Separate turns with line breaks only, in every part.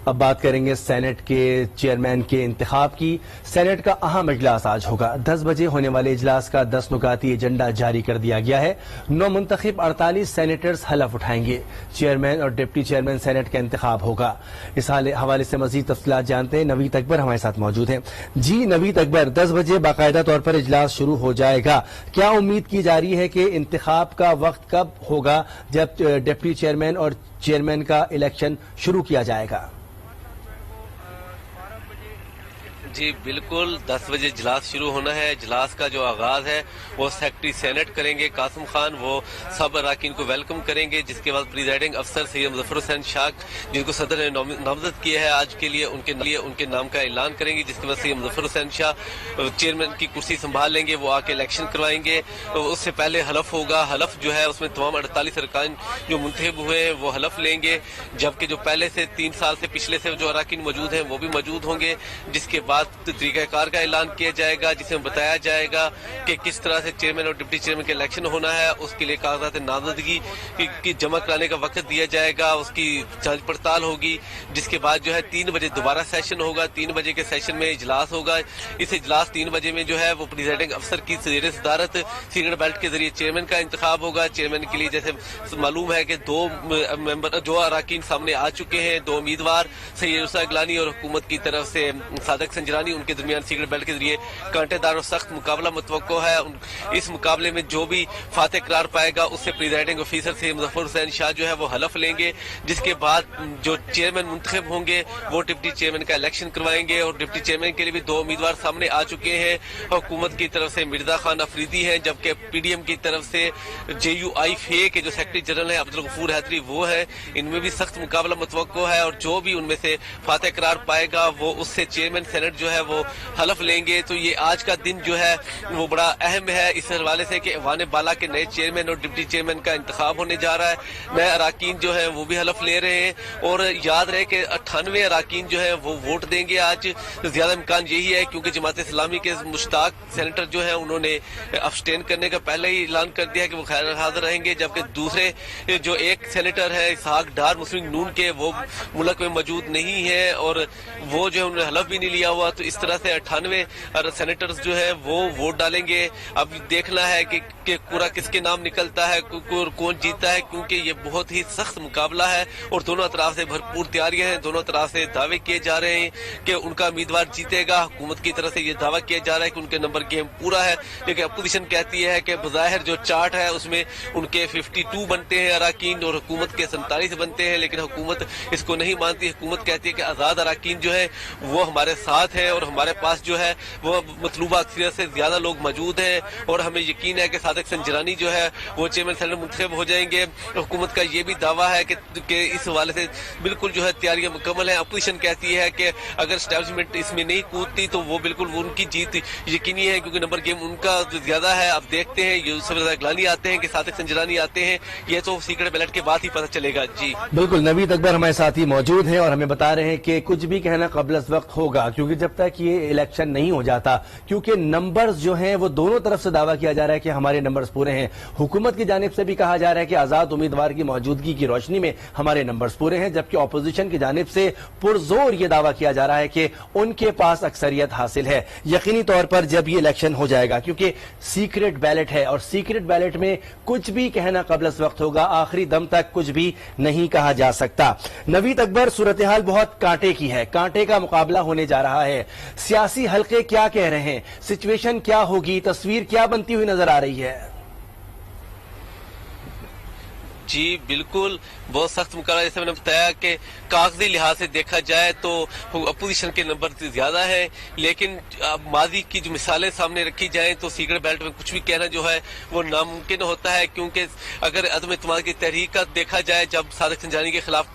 اب بات کریں گے سینٹ کے چیئرمین کے انتخاب کی۔ سینٹ کا اہم اجلاس آج ہوگا۔ 10 بجے ہونے والے اجلاس کا 10 نکاتی ایجنڈا جاری کر دیا گیا ہے۔ نو منتخب 48 سینیٹرز حلف اٹھائیں گے۔ چیئرمین اور ڈپٹی چیئرمین سینٹ کا انتخاب ہوگا۔ اس حوالے سے مزید تفصیلات جانتے ہیں، نوید اکبر ہمارے ساتھ موجود ہیں۔ جی نوید اکبر، 10 بجے باقاعدہ طور پر اجلاس شروع ہو جائے گا۔ کیا امید کی جا رہی ہے کہ انتخاب کا وقت کب ہوگا جب ڈپٹی چیئرمین اور چیئرمین کا الیکشن شروع کیا جائے گا؟
جی بالکل، 10 بجے اجلاس شروع ہونا ہے۔ اجلاس کا جو آغاز ہے وہ سیکرٹری سینٹ کریں گے قاسم خان، وہ سب اراکین کو ویلکم کریں گے، جس کے بعد پریزائڈنگ افسر سید مظفر حسین شاہ، جن کو صدر نے نامزد کیا ہے آج کے لیے، ان کے نام کا اعلان کریں گے، جس کے بعد سید مظفر حسین شاہ چیئرمین کی کرسی سنبھال لیں گے، وہ آ کے الیکشن کروائیں گے۔ اس سے پہلے حلف ہوگا۔ حلف جو ہے اس میں تمام 48 ارکان جو منتخب ہوئے ہیں وہ حلف لیں گے، جبکہ جو پہلے سے 3 سال سے پچھلے سے جو اراکین موجود ہیں وہ بھی موجود ہوں گے، جس کے بعد طریقہ کار کا اعلان کیا جائے گا، جس میں بتایا جائے گا کہ کس طرح سے چیئرمین اور ڈپٹی چیئرمین کا الیکشن ہونا ہے۔ اس کے لیے کاغذات نامزدگی کی جمع کرانے کا وقت دیا جائے گا، اس کی جانچ پڑتال ہوگی، جس کے بعد جو ہے 3 بجے دوبارہ سیشن ہوگا۔ 3 بجے کے سیشن میں اجلاس ہوگا۔ اس اجلاس 3 بجے میں جو ہے وہ پریزائڈنگ افسر کی زیر صدارت سیکرٹ بیلٹ کے ذریعے چیئرمین کا انتخاب ہوگا۔ چیئرمین کے لیے جیسے معلوم ہے کہ 2 ممبر جو اراکین سامنے آ چکے ہیں، 2 امیدوار سید یوسف اگلانی اور حکومت کی طرف سے صادق سنجرانی، ان کے درمیان سیکرٹ بیلٹ کے ذریعے کانٹے دار اور سخت مقابلہ متوقع ہے۔ اس مقابلے میں جو بھی فاتح قرار پائے گا اس سے پریزائڈنگ آفیسر سے مظفر حسین شاہ جو ہے وہ حلف لیں گے، جس کے بعد جو چیئرمین منتخب ہوں گے وہ ڈپٹی چیئرمین کا الیکشن کروائیں گے۔ اور ڈپٹی چیئرمین کے لیے بھی 2 امیدوار سامنے آ چکے ہیں۔ حکومت کی طرف سے مرزا خان افریدی ہیں، جبکہ پی ڈی ایم کی طرف سے JUI کے جو سیکرٹری جنرل ہیں عبدالغفور حیدری وہ ہیں۔ ان میں بھی سخت مقابلہ متوقع ہے، اور جو بھی ان میں سے فاتح قرار پائے گا وہ اس سے چیئرمین سینٹ جو ہے وہ حلف لیں گے۔ تو یہ آج کا دن جو ہے وہ بڑا اہم ہے اس حوالے سے کہ ایوان بالا کے نئے چیئرمین اور ڈپٹی چیئرمین کا انتخاب ہونے جا رہا ہے۔ نئے اراکین جو ہیں وہ بھی حلف لے رہے ہیں، اور یاد رہے کہ 98 اراکین جو ہیں وہ ووٹ دیں گے آج۔ زیادہ امکان یہی ہے کیونکہ جماعت اسلامی کے مشتاق سینیٹر جو ہیں انہوں نے ابسٹین کرنے کا پہلے ہی اعلان کر دیا کہ وہ غیر حاضر رہیں گے، جبکہ دوسرے جو ایک سینیٹر ہے اسحاق ڈار مسلم نون کے، وہ ملک میں موجود نہیں ہے اور وہ جو انہوں نے حلف بھی نہیں لیا ہوا۔ تو اس طرح سے 98 سینیٹرز جو ہے وہ ووٹ ڈالیں گے۔ اب دیکھنا ہے کہ پورا کس کے نام نکلتا ہے، کون جیتا ہے، کیونکہ یہ بہت ہی سخت مقابلہ ہے اور دونوں اطراف سے بھرپور تیاریاں ہیں۔ دونوں طرف سے دعوے کیے جا رہے ہیں کہ ان کا امیدوار جیتے گا۔ حکومت کی طرف سے یہ دعویٰ کیا جا رہا ہے کہ ان کے نمبر گیم پورا ہے، لیکن اپوزیشن کہتی ہے کہ بظاہر جو چارٹ ہے اس میں ان کے 52 بنتے ہیں اراکین اور حکومت کے 47 بنتے ہیں، لیکن حکومت اس کو نہیں مانتی۔ حکومت کہتی ہے کہ آزاد اراکین جو ہے وہ ہمارے ساتھ ہیں اور ہمارے پاس جو ہے وہ مطلوبہ اکثریت سے زیادہ لوگ موجود ہیں، اور ہمیں یقین ہے کہ صادق سنجرانی جو ہے وہ چیئرمین سینٹ منتخب ہو جائیں گے۔ حکومت کا یہ بھی دعویٰ ہے کہ اس حوالے سے بالکل جو ہے تیاریاں مکمل ہیں۔ اپوزیشن کہتی ہے کہ اگر اسٹیبلشمنٹ اس میں نہیں کودتی تو وہ بالکل ان کی جیت یقینی ہے، کیونکہ نمبر گیم ان کا زیادہ ہے۔ اب دیکھتے ہیں یوسف رضا اگلانی آتے ہیں کہ صادق سنجرانی آتے ہیں، یہ تو سیکرٹ بیلٹ کے بعد ہی پتہ چلے گا۔ جی
بالکل، نوید اکبر ہمارے ساتھی موجود ہیں اور ہمیں بتا رہے ہیں کہ کچھ بھی کہنا قبل از وقت ہوگا، کیونکہ جب تک یہ الیکشن نہیں ہو جاتا، کیونکہ نمبرز جو ہیں وہ دونوں طرف سے دعویٰ کیا جا رہا ہے کہ ہمارے نمبرز پورے ہیں۔ حکومت کی جانب سے بھی کہا جا رہا ہے کہ آزاد امیدوار کی موجودگی کی روشنی میں ہمارے نمبرز پورے ہیں، جبکہ اپوزیشن کی جانب سے پرزور یہ دعویٰ کیا جا رہا ہے کہ ان کے پاس اکثریت حاصل ہے۔ یقینی طور پر جب یہ الیکشن ہو جائے گا، کیونکہ سیکرٹ بیلٹ ہے اور سیکرٹ بیلٹ میں کچھ بھی کہنا قبل از وقت ہوگا، آخری دم تک کچھ بھی نہیں کہا جا سکتا۔ نوید اکبر، صورتحال بہت کانٹے کی ہے، کانٹے کا مقابلہ ہونے جا رہا ہے۔ سیاسی حلقے کیا کہہ رہے ہیں، سچویشن کیا ہوگی، تصویر کیا بنتی ہوئی نظر آ رہی ہے؟
جی بالکل، بہت سخت مقابلہ، جیسے میں نے بتایا کہ کاغذی لحاظ سے دیکھا جائے تو اپوزیشن کے نمبر زیادہ ہیں، لیکن ماضی کی جو مثالیں سامنے رکھی جائیں تو سیکرٹ بیلٹ میں کچھ بھی کہنا جو ہے وہ ناممکن ہوتا ہے، کیونکہ اگر عدم اعتماد کی تحریک کا دیکھا جائے جب صادق سنجرانی کے خلاف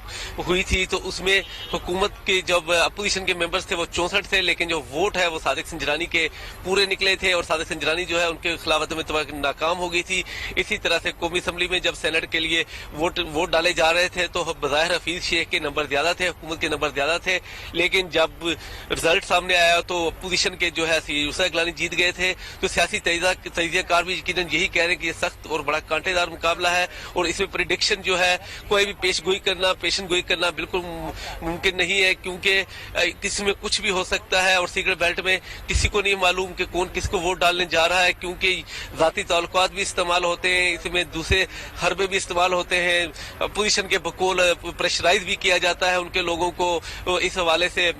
ہوئی تھی تو اس میں حکومت کے جب اپوزیشن کے ممبرز تھے وہ 64 تھے، لیکن جو ووٹ ہے وہ صادق سنجرانی کے پورے نکلے تھے اور صادق سنجرانی جو ہے ان کے خلاف عدم اعتماد ناکام ہو گئی تھی۔ اسی طرح سے قومی اسمبلی میں جب سینٹ کے لیے वोट डाले जा रहे थे तो बज़ाहिर हफीज शेख के नंबर ज्यादा थे, हुकूमत के नंबर ज्यादा थे, लेकिन जब रिजल्ट सामने आया तो अपोजिशन के जो है यूसुफ गिलानी जीत गए थे। तो सियासी तजियाकार भी यकीनन यही कह रहे हैं कि ये सख्त और बड़ा कांटेदार मुकाबला है और इसमें प्रिडिक्शन जो है कोई भी पेशन गोई करना बिल्कुल मुमकिन नहीं है, क्योंकि इसमें कुछ भी हो सकता है और सीक्रेट बेल्ट में किसी को नहीं मालूम कि कौन किसको वोट डालने जा रहा है, क्योंकि जाती ताल्लुकात भी इस्तेमाल होते हैं, इसमें दूसरे हरबे भी इस्तेमाल होते हैं, अपोजिशन के बकौल प्रेशराइज भी किया जाता है उनके लोगों को। इस हवाले से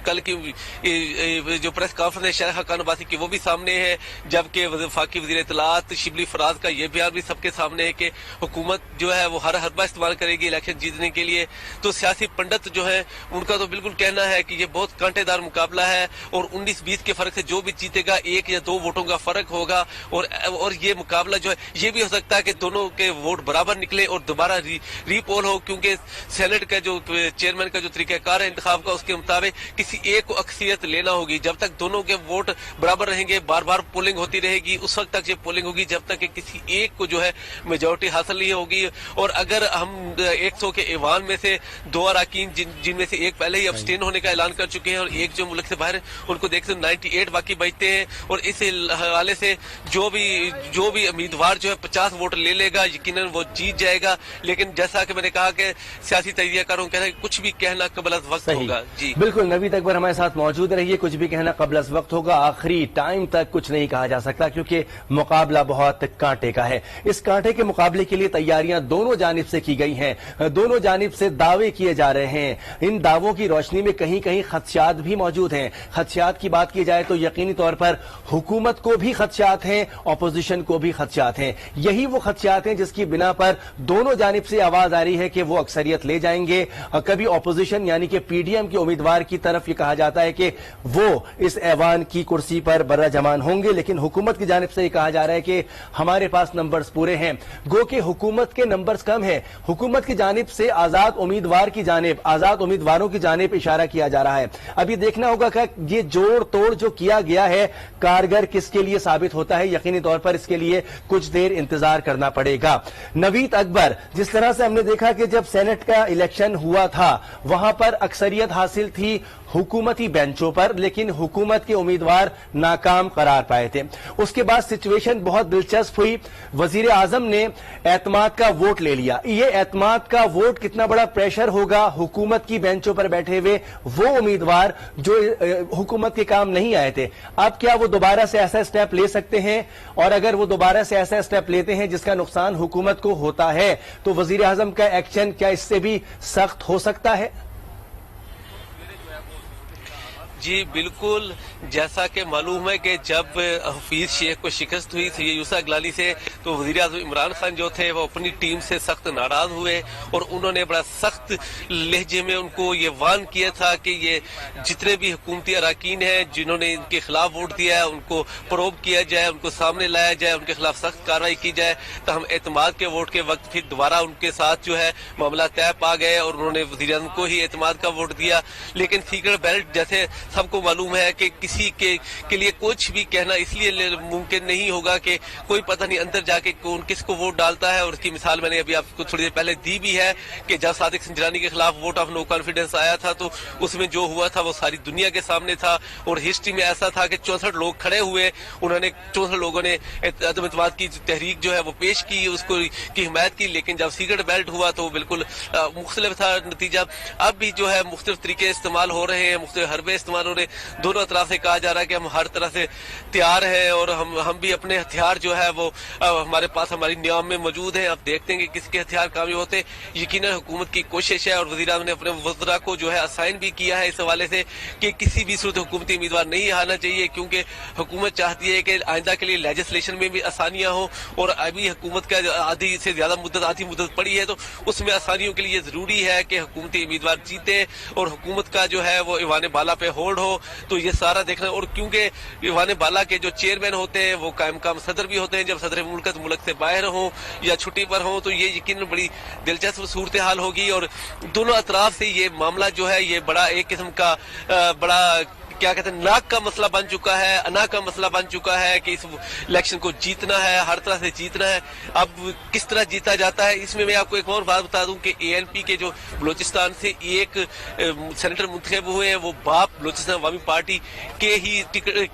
कल की जो प्रेस कॉन्फ्रेंस है शेख हकान अब्बासी की वो भी सामने है, जबकि वफाकी वज़ीर इत्तलात शिबली फराज का ये बयान भी सबके सामने है कि हुकूमत जो है वो हर हरबा इस्तेमाल करेगी इलेक्शन जीतने के लिए। तो सियासी पंडित जो है उनका तो बिल्कुल कहना है कि ये बहुत कांटेदार मुकाबला है और 19-20 के फर्क से जो भी जीतेगा 1 या 2 वोटों का फर्क होगा और ये मुकाबला जो है ये भी हो सकता है कि दोनों के वोट बराबर निकले और दोबारा रीपोल हो, क्योंकि सेनेट का जो चेयरमैन का जो तरीकाकार है इंतखाब का उसके मुताबिक किसी एक को अक्सरियत लेना होगी। जब तक दोनों के वोट बराबर रहेंगे, बार बार पोलिंग होती रहेगी, उस वक्त तक ये पोलिंग होगी जब तक कि किसी एक को जो है मेजोरिटी हासिल नहीं होगी। और अगर हम 100 के ऐवान में से 2 अरकान जिनमें से एक पहले ही अब्सटेन होने का ऐलान कर चुके हैं और एक जो मुल्क से बाहर है उनको देखते 98 बाकी बचते हैं और इस हवाले से जो भी उम्मीदवार जो है 50 वोट ले लेगा यकीनन वो जीत जाएगा। लेकिन जैसा कि मैंने कहा कि सियासी तजियाकारों कह रहे हैं कुछ भी कहना कबल अज़ वक्त होगा। जी
बिल्कुल, नवीद अकबर हमारे साथ मौजूद रहिए। कुछ भी कहना कबल अज़ वक्त होगा, आखिरी टाइम तक कुछ नहीं कहा जा सकता क्योंकि मुकाबला बहुत कांटे का है। इस कांटे के मुकाबले के लिए तैयारियां दोनों जानिब से की गई हैं, दोनों जानिब से दावे किए जा रहे हैं। इन दावों की रोशनी में कहीं कहीं खदशात भी मौजूद हैं। खदशात की बात की जाए तो यकीनी तौर पर हुकूमत को भी खदशात हैं, अपोजिशन को भी खदशात हैं। यही वो खदशात हैं जिसकी बिना पर दोनों जानिब से आवाज आ रही है कि वो अक्सरियत ले जाएंगे। कभी अपोजिशन यानी कि पीडीएम के उम्मीदवार की तरफ ये कहा जाता है कि वो इस ऐवान की कुर्सी पर बर्रा जमान होंगे, लेकिन हुकूमत की जानिब से ये कहा जा रहा है कि हमारे पास नंबर्स पूरे हैं। गो कि हुकूमत के नंबर्स कम है। हुकूमत की जानिब से आजाद उम्मीदवारों की जानिब इशारा किया जा रहा है। अभी देखना होगा कि ये जोड़ तोड़ जो किया गया है कारगर किसके लिए साबित होता है। यकीनी तौर पर इसके लिए कुछ देर इंतजार करना पड़ेगा। नवीद अकबर, जिस तरह से हमने देखा कि जब सेनेट का इलेक्शन हुआ था वहां पर अक्सरियत हासिल थी हुकूमती बेंचों पर, लेकिन हुकूमत के उम्मीदवार नाकाम करार पाए थे। उसके बाद सिचुएशन बहुत दिलचस्प हुई। वजीर आजम ने एतमाद का वोट ले लिया। ये एतमाद का वोट कितना बड़ा प्रेशर होगा हुकूमत की बेंचों पर बैठे हुए वो उम्मीदवार जो हुकूमत के काम नहीं आए थे। अब क्या वो दोबारा से ऐसा स्टेप ले सकते हैं? और अगर वो दोबारा से ऐसा स्टेप लेते हैं जिसका नुकसान हुकूमत को होता है तो वजीर आजम का एक्शन क्या इससे भी सख्त हो सकता है?
जी बिल्कुल, जैसा कि मालूम है कि जब हफीज शेख को शिकस्त हुई थी यूसुफ गिलानी से तो वज़ीर आज़म इमरान खान जो थे वो अपनी टीम से सख्त नाराज हुए और उन्होंने बड़ा सख्त लहजे में उनको ये वार्न किया था कि ये जितने भी हुकूमती अरकान हैं जिन्होंने इनके खिलाफ वोट दिया है उनको प्रोब किया जाए, उनको सामने लाया जाए, उनके खिलाफ सख्त कार्रवाई की जाए। तो हम एतमाद के वोट के वक्त फिर दोबारा उनके साथ जो है मामला तय पा गए और उन्होंने वज़ीर आज़म को ही एतमाद का वोट दिया। लेकिन सीक्रेट बेल्ट जैसे सबको मालूम है कि किसी के लिए कुछ भी कहना इसलिए मुमकिन नहीं होगा कि कोई पता नहीं अंदर जाके कौन किसको वोट डालता है। और उसकी मिसाल मैंने अभी आपको थोड़ी देर पहले दी भी है कि जब सादिक सिंजरानी के खिलाफ वोट ऑफ नो कॉन्फिडेंस आया था तो उसमें जो हुआ था वो सारी दुनिया के सामने था और हिस्ट्री में ऐसा था कि 64 लोग खड़े हुए, उन्होंने 64 लोगों ने अदम एतमाद की तहरीक जो है वो पेश की, उसको की हिमायत की। लेकिन जब सीक्रेट बेल्ट हुआ तो बिल्कुल मुख्तलिफ था नतीजा। अब भी जो है मुख्तलिफ तरीके इस्तेमाल हो रहे हैं, मुख्तलिफ हरबे इस्तेमाल हो रहे हैं। दोनों तरफ से कहा जा रहा है कि हम हर तरह से तैयार हैं और हम भी अपने हथियार जो है वो हमारे पास हमारी नियाम में मौजूद है। अब देखते हैं कि किसके हथियार कामयाब होते। यकीनन हुकूमत की कोशिश है और वज़ीर आज़म ने अपने वज़रा को जो है असाइन भी किया है इस हवाले से कि किसी भी सूरत हुकूमती उम्मीदवार नहीं हारना चाहिए, क्योंकि हुकूमत चाहती है कि आइंदा के लिए लेजिस्लेशन में भी आसानियां हो और अभी हुकूमत का आधी से ज्यादा आधी मुद्दत पड़ी है तो उसमें आसानियों के लिए जरूरी है कि हुकूमती उम्मीदवार जीते और हुकूमत का जो है वो ईवान बाला पे होल्ड हो। तो ये सारा देखना, और क्योंकि ईवान बाला के जो चेयरमैन होते हैं वो कायम काम सदर भी होते हैं, जब सदर मुल्क से बाहर हो या छुट्टी पर हो तो ये यकीन बड़ी दिलचस्प सूरत हाल होगी। और दोनों अतराफ से ये मामला जो है ये बड़ा एक किस्म का बड़ा क्या कहते हैं नाक का मसला बन चुका है, अना का मसला बन चुका है कि इस इलेक्शन को जीतना है, हर तरह से जीतना है। अब किस तरह जीता जाता है, इसमें मैं आपको एक और बात बता दूं कि ANP के जो बलोचिस्तान से एक सेनेटर मुंतखब हुए हैं, वो बाप बलोचिस्तान अवामी पार्टी के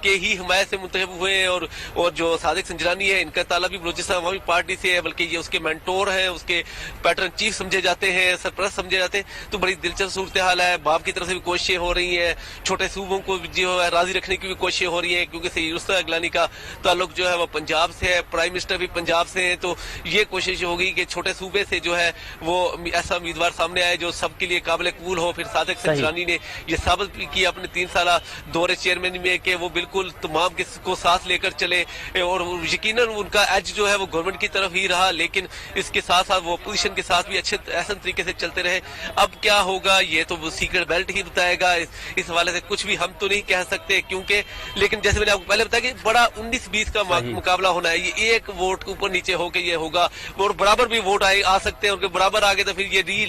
ही हिमायत से मुंतखब हुए हैं, और जो सादिक संजरानी है, इनका ताल्लुक भी बलोचिस्तान अवामी पार्टी से है, बल्कि ये उसके मेंटोर हैं, उसके पैटर्न चीफ समझे जाते हैं, सरपरस्त समझे जाते हैं। तो बड़ी दिलचस्प सूरत हाल है। बाप की तरफ से भी कोशिशें हो रही हैं, छोटे सूबों को जो है राजी रखने की भी कोशिशें हो रही है, क्योंकि सैयद यूसुफ अगलानी का ताल्लुक जो है वो पंजाब से है, प्राइम मिनिस्टर भी पंजाब से हैं। तो ये कोशिश होगी कि छोटे सूबे से जो है वो ऐसा उम्मीदवार सामने आए जो सबके लिए काबिल कबूल हो। फिर सादिक संजरानी ने ये साबित भी किया अपने 3 साल दौरे चेयरमैन में कि वो बिल्कुल तमाम को साथ लेकर चले, और यकीनन उनका एज जो है वो गवर्नमेंट की तरफ ही रहा, लेकिन इसके साथ साथ वो अपोजिशन के साथ भी अच्छे ऐसा तरीके से चलते रहे। अब क्या होगा ये तो वो सीक्रेट बेल्ट ही बताएगा। इस हवाले से कुछ भी हम तो नहीं कह सकते, क्योंकि लेकिन जैसे मैंने आपको पहले बताया कि बड़ा 19-20 का मुकाबला होना है। ये एक वोट ऊपर नीचे होकर ये होगा, और बराबर भी वोट आ सकते हैं, उनके बराबर आगे तो फिर ये री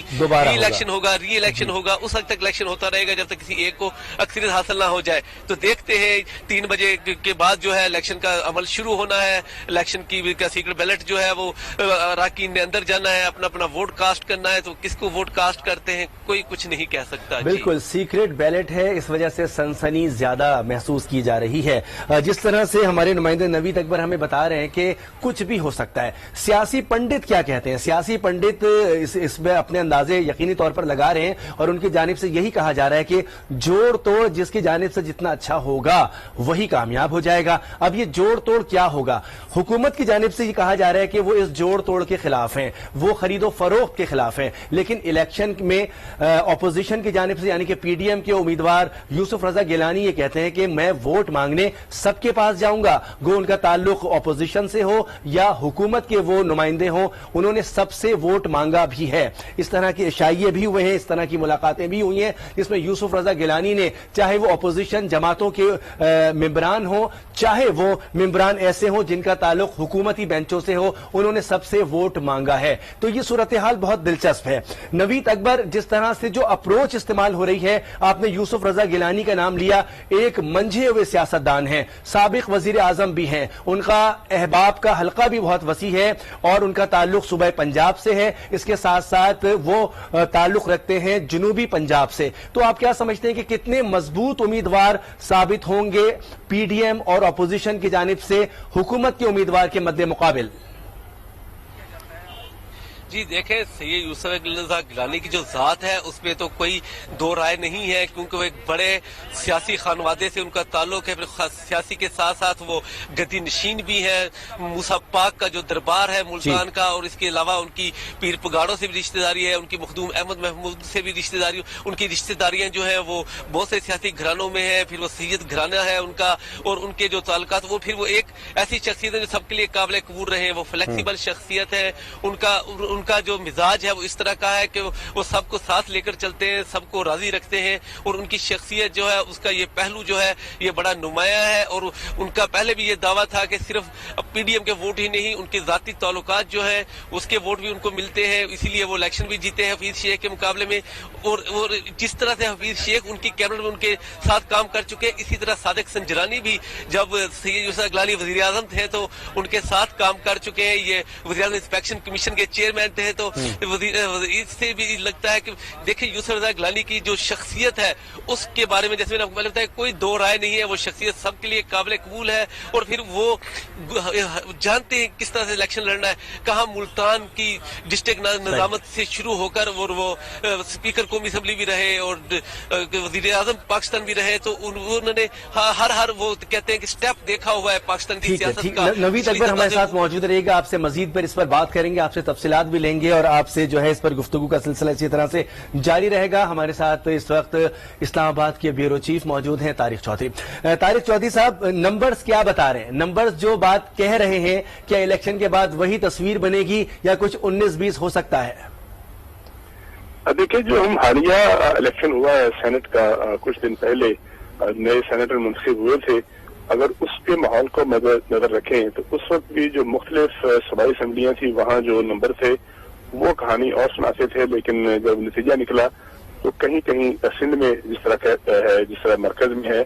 इलेक्शन होगा। उस हद तक इलेक्शन होता रहेगा जब तक किसी एक को अक्सरियत हासिल ना हो जाए। तो देखते हैं 3 बजे के बाद जो है इलेक्शन का अमल शुरू होना है। इलेक्शन की सीक्रेट बैलेट जो है वो अराकीन ने अंदर जाना है, अपना अपना वोट कास्ट करना है। तो किसको वोट कास्ट करते हैं कोई कुछ नहीं कह सकता।
बिल्कुल सीक्रेट बैलेट है, इस वजह से सनसनी ज्यादा महसूस की जा रही है। जिस तरह से हमारे नुमाइंदे नवीद अकबर हमें बता रहे हैं कि कुछ भी हो सकता है। सियासी पंडित क्या कहते हैं? सियासी पंडित इसमें अपने अंदाजे यकीनी तौर पर लगा रहे हैं, और उनकी जानिब से यही कहा जा रहा है कि जोड़ तोड़ जिसकी जानिब से जितना अच्छा होगा वही कामयाब हो जाएगा। अब ये जोड़ तोड़ क्या होगा? हुकूमत की जानिब से ये कहा जा रहा है कि वो इस जोड़ तोड़ के खिलाफ हैं, वो खरीदो फरोख्त के खिलाफ हैं, लेकिन इलेक्शन में ऑपोजिशन की जानिब से यानी कि PDM के उम्मीदवार यूसुफ रजा गिलानी ये कहते हैं कि मैं वोट मांगने सबके पास जाऊंगा, गो उनका ताल्लुक ऑपोजिशन से हो या हुकूमत के वो नुमाइंदे हो, उन्होंने सबसे वोट मांगा भी है। इस तरह के इशाइये भी हुए हैं, इस तरह की मुलाकातें भी हुई हैं, जिसमें यूसुफ रजा गिलानी ने चाहे वो ऑपोजिशन जमातों के मेंबरान हो, चाहे वो मेंबरान ऐसे हो जिनका ताल्लुक हुकूमती बेंचों से हो, उन्होंने सबसे वोट मांगा है। तो ये सूरत हाल बहुत दिलचस्प है। नवीद अकबर, जिस तरह से जो अप्रोच इस्तेमाल हो रही है, आपने यूसुफ रजा गिलानी का नाम लिया, एक मंझे हुए सियासतदान हैं, साबिक वजीर आजम भी हैं, उनका अहबाब का हल्का भी बहुत वसी है, और उनका ताल्लुक सूबे पंजाब से है, इसके साथ साथ वो ताल्लुक रखते हैं जनूबी पंजाब से। तो आप क्या समझते हैं कि कितने मजबूत उम्मीदवार साबित होंगे PDM और अपोजिशन की जानिब से हुकूमत के उम्मीदवार के मद्दे मुकाबिल?
जी देखें, सैयद यूसुफ गिलानी की जो जात है उसमें तो कोई दो राय नहीं है, क्योंकि वो एक बड़े सियासी खानवादे से उनका ताल्लुक है। फिर सियासी के साथ साथ वो गद्दी नशीन भी है। मूसा पाक का जो दरबार है मुल्तान का, और इसके अलावा उनकी पीर पगाड़ों से भी रिश्तेदारी है, उनकी मखदूम अहमद महमूद से भी रिश्तेदारी, उनकी रिश्तेदारियां जो है वो बहुत से सियासी घरानों में है। फिर वो सैयद घराना है उनका, और उनके जो ताल्लुकात वो फिर वो एक ऐसी शख्सियत है जो सबके लिए काबिल कबूल रहे। वो फ्लेक्सिबल शख्सियत है, उनका जो मिजाज है वो इस तरह का है कि वो सबको साथ लेकर चलते हैं, सबको राजी रखते हैं, और उनकी शख्सियत जो है उसका ये पहलू जो है ये बड़ा नुमाया है। और उनका पहले भी ये दावा था कि सिर्फ PDM के वोट ही नहीं, उनके जाती ताल्लुकात जो है उसके वोट भी उनको मिलते हैं, इसीलिए वो इलेक्शन भी जीते हैं हफीज शेख के मुकाबले में। और जिस तरह से हफीज शेख उनकी कैबिनेट में उनके साथ काम कर चुके, इसी तरह सादिक संजरानी भी जब सैयद यूसुफ गिलानी वजीर आजम थे तो उनके साथ काम कर चुके हैं। ये वजीर आजम इंस्पेक्शन कमीशन के चेयरमैन थे। तो इससे भी लगता है कि देखिए यूसुफ रजा गिलानी की जो शख्सियत है उसके बारे में जैसे मैंने आपको पहले बताया कोई दो राय नहीं है। वो शख्सियत सबके लिए काबिल कबूल है, और फिर वो जानते हैं किस तरह से इलेक्शन लड़ना है, कहाँ मुल्तान की डिस्ट्रिक्ट निजामत से शुरू होकर और वो स्पीकर कौमी असम्बली भी रहे और वजीर आजम पाकिस्तान भी रहे। तो उन्होंने हर वो कहते हैं कि स्टेप देखा हुआ है पाकिस्तान की सियासत का।
नवीद अकबर हमारे साथ मौजूद रहेगा, आपसे मजीद पर इस पर बात करेंगे, आपसे तफसीलात भी लेंगे और आपसे जो है इस पर गुफ्तगू का सिलसिला इसी तरह से जारी रहेगा। हमारे साथ इस वक्त इस्लामाबाद के ब्यूरो चीफ मौजूद हैं तारिक चौधरी। तारिक चौधरी साहब, नंबर्स क्या बता रहे हैं? नंबर्स जो बात कह रहे हैं, क्या इलेक्शन के बाद वही तस्वीर बनेगी या कुछ 19-20 हो सकता है?
देखिए, जो हम हालिया इलेक्शन हुआ है सेनेट का, कुछ दिन पहले नए सेनेटर मुंतखब हुए थे, अगर उसके माहौल को नजर रखें तो उस वक्त भी जो मुख्तलिफ सूबाई असम्बलियां थी वहाँ जो नंबर थे वो कहानी और सुनाते थे। लेकिन जब नतीजा निकला تو کہیں کہیں سندھ میں جس طرح مرکز میں ہے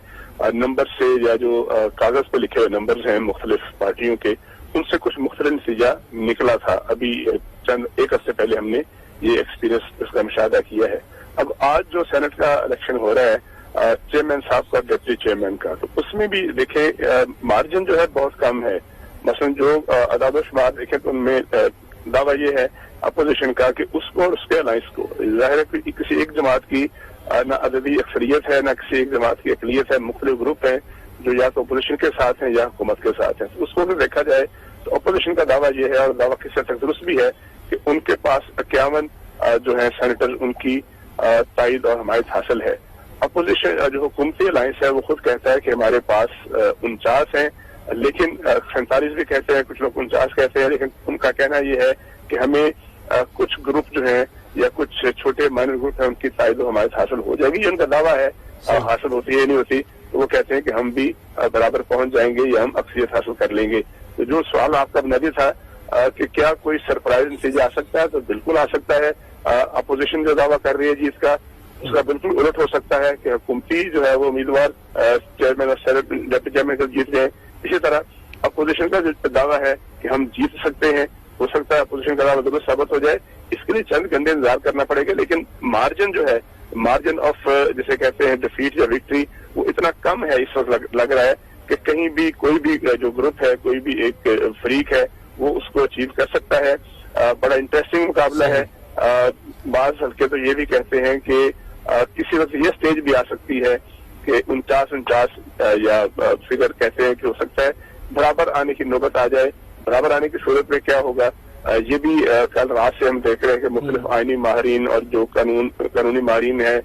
نمبر سے یا جو کاغذ پہ لکھے ہوئے نمبرز ہیں مختلف پارٹیوں کے ان سے کچھ مختلف نتیجہ نکلا تھا. ابھی ایک ہفتے پہلے ہم نے یہ ایکسپیرینس اس کا مشاہدہ کیا ہے. اب آج جو سینٹ کا الیکشن ہو رہا ہے چیئرمین صاحب کا ڈپٹی چیئرمین کا, تو اس میں بھی دیکھیں مارجن جو ہے بہت کم ہے. مثلا جو اعداد و شمار دیکھیں تو ان میں دعویٰ یہ ہے اپوزیشن کا کہ اس کو اور اس کے الائنس کو ظاہر ہے کہ کسی ایک جماعت کی نہ عددی اکثریت ہے نہ کسی ایک جماعت کی اقلیت ہے, مختلف گروپ ہیں جو یا تو اپوزیشن کے ساتھ ہیں یا حکومت کے ساتھ ہیں. اس کو اگر دیکھا جائے تو اپوزیشن کا دعویٰ یہ ہے اور دعویٰ کس حد تک درست بھی ہے کہ ان کے پاس 51 جو ہیں سینیٹر ان کی تائید اور حمایت حاصل ہے. اپوزیشن جو حکومتی الائنس ہے وہ خود کہتا ہے کہ ہمارے پاس 49 ہیں, لیکن 47 بھی کہتے ہیں, کچھ لوگ 49 کہتے ہیں, لیکن ان کا کہنا یہ ہے کہ ہمیں کچھ گروپ جو ہیں یا کچھ چھوٹے مائنر گروپ ہیں ان کی تائید و حمایت حاصل ہو جائے گی. یہ ان کا دعویٰ ہے, حاصل ہوتی ہے نہیں ہوتی تو وہ کہتے ہیں کہ ہم بھی برابر پہنچ جائیں گے یا ہم اکثریت حاصل کر لیں گے. تو جو سوال آپ کا بنیادی تھا کہ کیا کوئی سرپرائز نتیجہ آ سکتا ہے, تو بالکل آ سکتا ہے. اپوزیشن جو دعویٰ کر رہی ہے جی اس کا بالکل الٹ ہو سکتا ہے کہ حکومتی جو ہے وہ امیدوار چیئرمین اور ڈپٹی چیئرمین کو جیت گئے. اسی طرح اپوزیشن کا جو دعویٰ ہے کہ ہم جیت سکتے ہیں, ہو سکتا ہے اپوزیشن کا دعویٰ درست ثابت ہو جائے. اس کے لیے چند گھنٹے انتظار کرنا پڑے گا, لیکن مارجن جو ہے مارجن آف جسے کہتے ہیں ڈیفیٹ یا وکٹری وہ اتنا کم ہے اس وقت لگ رہا ہے کہ کہیں بھی کوئی بھی جو گروپ ہے کوئی بھی ایک فریق ہے وہ اس کو اچیو کر سکتا ہے. بڑا انٹرسٹنگ مقابلہ ہے. بعض حلقے تو یہ بھی کہتے ہیں کہ کسی وقت یہ سٹیج بھی آ سکتی ہے کہ 49 یا فگر کہتے ہیں کہ ہو سکتا ہے برابر آنے کی نوبت آ جائے. برابر آنے کی صورت میں کیا ہوگا یہ بھی کل رات سے ہم دیکھ رہے ہیں کہ مختلف آئینی ماہرین اور جو قانونی ماہرین ہیں,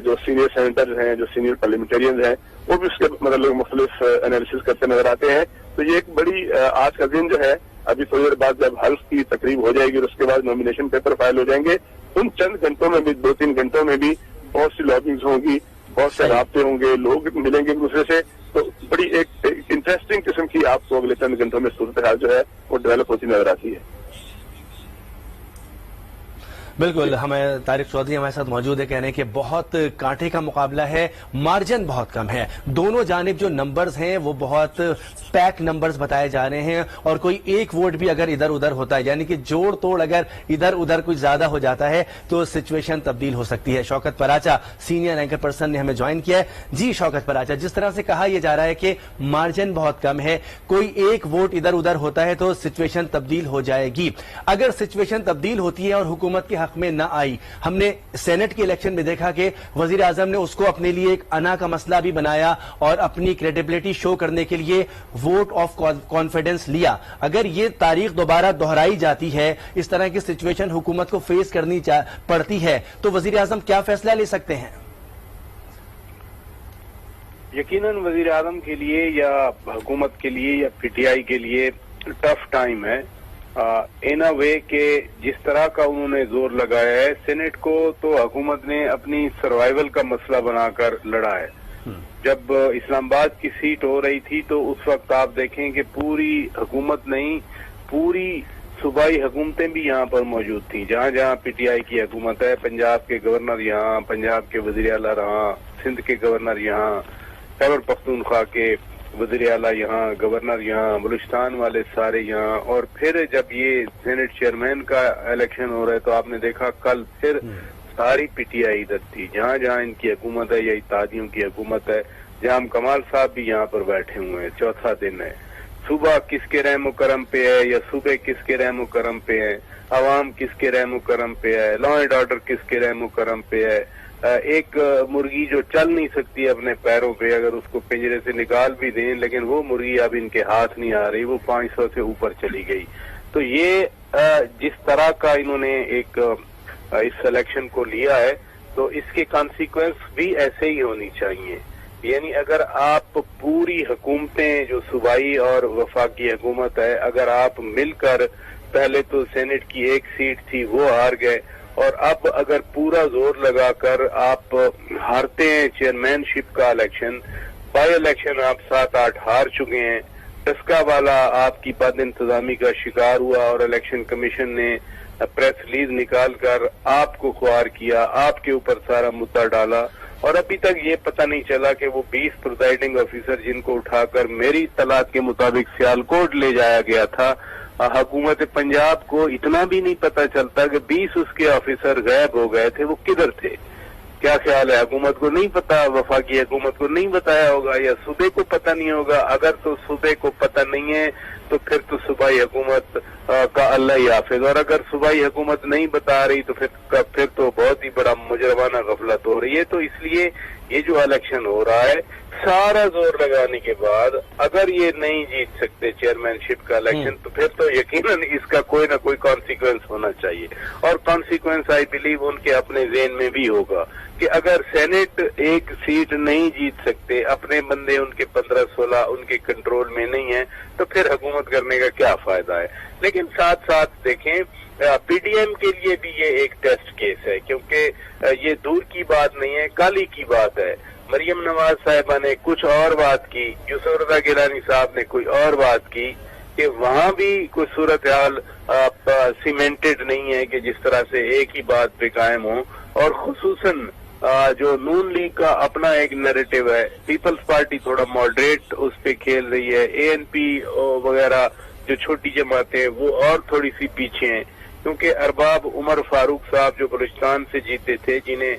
جو سینئر سینیٹرز ہیں, جو سینئر پارلیمنٹرینز ہیں, وہ بھی اس کے مطلب مختلف انالیسس کرتے نظر آتے ہیں. تو یہ ایک بڑی آج کا دن جو ہے ابھی تھوڑی دیر بعد جب حلف کی تقریب ہو جائے گی اور اس کے بعد نامینیشن پیپر فائل ہو جائیں گے, ان چند گھنٹوں میں بھی 2-3 گھنٹوں میں بھی بہت سی لابنگز ہوں گی, بہت سے رابطے ہوں گے, لوگ ملیں گے ایک دوسرے سے. تو بڑی ایک انٹرسٹنگ قسم کی آپ کو اگلے چند گھنٹوں میں صورتحال جو ہے وہ ڈیولپ ہوتی نظر آتی ہے.
بالکل, ہمیں طارق چودھری ہمارے ساتھ موجود ہے. کہنے کہ بہت کانٹے کا مقابلہ ہے, مارجن بہت کم ہے, دونوں جانب جو نمبرز ہیں وہ بہت پیک نمبرز بتائے جا رہے ہیں, اور کوئی ایک ووٹ بھی اگر ادھر ادھر ہوتا ہے یعنی کہ جوڑ توڑ اگر ادھر ادھر کچھ زیادہ ہو جاتا ہے تو سچویشن تبدیل ہو سکتی ہے. شوکت پراچا سینئر اینکر پرسن نے ہمیں جوائن کیا ہے. جی شوکت پراچا, جس طرح سے کہا یہ جا رہا ہے کہ مارجن بہت کم ہے, کوئی ایک ووٹ ادھر ادھر ہوتا ہے تو سچویشن تبدیل ہو جائے گی. اگر سچویشن تبدیل ہوتی ہے اور حکومت کے حق میں نہ آئی, ہم نے سینٹ کے الیکشن میں دیکھا کہ وزیر اعظم نے اس کو اپنے لیے ایک انا کا مسئلہ بھی بنایا اور اپنی کریڈیبلٹی شو کرنے کے لیے ووٹ آف کانفیڈنس لیا. اگر یہ تاریخ دوبارہ دہرائی جاتی ہے, اس طرح کی سچویشن حکومت کو فیس کرنی پڑتی ہے, تو وزیر اعظم کیا فیصلہ لے سکتے ہیں؟
یقیناً وزیر اعظم کے لیے یا حکومت کے لیے یا پی ٹی آئی کے لیے ٹف ٹائم ہے. ان اے وے کہ جس طرح کا انہوں نے زور لگایا ہے سینٹ کو, تو حکومت نے اپنی سروائیول کا مسئلہ بنا کر لڑا ہے. جب اسلام آباد کی سیٹ ہو رہی تھی تو اس وقت آپ دیکھیں کہ پوری حکومت نہیں, پوری صوبائی حکومتیں بھی یہاں پر موجود تھیں. جہاں جہاں پی ٹی آئی کی حکومت ہے, پنجاب کے گورنر یہاں, پنجاب کے وزیر اعلیٰ یہاں, سندھ کے گورنر یہاں, خیبر پختونخوا کے وزیر اعلیٰ یہاں, گورنر یہاں, بلوچستان والے سارے یہاں. اور پھر جب یہ سینٹ چیئرمین کا الیکشن ہو رہا ہے تو آپ نے دیکھا کل پھر ساری پی ٹی آئی ادھر تھی. جہاں جہاں ان کی حکومت ہے یا اتحادیوں کی حکومت ہے, جہاں کمال صاحب بھی یہاں پر بیٹھے ہوئے ہیں, چوتھا دن ہے. صوبہ کس کے رحم و کرم پہ ہے یا صوبے کس کے رحم و کرم پہ ہے, عوام کس کے رحم و کرم پہ ہے, لا اینڈ آرڈر کس کے رحم و کرم پہ ہے. ایک مرغی جو چل نہیں سکتی اپنے پیروں پہ, اگر اس کو پنجرے سے نکال بھی دیں لیکن وہ مرغی اب ان کے ہاتھ نہیں آ رہی, وہ 500 سے اوپر چلی گئی. تو یہ جس طرح کا انہوں نے ایک اس الیکشن کو لیا ہے تو اس کے کانسیکوینس بھی ایسے ہی ہونی چاہیے. یعنی اگر آپ پوری حکومتیں جو صوبائی اور وفاقی حکومت ہے, اگر آپ مل کر, پہلے تو سینٹ کی ایک سیٹ تھی وہ ہار گئے, اور اب اگر پورا زور لگا کر آپ ہارتے ہیں چیئرمین شپ کا الیکشن, بائی الیکشن آپ 7-8 ہار چکے ہیں, ٹسکا والا آپ کی بد انتظامی کا شکار ہوا اور الیکشن کمیشن نے प्रेस रिलीज निकाल कर आपको ख्वार किया, आपके ऊपर सारा मुद्दा डाला, और अभी तक ये पता नहीं चला कि वो 20 प्रिजाइडिंग ऑफिसर जिनको उठाकर मेरी इत्तलात के मुताबिक सियालकोट ले जाया गया था, हुकूमत पंजाब को इतना भी नहीं पता चलता कि 20 उसके ऑफिसर गायब हो गए थे, वो किधर थे। क्या ख्याल है, हुकूमत को नहीं पता, वफाकी हुकूमत को नहीं बताया होगा, या सूबे को पता नहीं होगा? अगर तो सूबे को पता नहीं है तो फिर तो सूबाई हुकूमत का अल्लाह ही हाफिज, और अगर सूबाई हुकूमत नहीं बता रही तो फिर तो बहुत ही बड़ा मुजरमाना गफलत हो रही है। तो इसलिए ये जो इलेक्शन हो रहा है, सारा जोर लगाने के बाद अगर ये नहीं जीत सकते चेयरमैनशिप का इलेक्शन, तो फिर तो यकीनन इसका कोई ना कोई कॉन्सिक्वेंस होना चाहिए, और कॉन्सिक्वेंस आई बिलीव उनके अपने ज़हन में भी होगा कि अगर सेनेट एक सीट नहीं जीत सकते, अपने बंदे उनके 15-16 उनके कंट्रोल में नहीं है, तो फिर हुकूमत करने का क्या फायदा है। लेकिन साथ साथ देखें, पीडीएम के लिए भी ये एक टेस्ट केस है, क्योंकि ये दूर की बात नहीं है, कल ही की बात है। मरियम नवाज साहिबा ने कुछ और बात की, यूसुफ रज़ा गिलानी साहब ने कोई और बात की, कि वहां भी कोई सूरत हाल सीमेंटेड नहीं है कि जिस तरह से एक ही बात पे कायम हो, और खुसूसन जो नून लीग का अपना एक नैरेटिव है, पीपल्स पार्टी थोड़ा मॉडरेट उस पे खेल रही है, एएनपी वगैरह जो छोटी जमातें हैं वो और थोड़ी सी पीछे हैं, क्योंकि अरबाब उमर फारूक साहब जो बलूचिस्तान से जीते थे, जिन्हें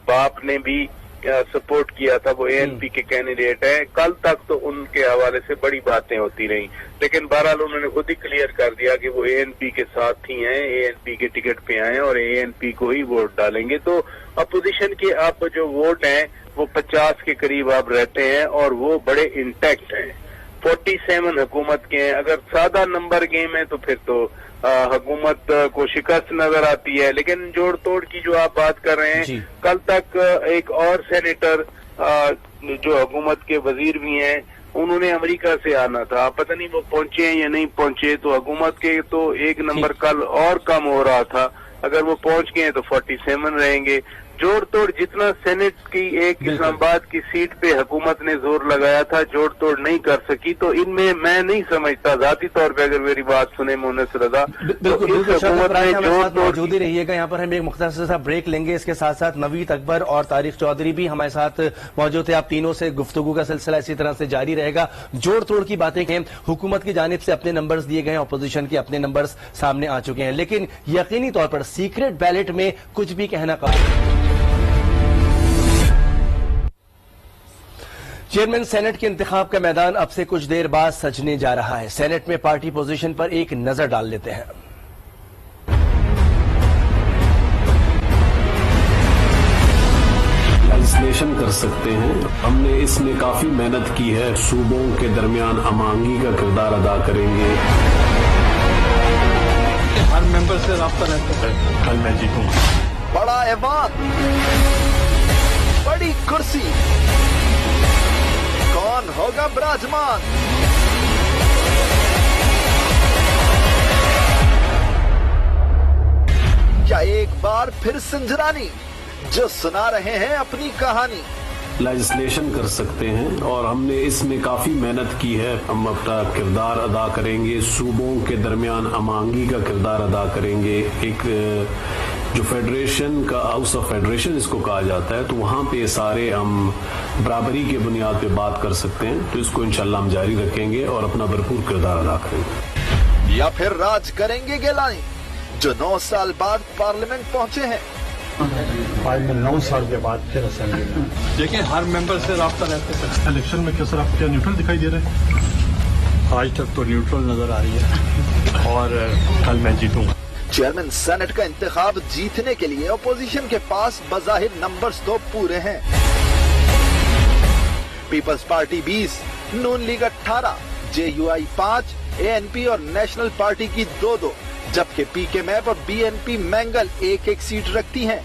बाप ने भी सपोर्ट किया था, वो एएनपी के कैंडिडेट हैं। कल तक तो उनके हवाले से बड़ी बातें होती रही, लेकिन बहरहाल उन्होंने खुद ही क्लियर कर दिया कि वो एएनपी के साथ ही हैं, एएनपी के टिकट पे आए और एएनपी को ही वोट डालेंगे। तो अपोजिशन के अब जो वोट हैं वो 50 के करीब अब रहते हैं, और वो बड़े इंटैक्ट हैं। 47 हुकूमत के हैं। अगर सादा नंबर गेम है तो फिर तो हुकूमत को शिकस्त नजर आती है, लेकिन जोड़ तोड़ की जो आप बात कर रहे हैं, कल तक एक और सेनेटर जो हुकूमत के वजीर भी हैं, उन्होंने अमेरिका से आना था, पता नहीं वो पहुंचे हैं या नहीं पहुंचे। तो हुकूमत के तो एक नंबर कल और कम हो रहा था, अगर वो पहुंच गए तो 47 रहेंगे। जोड़ तोड़ जितना सेनेट की एक इस्लामाबाद की सीट पे हुकूमत ने जोर लगाया था, जोड़ तोड़ नहीं कर सकी। तो इनमें मैं नहीं समझता, जाती तौर पे अगर मेरी बात सुने मुन्नस रज़ा,
बिल्कुल मौजूद ही रहिएगा। यहाँ पर हम एक मुख्तसर सा ब्रेक लेंगे, इसके साथ साथ नवीद अकबर और तारिक चौधरी भी हमारे साथ मौजूद है। आप तीनों से गुफ्तगू का सिलसिला इसी तरह से जारी रहेगा। जोड़ तोड़ की बातें हैं, हुकूमत की जानिब से अपने नंबर्स दिए गए हैं, अपोजिशन के अपने नंबर्स सामने आ चुके हैं, लेकिन यकीनी तौर पर सीक्रेट बैलेट में कुछ भी कहना चेयरमैन सेनेट के इंतखाब का मैदान अब से कुछ देर बाद सजने जा रहा है। सेनेट में पार्टी पोजीशन पर एक नजर डाल लेते हैं।
लेजिस्लेशन कर सकते हैं, हमने इसमें काफी मेहनत की है। सूबों के दरमियान अमांगी का किरदार अदा करेंगे।
हर मेंबर से राब्ता रहता है, कल मैं जीतूंगा।
बड़ा ऐवान, बड़ी कुर्सी, कौन होगा विराजमान? क्या एक बार फिर संजरानी जो सुना रहे हैं अपनी कहानी?
लेजिस्लेशन कर सकते हैं और हमने इसमें काफी मेहनत की है। हम अपना किरदार अदा करेंगे, सूबों के दरमियान अमांगी का किरदार अदा करेंगे। एक जो फेडरेशन का हाउस ऑफ फेडरेशन इसको कहा जाता है, तो वहाँ पे सारे हम बराबरी के बुनियाद पे बात कर सकते हैं। तो इसको इंशाल्लाह हम जारी रखेंगे और अपना भरपूर किरदार अदा करेंगे।
या फिर राज करेंगे गिलानी जो 9 साल बाद पार्लियामेंट पहुंचे हैं।
आज में 9 साल के बाद फिर असेंबली में देखिए हर मेंबर से राब्ता रहते हैं। इलेक्शन में कैसे आप क्या न्यूट्रल दिखाई दे रहे हैं? आज तक तो न्यूट्रल नजर आ रही है, और कल मैं जीतूंगा।
चेयरमैन सेनेट का इंतखाब जीतने के लिए अपोजिशन के पास बज़ाहिर नंबर्स तो पूरे हैं। पीपल्स पार्टी 20, नून लीग 18, जेयूआई 5, एएनपी और नेशनल पार्टी की 2-2, जबकि पीके मैप और बीएनपी मैंगल 1-1 सीट रखती हैं।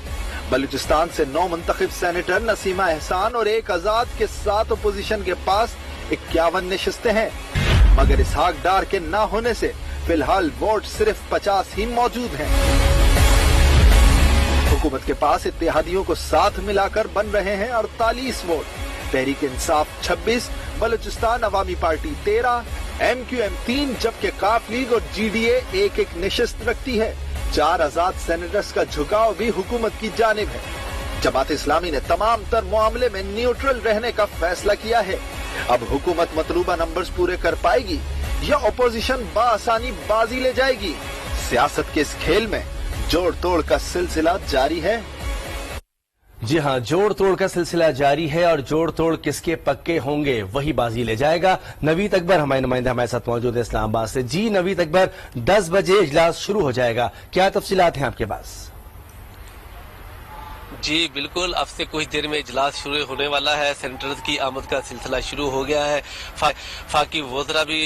बलूचिस्तान से 9 मुंतखब सेनेटर नसीमा एहसान और 1 आजाद के साथ अपोजिशन के पास 51 नशिस्तें हैं, मगर इसहाक डार के न होने से फिलहाल वोट सिर्फ 50 ही मौजूद हैं। हुकूमत के पास इत्तेहादियों को साथ मिलाकर बन रहे हैं 48 वोट। तहरीक इंसाफ 26, बलूचिस्तान अवामी पार्टी 13, एमक्यूएम 3, जबकि काफ लीग और जीडीए 1-1 नशिस्त रखती है। 4 आजाद सेनेटर्स का झुकाव भी हुकूमत की जानिब है। जमात इस्लामी ने तमाम तर मामले में न्यूट्रल रहने का फैसला किया है। अब हुकूमत मतलूबा नंबर्स पूरे कर पाएगी या अपोजिशन बाआसानी बाजी ले जाएगी? सियासत के इस खेल में जोड़ तोड़ का सिलसिला जारी है।
जी हां, जोड़ तोड़ का सिलसिला जारी है और जोड़ तोड़ किसके पक्के होंगे वही बाजी ले जाएगा। नवीद अकबर हमारे नुमाइंदे हमारे साथ मौजूद है इस्लामाबाद से। जी नवीद अकबर, 10 बजे इजलास शुरू हो जाएगा, क्या तफसीलात हैं आपके पास?
जी बिल्कुल, अब से कुछ देर में इजलास शुरू होने वाला है। सेनेटर्स की आमद का सिलसिला शुरू हो गया है। फाकी वज़रा भी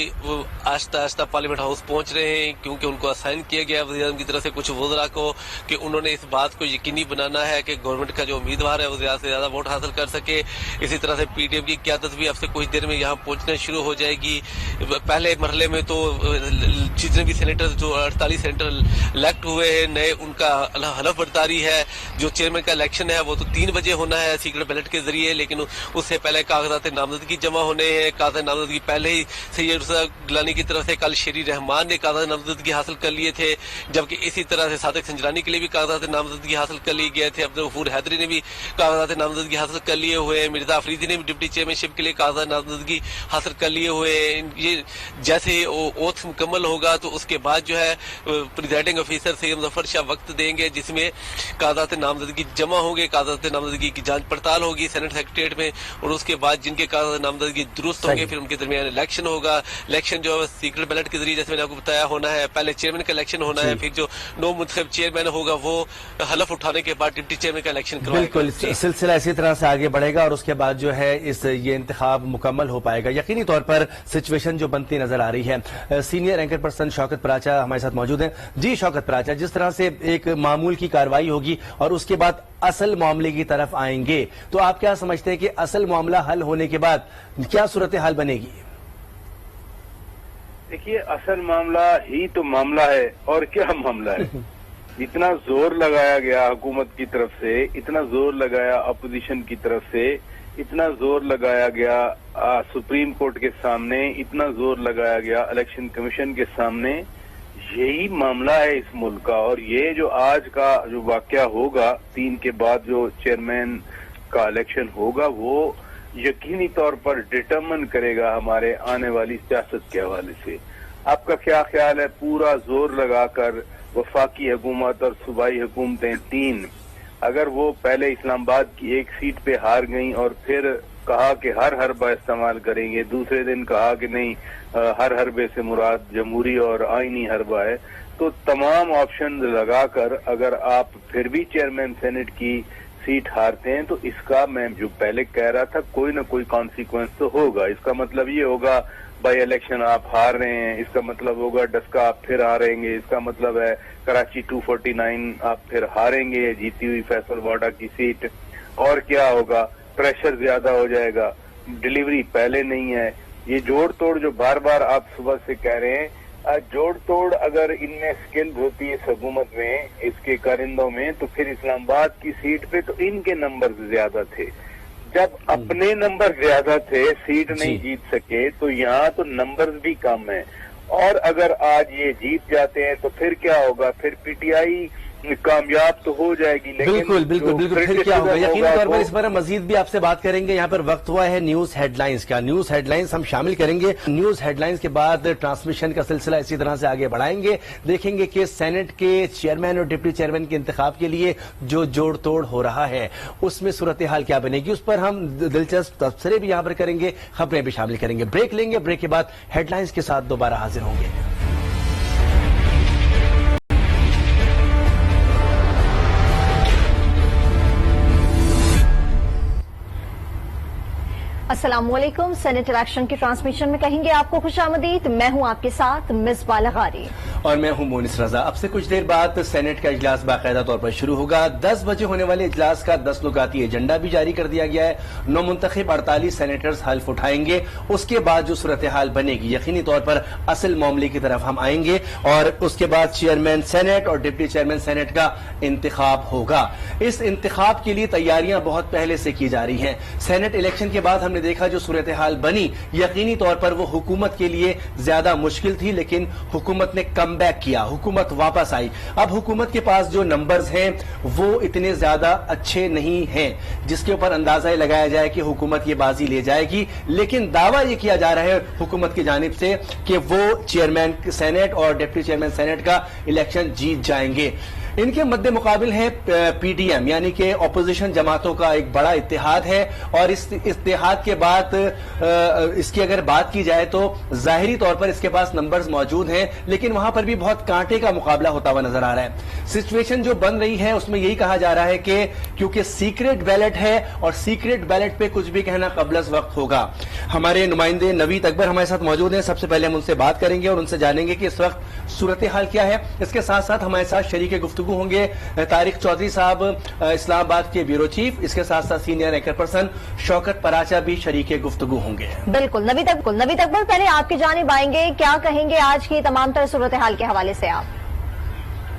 आहिस्ता आहिस्ता पार्लियामेंट हाउस पहुंच रहे हैं, क्योंकि उनको असाइन किया गया है वज़ीर-ए-आज़म की तरफ से कुछ वज़रा को कि उन्होंने इस बात को यकीनी बनाना है कि गवर्नमेंट का जो उम्मीदवार है वो ज़्यादा से ज़्यादा वोट हासिल कर सके। इसी तरह से पीडीएम की क़यादत भी अब से कुछ देर में यहाँ पहुंचना शुरू हो जाएगी। पहले मरहले में तो जितने भी सेनेटर, जो 48 सेनेटर इलेक्ट हुए हैं नए, उनका हलफ बर्दारी है। जो चेयरमैन का इलेक्शन है वो तो 3 बजे होना है सीक्रेट बैलेट के जरिए, लेकिन उससे पहले कागजात नामजदगी जमा होने हैं। कागजात नामजदगी पहले ही सैयद गिलानी की तरफ से कल शेरी रहमान ने कागजात नामजदगी हासिल कर लिए थे, जबकि इसी तरह से सादिक संजरानी के लिए भी कागजात नामजदगी हासिल कर लिए गए थे। अब्दुल गफूर हैदरी ने भी कागजात नामजदगी हासिल कर लिए हुए हैं। मिर्जा अफरीदी ने भी डिप्टी चेयरमैनशिप के लिए कागजात नामजदगी हासिल कर लिए हुए हैं। ये जैसे ओथ मुकम्मल होगा तो उसके बाद जो है प्रिजाइडिंग ऑफिसर सैयद मुजफ्फर शाह वक्त देंगे, जिसमें कागजात नामजदगी जमा होंगे, कागजात नामजदगी की जांच पड़ताल होगी सेनेट सेक्रेटेरिएट में, और उसके बाद जिनके कागजात नामजदगी दुरुस्त होंगे फिर उनके दरमियान इलेक्शन होगा। इलेक्शन जो है सीक्रेट बैलेट के जरिए, जैसे मैंने आपको बताया, होना है। पहले चेयरमैन का इलेक्शन होना है, फिर जो नो मुंतखब चेयरमैन होगा वो हलफ उठाने के बाद डिप्टी चेयरमैन का इलेक्शन करवाएगा।
बिल्कुल, सिलसिला इसी तरह से आगे बढ़ेगा और उसके बाद जो है ये इंतखाब मुकम्मल हो पाएगा। यकीनी तौर पर सिचुएशन जो बनती नजर आ रही है। Senior anchor person Shaukat Paracha हमारे साथ मौजूद हैं। जी शौकत पराचा, जिस तरह से एक मामूल की कार्रवाई होगी और उसके बाद असल मामले की तरफ आएंगे, तो आप क्या समझते हैं कि असल मामला हल होने के बाद क्या सूरत हाल बनेगी?
देखिए, असल मामला ही तो मामला है, और क्या मामला है। इतना जोर लगाया गया हुकूमत की तरफ से, इतना जोर लगाया अपोजिशन की तरफ से, इतना जोर लगाया गया सुप्रीम कोर्ट के सामने, इतना जोर लगाया गया इलेक्शन कमीशन के सामने। यही मामला है इस मुल्क का। और ये जो आज का जो वाकया होगा, 3 के बाद जो चेयरमैन का इलेक्शन होगा, वो यकीनी तौर पर डिटरमिन करेगा हमारे आने वाली सियासत के हवाले से। आपका क्या ख्याल है? पूरा जोर लगाकर वफाकी हुकूमत और सूबाई हुकूमतें 3, अगर वो पहले इस्लामाबाद की एक सीट पे हार गई और फिर कहा कि हर हरबा इस्तेमाल करेंगे, दूसरे दिन कहा कि नहीं हर हरबे से मुराद जमहूरी और आईनी हरबा है, तो तमाम ऑप्शन लगाकर अगर आप फिर भी चेयरमैन सेनेट की सीट हारते हैं तो इसका, मैं जो पहले कह रहा था, कोई ना कोई कॉन्सिक्वेंस तो होगा। इसका मतलब ये होगा बाई इलेक्शन आप हार रहे हैं, इसका मतलब होगा डस्का आप फिर हारेंगे, इसका मतलब है कराची 249 आप फिर हारेंगे, जीती हुई फैसल वाडा की सीट। और क्या होगा? प्रेशर ज्यादा हो जाएगा, डिलीवरी पहले नहीं है। ये जोड़ तोड़ जो बार बार आप सुबह से कह रहे हैं, जोड़ तोड़ अगर इनमें स्किल होती है इस हुकूमत में, इसके कारिंदों में, तो फिर इस्लामाबाद की सीट पे तो इनके नंबर ज्यादा थे। जब अपने नंबर ज्यादा थे, सीट नहीं जीत सके, तो यहाँ तो नंबर्स भी कम है। और अगर आज ये जीत जाते हैं तो फिर क्या होगा? फिर पीटीआई कामयाब तो हो जाएगी, लेकिन
बिल्कुल बिल्कुल बिल्कुल फिर क्या होगा? यकीनी तौर पर इस पर मजीद भी आपसे बात करेंगे। यहाँ पर वक्त हुआ है न्यूज हेडलाइंस का। न्यूज हेडलाइंस हम शामिल करेंगे। न्यूज हेडलाइंस के बाद ट्रांसमिशन का सिलसिला इसी तरह से आगे बढ़ाएंगे। देखेंगे कि सेनेट के चेयरमैन और डिप्टी चेयरमैन के इंतखाब के लिए जो जोड़ तोड़ हो रहा है उसमें सूरत हाल क्या बनेगी, उस पर हम दिलचस्प तबसरे भी यहाँ पर करेंगे, खबरें भी शामिल करेंगे। ब्रेक लेंगे, ब्रेक के बाद हेडलाइंस के साथ दोबारा हाजिर होंगे।
अस्सलामुअलैकुम। सेनेट इलेक्शन की ट्रांसमिशन में कहेंगे आपको खुशामदीद। मैं हूं आपके साथ मिसबा लगारी
और मैं हूं मोनिस रजा। अब से कुछ देर बाद सेनेट का इजलास बाकायदा तौर पर शुरू होगा। 10 बजे होने वाले इजलास का 10 नुकाती एजेंडा भी जारी कर दिया गया है। नौमुंतखब 48 सेनेटर्स हल्फ उठाएंगे। उसके बाद जो सूरत हाल बनेगी, यकीनी तौर पर असल मामले की तरफ हम आएंगे और उसके बाद चेयरमैन सेनेट और डिप्टी चेयरमैन सेनेट का इंतखाब होगा। इस इंतखाब के लिए तैयारियां बहुत पहले से की जा रही हैं। सेनेट इलेक्शन के बाद हमने देखा जो सूरत हाल बनी, यकीनी तौर पर वो हुकूमत के लिए ज्यादा मुश्किल थी, लेकिन हुकूमत ने कम कम बैक किया, हुकूमत वापस आई। अब हुकूमत के पास जो नंबर्स हैं वो इतने ज्यादा अच्छे नहीं हैं जिसके ऊपर अंदाजा लगाया जाए कि हुकूमत ये बाजी ले जाएगी, लेकिन दावा ये किया जा रहा है हुकूमत की जानिब से कि वो चेयरमैन सेनेट और डिप्टी चेयरमैन सेनेट का इलेक्शन जीत जाएंगे। इनके मद्दे मुकाबिल है पीडीएम यानी कि अपोजिशन जमातों का एक बड़ा इत्तेहाद है, और इस इत्तेहाद के बाद इसकी अगर बात की जाए तो जाहिरी तौर पर इसके पास नंबर्स मौजूद हैं, लेकिन वहां पर भी बहुत कांटे का मुकाबला होता हुआ नजर आ रहा है। सिचुएशन जो बन रही है उसमें यही कहा जा रहा है कि क्योंकि सीक्रेट बैलेट है और सीक्रेट बैलेट पे कुछ भी कहना कबलस वक्त होगा। हमारे नुमाइंदे नवीद अकबर हमारे साथ मौजूद हैं, सबसे पहले हम उनसे बात करेंगे और उनसे जानेंगे कि इस वक्त सूरत हाल क्या है। इसके साथ साथ हमारे साथ शरीके गुफ्तगू होंगे तारिक चौधरी साहब, इस्लामाबाद के ब्यूरो चीफ, इसके साथ साथ senior anchor person Shaukat Paracha भी शरीके गुफ्तगू होंगे।
बिल्कुल नवीद अकबर, पहले आपकी जानिब आएंगे, क्या कहेंगे आज की तमाम तरह सूरत हाल के हवाले से आप?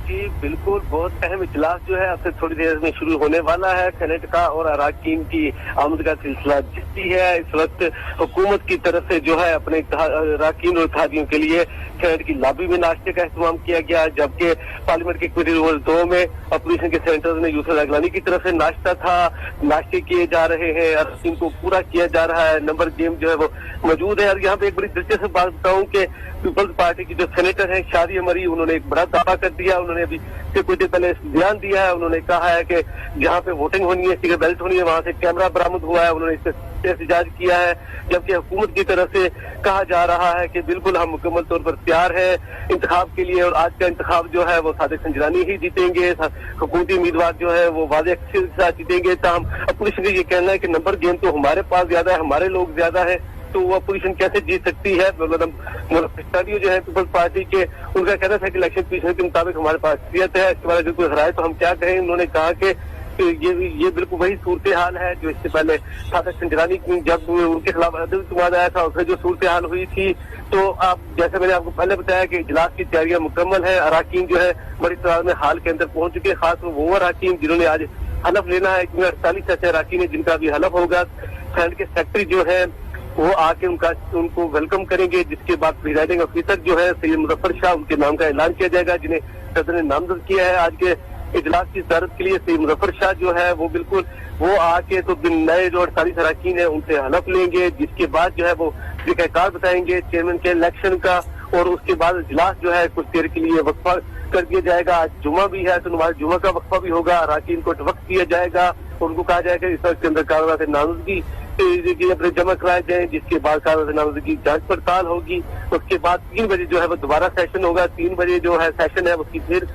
जी बिल्कुल, बहुत अहम इजलास जो है अब से थोड़ी देर में शुरू होने वाला है सेनेट का, और अराकीन की आमद का सिलसिला जारी है। इस वक्त हुकूमत की तरफ से जो है अपने अराकीन और इत्तेहादियों के लिए सेनेट की लॉबी में नाश्ते का इंतजाम किया गया, जबकि पार्लियामेंट के क्वेरी नंबर 2 में अपोजिशन के सेनेटर्स ने यूसुफ अगलानी की तरफ से नाश्ता था, नाश्ते किए जा रहे हैं, अराकीन को पूरा किया जा रहा है, नंबर गेम जो है वो मौजूद है। और यहाँ पे एक बड़ी दिलचस्प बात बताऊं कि पीपल्स पार्टी की जो सेनेटर है शादी मरी, उन्होंने एक बड़ा दावा कर दिया। उन्होंने अभी से कुछ देर पहले बयान दिया है, उन्होंने कहा है कि जहाँ पे वोटिंग होनी है, सीक्रेट बैलेट होनी है, वहां से कैमरा बरामद हुआ है, उन्होंने इससे एहतजाज किया है। जबकि हुकूमत की तरफ से कहा जा रहा है कि बिल्कुल हम मुकम्मल तौर पर तैयार है इंतखाब के लिए, और आज का इंतखाब जो है वो सादिक संजरानी ही जीतेंगे, हुकूमती उम्मीदवार जो है वो वादे के साथ जीतेंगे। ताहम अपोजिशन का ये कहना है कि नंबर गेम तो हमारे पास ज्यादा है, हमारे लोग ज्यादा है, तो वो अपोजिशन कैसे जीत सकती है। मतलब जो है पीपल्स पार्टी के, उनका कहना था कि इलेक्शन कमीशन के मुताबिक हमारे पास अक्सरियत है, इसके बाद अगर कोई हराए तो हम क्या कहें। उन्होंने कहा कि ये बिल्कुल वही सूरत हाल है जो इससे पहले सादिक संजरानी जब उनके खिलाफ अदालत आया था, उसमें जो सूरत हाल हुई थी। तो आप जैसे मैंने आपको पहले बताया कि इजलास की तैयारियां मुकम्मल है, अराकीन जो है बड़ी तादाद में हाल के अंदर पहुंच चुके हैं, खासतौर वो अराकीन जिन्होंने आज हलफ लेना है, 48 ऐसे अराकीन है जिनका भी हलफ होगा। सेनेट के सेक्रेटरी जो है वो आके उनको वेलकम करेंगे, जिसके बाद प्रिजाइडिंग ऑफिसर जो है सैयद मुजफ्फर शाह, उनके नाम का ऐलान किया जाएगा, जिन्हें सदर ने नामजद किया है आज के इजलास की सदारत के लिए। सैयद मुजफ्फर शाह जो है वो बिल्कुल वो आके तो नए जो 48 अराकीन है उनसे हलफ लेंगे, जिसके बाद जो है वो तरीकाकार बताएंगे चेयरमैन के इलेक्शन का, और उसके बाद इजलास जो है कुछ देर के लिए वक्फा कर दिया जाएगा। आज जुमा भी है तो नमाज जुमा का वक्फा भी होगा, अराकीन को वक्त दिया जाएगा, उनको कहा जाएगा इस वक्त के अंदर कार्रवाई से नामजदगी अपने जमा कराए जाए, जिसके बाद कार्रवाई से नामजदगी की जांच पड़ताल होगी। उसके बाद 3 बजे जो है वो दोबारा सेशन होगा, 3 बजे जो है सेशन है उसकी फिर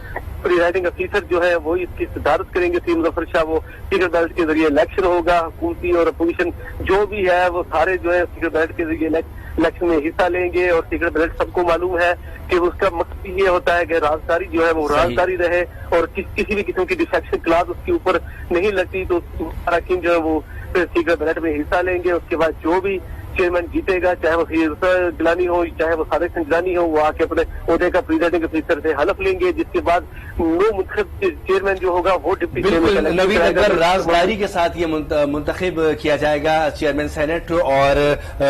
प्रिजाइडिंग अफीसर जो है वो इसकी सदारत करेंगे सैयद मुजफ्फर शाह, वो सीक्रेट बैलेट के जरिए इलेक्शन होगा। हुकूमती और अपोजिशन जो भी है वो सारे जो है सीक्रेट बैलेट के जरिए इलेक्शन में हिस्सा लेंगे, और सीक्रेट बैलेट सबको मालूम है कि उसका मकसद ये होता है कि राजदारी जो है वो राजदारी रहे, और किसी भी किस्म की डिफेक्शन क्लास उसके ऊपर नहीं लगती, तो अराकीन जो है वो सीक्रेट बैलेट में हिस्सा लेंगे। उसके बाद जो भी चेयरमैन जीतेगा, चाहे वो सैयद गिलानी हो चाहे वो सादिक संजरानी हो, वो आके अपने ओहदे का प्रिजाइडिंग अफीसर से हलफ लेंगे, जिसके बाद चेयरमैन जो होगा वो डिप्टी चेयरमैन।
नवीद अकबर, राजदारी के साथ ये मुंतखब किया जाएगा चेयरमैन सेनेट और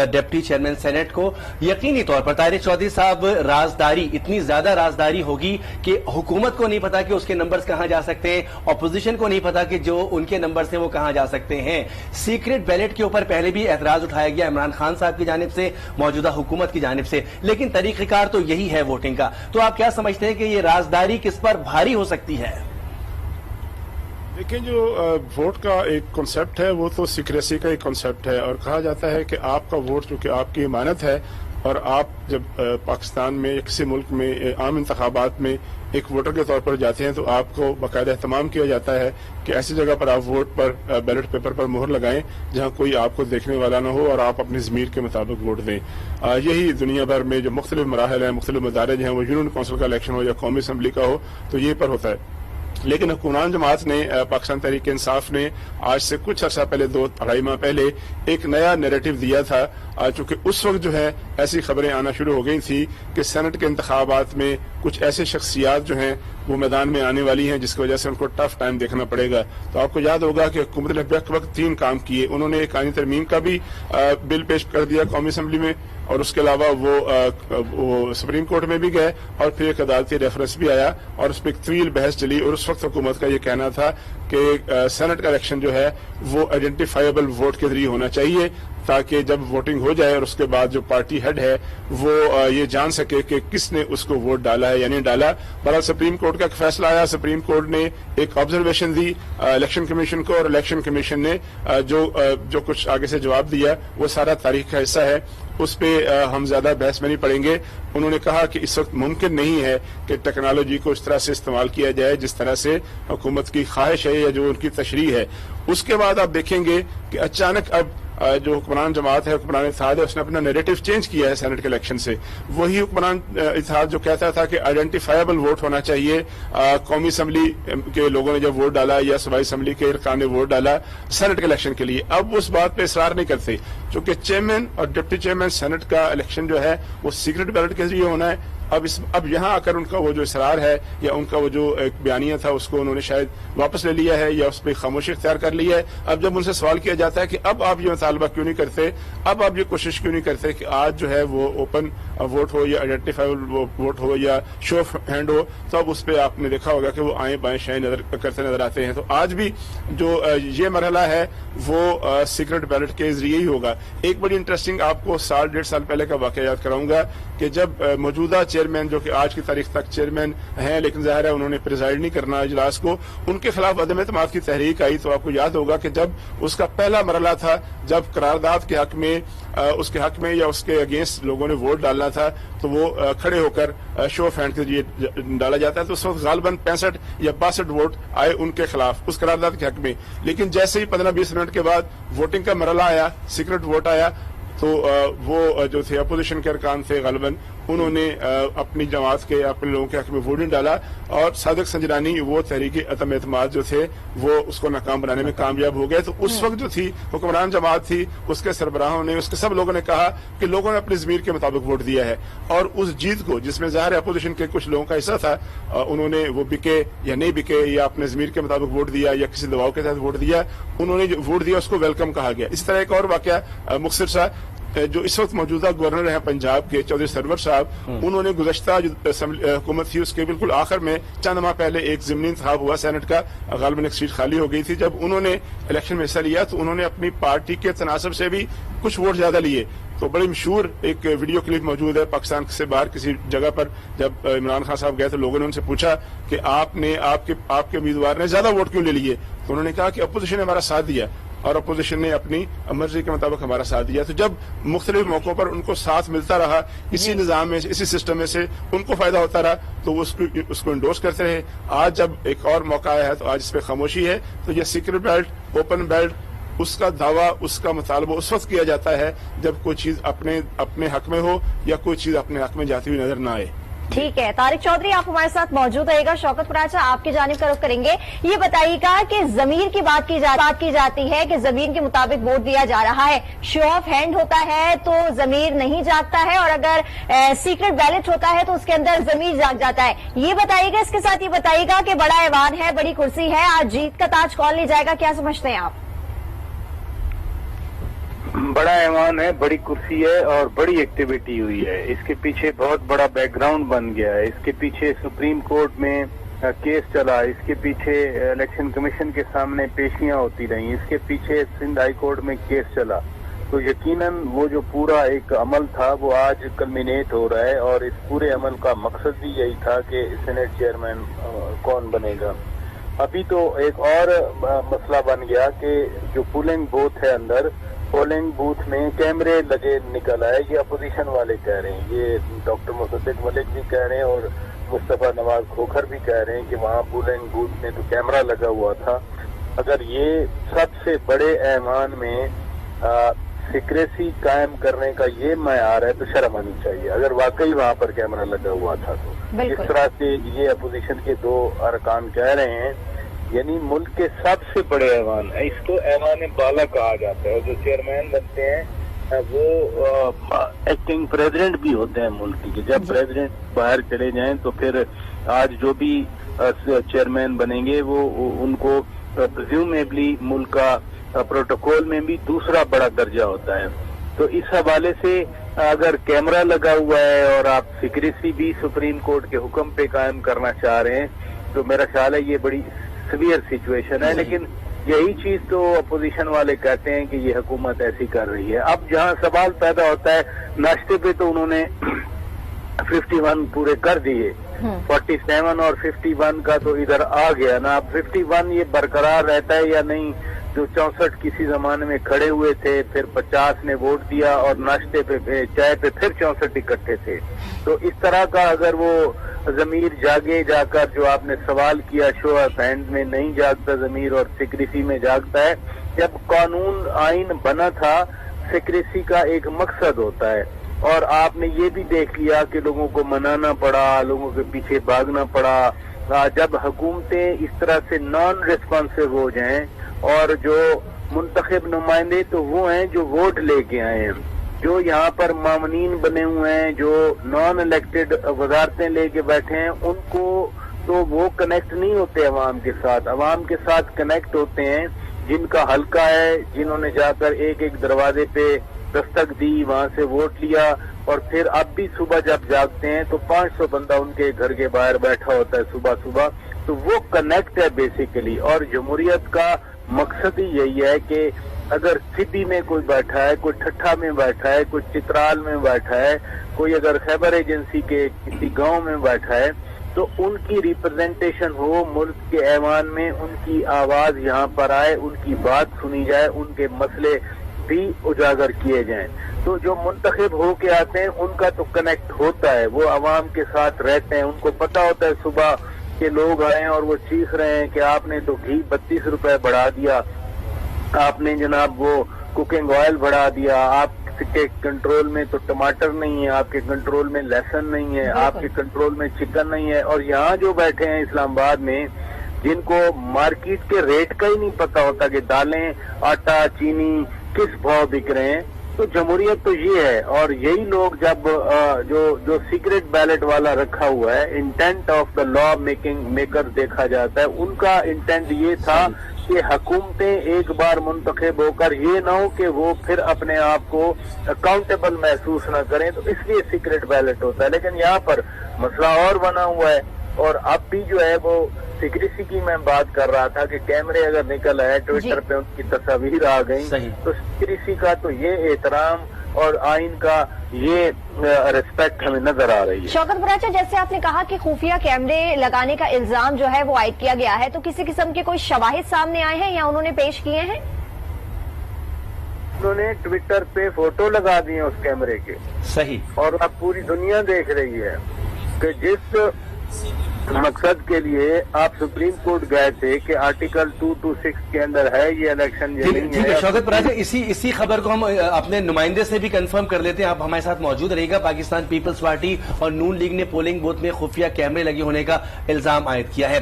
डिप्टी चेयरमैन सेनेट को। यकीनी तौर पर तारिक चौधरी साहब, राजदारी इतनी ज्यादा राजदारी होगी कि हुकूमत को नहीं पता कि उसके नंबर्स कहां जा सकते हैं, अपोजिशन को नहीं पता कि जो उनके नंबर्स हैं वो कहां जा सकते हैं। सीक्रेट बैलेट के ऊपर पहले भी एतराज उठाया गया इमरान खान साहब की जानिब से, मौजूदा हुकूमत की जानिब से, लेकिन तरीक़ेकार तो यही है वोटिंग का। तो आप क्या समझते हैं कि ये राजदारी किस पर भारी हो सकती है?
देखिए, जो वोट का एक कॉन्सेप्ट है वो तो सीक्रेसी का एक कॉन्सेप्ट है, और कहा जाता है कि आपका वोट जो कि आपकी इमानत है, और आप जब पाकिस्तान में किसी मुल्क में आम इंतखाबात में एक वोटर के तौर पर जाते हैं तो आपको बाकायदा एहतमाम किया जाता है कि ऐसी जगह पर आप वोट पर बैलेट पेपर पर मोहर लगाएं जहां कोई आपको देखने वाला ना हो, और आप अपनी ज़मीर के मुताबिक वोट दें। यही दुनिया भर में जो मुख्तलिफ मराहल हैं, मुख्तलिफ मदारिज हैं, वो यूनियन काउंसिल का इलेक्शन हो या कौमी असम्बली का हो, तो ये पर होता है। लेकिन हुक्मरान जमात ने, पाकिस्तान तहरीक इंसाफ ने आज से कुछ अर्सा पहले 2-2.5 माह पहले एक नया नैरेटिव दिया था, चूंकि उस वक्त जो है ایسی خبریں آنا شروع ہو گئی تھی کہ سینٹ کے انتخابات میں کچھ ایسے شخصیات جو ہیں وہ میدان میں آنے والی ہیں جس کی وجہ سے ان کو ٹف ٹائم دیکھنا پڑے گا. تو آپ کو یاد ہوگا کہ حکومت نے بیک وقت 3 کام کیے. انہوں نے ایک آئینی ترمیم کا بھی بل پیش کر دیا قومی اسمبلی میں, اور اس کے علاوہ وہ سپریم کورٹ میں بھی گئے, اور پھر ایک عدالتی ریفرنس بھی آیا اور اس پہ ایک طویل بحث چلی. اور اس وقت حکومت کا یہ کہنا تھا کہ سینٹ کا الیکشن جو ہے وہ آئیڈینٹیفائیبل ووٹ کے ذریعے ہونا چاہیے, تاکہ جب ووٹنگ ہو جائے اور اس کے بعد جو پارٹی ہیڈ ہے وہ یہ جان سکے کہ کس نے اس کو ووٹ ڈالا ہے یا نہیں ڈالا. بہرحال سپریم کورٹ کا ایک فیصلہ آیا. سپریم کورٹ نے ایک آبزرویشن دی الیکشن کمیشن کو, اور الیکشن کمیشن نے جو کچھ آگے سے جواب دیا وہ سارا تاریخ کا حصہ ہے, اس پہ ہم زیادہ بحث میں نہیں پڑیں گے. انہوں نے کہا کہ اس وقت ممکن نہیں ہے کہ ٹیکنالوجی کو اس طرح سے استعمال کیا جائے جس طرح سے حکومت کی خواہش ہے یا جو ان کی تشریح ہے. اس کے بعد آپ دیکھیں گے کہ اچانک اب جو حکمران جماعت ہے, حکمران اتحاد ہے, اس نے اپنا نیریٹو چینج کیا ہے سینٹ کے الیکشن سے. وہی حکمران اتحاد جو کہتا تھا کہ آئیڈینٹیفائیبل ووٹ ہونا چاہیے, قومی اسمبلی کے لوگوں نے جب ووٹ ڈالا یا صوبائی اسمبلی کے ارکان نے ووٹ ڈالا سینٹ کے الیکشن کے لیے, اب اس بات پہ اصرار نہیں کرتے, چونکہ چیئرمین اور ڈپٹی چیئرمین سینٹ کا الیکشن جو ہے وہ سیکرٹ بیلٹ کے ذریعے ہونا ہے. اب یہاں آ کر ان کا وہ جو اصرار ہے یا ان کا وہ جو ایک بیانیہ تھا اس کو انہوں نے شاید واپس لے لیا ہے یا اس پہ خاموشی اختیار کر لی ہے. اب جب ان سے سوال کیا جاتا ہے کہ اب آپ یہ مطالبہ کیوں نہیں کرتے, اب آپ یہ کوشش کیوں نہیں کرتے کہ آج جو ہے وہ اوپن ووٹ ہو یا آئیڈینٹیفائیبل ووٹ ہو یا شو آف ہینڈ ہو, تو اب اس پہ آپ نے دیکھا ہوگا کہ وہ آئیں بائیں شائیں کرتے نظر آتے ہیں. تو آج بھی جو یہ مرحلہ ہے وہ سیکرٹ بیلٹ کے ذریعے ہی ہوگا. ایک بڑی انٹرسٹنگ آپ کو 1.5 سال پہلے کا واقعہ یاد کراؤں گا کہ جب موجودہ چیئرمین جو کہ آج کی تاریخ تک چیئرمین ہیں لیکن ظاہر ہے انہوں نے پریزائڈ نہیں کرنا اجلاس کو, ان کے خلاف عدم اعتماد کی تحریک آئی. تو آپ کو یاد ہوگا کہ جب اس کا پہلا مرحلہ تھا, جب قرارداد کے حق میں اس کے حق میں یا اس کے اگینسٹ لوگوں نے ووٹ ڈالنا تھا تو وہ کھڑے ہو کر شو آف ہینڈ کے ذریعے ڈالا جاتا ہے. تو اس وقت غالباً 65 یا 62 ووٹ آئے ان کے خلاف اس قرارداد کے حق میں. لیکن جیسے ہی 15-20 منٹ کے بعد ووٹنگ کا مرحلہ آیا, سیکرٹ ووٹ آیا, تو وہ جو تھے اپوزیشن کے ارکان تھے غالباً انہوں نے اپنی جماعت کے اپنے لوگوں کے حق میں ووٹ نہیں ڈالا, اور صادق سنجرانی وہ تحریک عدم اعتماد جو تھے وہ اس کو ناکام بنانے میں کامیاب ہو گئے. تو اس وقت جو تھی حکمران جماعت تھی, اس کے سربراہوں نے, اس کے سب لوگوں نے کہا کہ لوگوں نے اپنی ضمیر کے مطابق ووٹ دیا ہے, اور اس جیت کو جس میں ظاہر اپوزیشن کے کچھ لوگوں کا حصہ تھا, انہوں نے وہ بکے یا نہیں بکے یا اپنے ضمیر کے مطابق ووٹ دیا یا کسی دباؤ کے تحت ووٹ دیا, انہوں نے جو ووٹ دیا اس کو ویلکم کہا گیا. اسی طرح ایک اور واقعہ مختصر سا, جو اس وقت موجودہ گورنر ہیں پنجاب کے چودھری سرور صاحب, انہوں نے گزشتہ جو حکومت تھی اس کے بالکل آخر میں چند ماہ پہلے ایک ضمنی انتخاب ہوا سینٹ کا, غالباً ایک سیٹ خالی ہو گئی تھی. جب انہوں نے الیکشن میں حصہ لیا تو انہوں نے اپنی پارٹی کے تناسب سے بھی کچھ ووٹ زیادہ لیے. تو بڑی مشہور ایک ویڈیو کلپ موجود ہے پاکستان سے باہر کسی جگہ پر, جب عمران خان صاحب گئے تو لوگوں نے ان سے پوچھا کہ آپ کے امیدوار نے زیادہ ووٹ کیوں لے لیے, تو انہوں نے کہا کہ اپوزیشن نے ہمارا ساتھ دیا اور اپوزیشن نے اپنی مرضی کے مطابق ہمارا ساتھ دیا. تو جب مختلف موقعوں پر ان کو ساتھ ملتا رہا, اسی نظام میں اسی سسٹم میں سے ان کو فائدہ ہوتا رہا, تو وہ اس کو انڈورس کرتے رہے. آج جب ایک اور موقع آیا ہے تو آج اس پہ خاموشی ہے. تو یہ سیکرٹ بیلٹ, اوپن بیلٹ, اس کا دعویٰ, اس کا مطالبہ اس وقت کیا جاتا ہے جب کوئی چیز اپنے حق میں ہو یا کوئی چیز اپنے حق میں جاتی ہوئی نظر نہ آئے.
ٹھیک ہے, طارق چودھری آپ ہمارے ساتھ موجود رہے گا. شوکت پراچا آپ کی جانب کا رخ کریں گے. یہ بتائیے گا کہ ضمیر کی بات کی جاتی ہے کہ ضمیر کے مطابق ووٹ دیا جا رہا ہے, شو آف ہینڈ ہوتا ہے تو ضمیر نہیں جاگتا ہے, اور اگر سیکرٹ بیلٹ ہوتا ہے تو اس کے اندر ضمیر جاگ جاتا ہے. یہ بتائیے گا, اس کے ساتھ یہ بتائیے گا کہ بڑا ایوان ہے, بڑی کرسی ہے, آج جیت کا تاج کون لے جائے گا, کیا سمجھتے ہیں آپ؟
بڑا ایوان ہے, بڑی کرسی ہے اور بڑی ایکٹیویٹی ہوئی ہے. اس کے پیچھے بہت بڑا بیک گراؤنڈ بن گیا ہے. اس کے پیچھے سپریم کورٹ میں کیس چلا, اس کے پیچھے الیکشن کمیشن کے سامنے پیشیاں ہوتی رہیں, اس کے پیچھے سندھ ہائی کورٹ میں کیس چلا. تو یقیناً وہ جو پورا ایک عمل تھا وہ آج کلمینیٹ ہو رہا ہے, اور اس پورے عمل کا مقصد بھی یہی تھا کہ سینٹ چیئرمین کون بنے گا. ابھی تو ایک اور مسئلہ بن گیا کہ جو پولنگ بوتھ ہے, اندر پولنگ بوتھ میں کیمرے لگے نکل آئے. یہ اپوزیشن والے کہہ رہے ہیں, یہ ڈاکٹر مصدق ملک بھی کہہ رہے ہیں اور مصطفیٰ نواز کھوکھر بھی کہہ رہے ہیں کہ وہاں پولنگ بوتھ میں تو کیمرہ لگا ہوا تھا. اگر یہ سب سے بڑے ایوان میں سیکریسی قائم کرنے کا یہ معیار ہے تو شرم آنی چاہیے اگر واقعی وہاں پر کیمرہ لگا ہوا تھا. تو اس طرح سے یہ اپوزیشن کے 2 ارکان کہہ رہے ہیں, یعنی ملک کے سب سے بڑے ایوان, اس کو ایوان بالا کہا جاتا ہے, اور جو چیئرمین بنتے ہیں وہ ایکٹنگ پریزیڈنٹ بھی ہوتے ہیں ملک کے. جب پریزیڈنٹ باہر چلے جائیں تو پھر آج جو بھی چیئرمین بنیں گے وہ ان کو پریزیومیبلی ملک کا پروٹوکول میں بھی دوسرا بڑا درجہ ہوتا ہے. تو اس حوالے سے اگر کیمرہ لگا ہوا ہے اور آپ سیکریسی بھی سپریم کورٹ کے حکم پہ قائم کرنا چاہ رہے ہیں تو میرا خیال ہے یہ بڑی سیویئر سچویشن ہے. لیکن یہی چیز تو اپوزیشن والے کہتے ہیں کہ یہ حکومت ایسی کر رہی ہے. اب جہاں سوال پیدا ہوتا ہے ناشتے پہ تو انہوں نے 51 پورے کر دیے, 47 اور 51 کا تو ادھر آ گیا نا. اب 51 یہ برقرار رہتا ہے یا نہیں؟ جو 64 کسی زمانے میں کھڑے ہوئے تھے, پھر 50 نے ووٹ دیا اور ناشتے پہ چائے پہ پھر 64 اکٹھے تھے. تو اس طرح کا اگر وہ ضمیر جاگے جا کر, جو آپ نے سوال کیا شو آف ہینڈ میں نہیں جاگتا ضمیر اور سیکریسی میں جاگتا ہے. جب قانون آئین بنا تھا سیکریسی کا ایک مقصد ہوتا ہے, اور آپ نے یہ بھی دیکھ لیا کہ لوگوں کو منانا پڑا, لوگوں کے پیچھے بھاگنا پڑا. جب حکومتیں اس طرح سے نان ریسپانسو ہو جائیں, اور جو منتخب نمائندے تو وہ ہیں جو ووٹ لے کے آئے ہیں, جو یہاں پر معاونین بنے ہوئے ہیں, جو نان الیکٹڈ وزارتیں لے کے بیٹھے ہیں, ان کو تو وہ کنیکٹ نہیں ہوتے عوام کے ساتھ. عوام کے ساتھ کنیکٹ ہوتے ہیں جن کا حلقہ ہے, جنہوں نے جا کر ایک ایک دروازے پہ دستک دی, وہاں سے ووٹ لیا, اور پھر اب بھی صبح جب جاگتے ہیں تو 500 بندہ ان کے گھر کے باہر بیٹھا ہوتا ہے صبح صبح. تو وہ کنیکٹ ہے بیسیکلی. اور جمہوریت کا مقصد ہی یہی ہے کہ اگر سٹی میں کوئی بیٹھا ہے, کوئی ٹھٹھا میں بیٹھا ہے, کوئی چترال میں بیٹھا ہے, کوئی اگر خیبر ایجنسی کے کسی گاؤں میں بیٹھا ہے, تو ان کی ریپرزینٹیشن ہو ملک کے ایوان میں, ان کی آواز یہاں پر آئے, ان کی بات سنی جائے, ان کے مسئلے بھی اجاگر کیے جائیں. تو جو منتخب ہو کے آتے ہیں ان کا تو کنیکٹ ہوتا ہے, وہ عوام کے ساتھ رہتے ہیں, ان کو پتا ہوتا ہے صبح کہ لوگ آئے اور وہ چیخ رہے ہیں کہ آپ نے تو گھی 32 روپے بڑھا دیا, آپ نے جناب وہ کوکنگ آئل بڑھا دیا, آپ کے کنٹرول میں تو ٹماٹر نہیں ہے, آپ کے کنٹرول میں لہسن نہیں ہے, آپ کے کنٹرول میں چکن نہیں ہے. اور یہاں جو بیٹھے ہیں اسلام آباد میں, جن کو مارکیٹ کے ریٹ کا ہی نہیں پتا ہوتا کہ دالیں, آٹا, چینی کس بھاؤ بک رہے ہیں. تو جمہوریت تو یہ ہے. اور یہی لوگ جب جو سیکرٹ بیلٹ والا رکھا ہوا ہے, intent of the law maker دیکھا جاتا ہے, ان کا انٹینٹ یہ تھا کہ حکومتیں ایک بار منتخب ہو کر یہ نہ ہو کہ وہ پھر اپنے آپ کو اکاؤنٹیبل محسوس نہ کریں, تو اس لیے سیکرٹ بیلٹ ہوتا ہے. لیکن یہاں پر مسئلہ اور بنا ہوا ہے, اور اب بھی جو ہے وہ سیکریسی کی میں بات کر رہا تھا کہ کیمرے اگر نکل آئے, ٹویٹر پہ ان کی تصاویر آ گئیں, تو سیکریسی کا تو یہ احترام اور آئین کا یہ ریسپیکٹ ہمیں نظر آ رہی ہے.
شوکت براچا, جیسے آپ نے کہا کہ خفیہ کیمرے لگانے کا الزام جو ہے وہ عائد کیا گیا ہے, تو کسی قسم کے کوئی شواہد سامنے آئے ہیں یا انہوں نے پیش کیے ہیں؟
انہوں نے ٹویٹر پہ فوٹو لگا دی ہیں اس کیمرے کے.
صحیح.
اور اب پوری دنیا دیکھ رہی ہے کہ جس مقصد کے لیے آپ سپریم کورٹ گئے تھے کہ آرٹیکل 226 کے اندر ہے یہ الیکشن, یہ نہیں ہے.
شوکت براچا, اسی خبر کو ہم اپنے نمائندے سے بھی کنفرم کر لیتے ہیں. آپ ہمارے ساتھ موجود رہے گا. پاکستان پیپلز پارٹی اور نون لیگ نے پولنگ بوتھ میں خفیہ کیمرے لگے ہونے کا الزام عائد کیا ہے.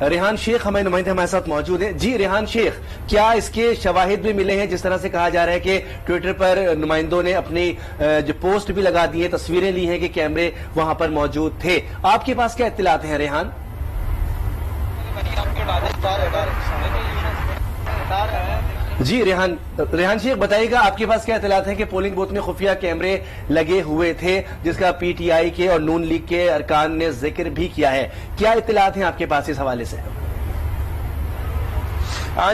ریحان شیخ ہمارے نمائندے ہمارے ساتھ موجود ہیں. جی ریحان شیخ, کیا اس کے شواہد بھی ملے ہیں؟ جس طرح سے کہا جا رہا ہے کہ ٹویٹر پر نمائندوں نے اپنی جو پوسٹ بھی لگا دی ہے, تصویریں لی ہیں کہ کیمرے وہاں پر موجود تھے. آپ کے پاس کیا اطلاعات ہیں ریحان؟ جی ریحان شیخ بتائیے گا, آپ کے پاس کیا اطلاعات ہیں کہ پولنگ بوتھ میں خفیہ کیمرے لگے ہوئے تھے, جس کا پی ٹی آئی کے اور نون لیگ کے ارکان نے ذکر بھی کیا ہے؟ کیا اطلاعات ہیں آپ کے پاس اس حوالے سے؟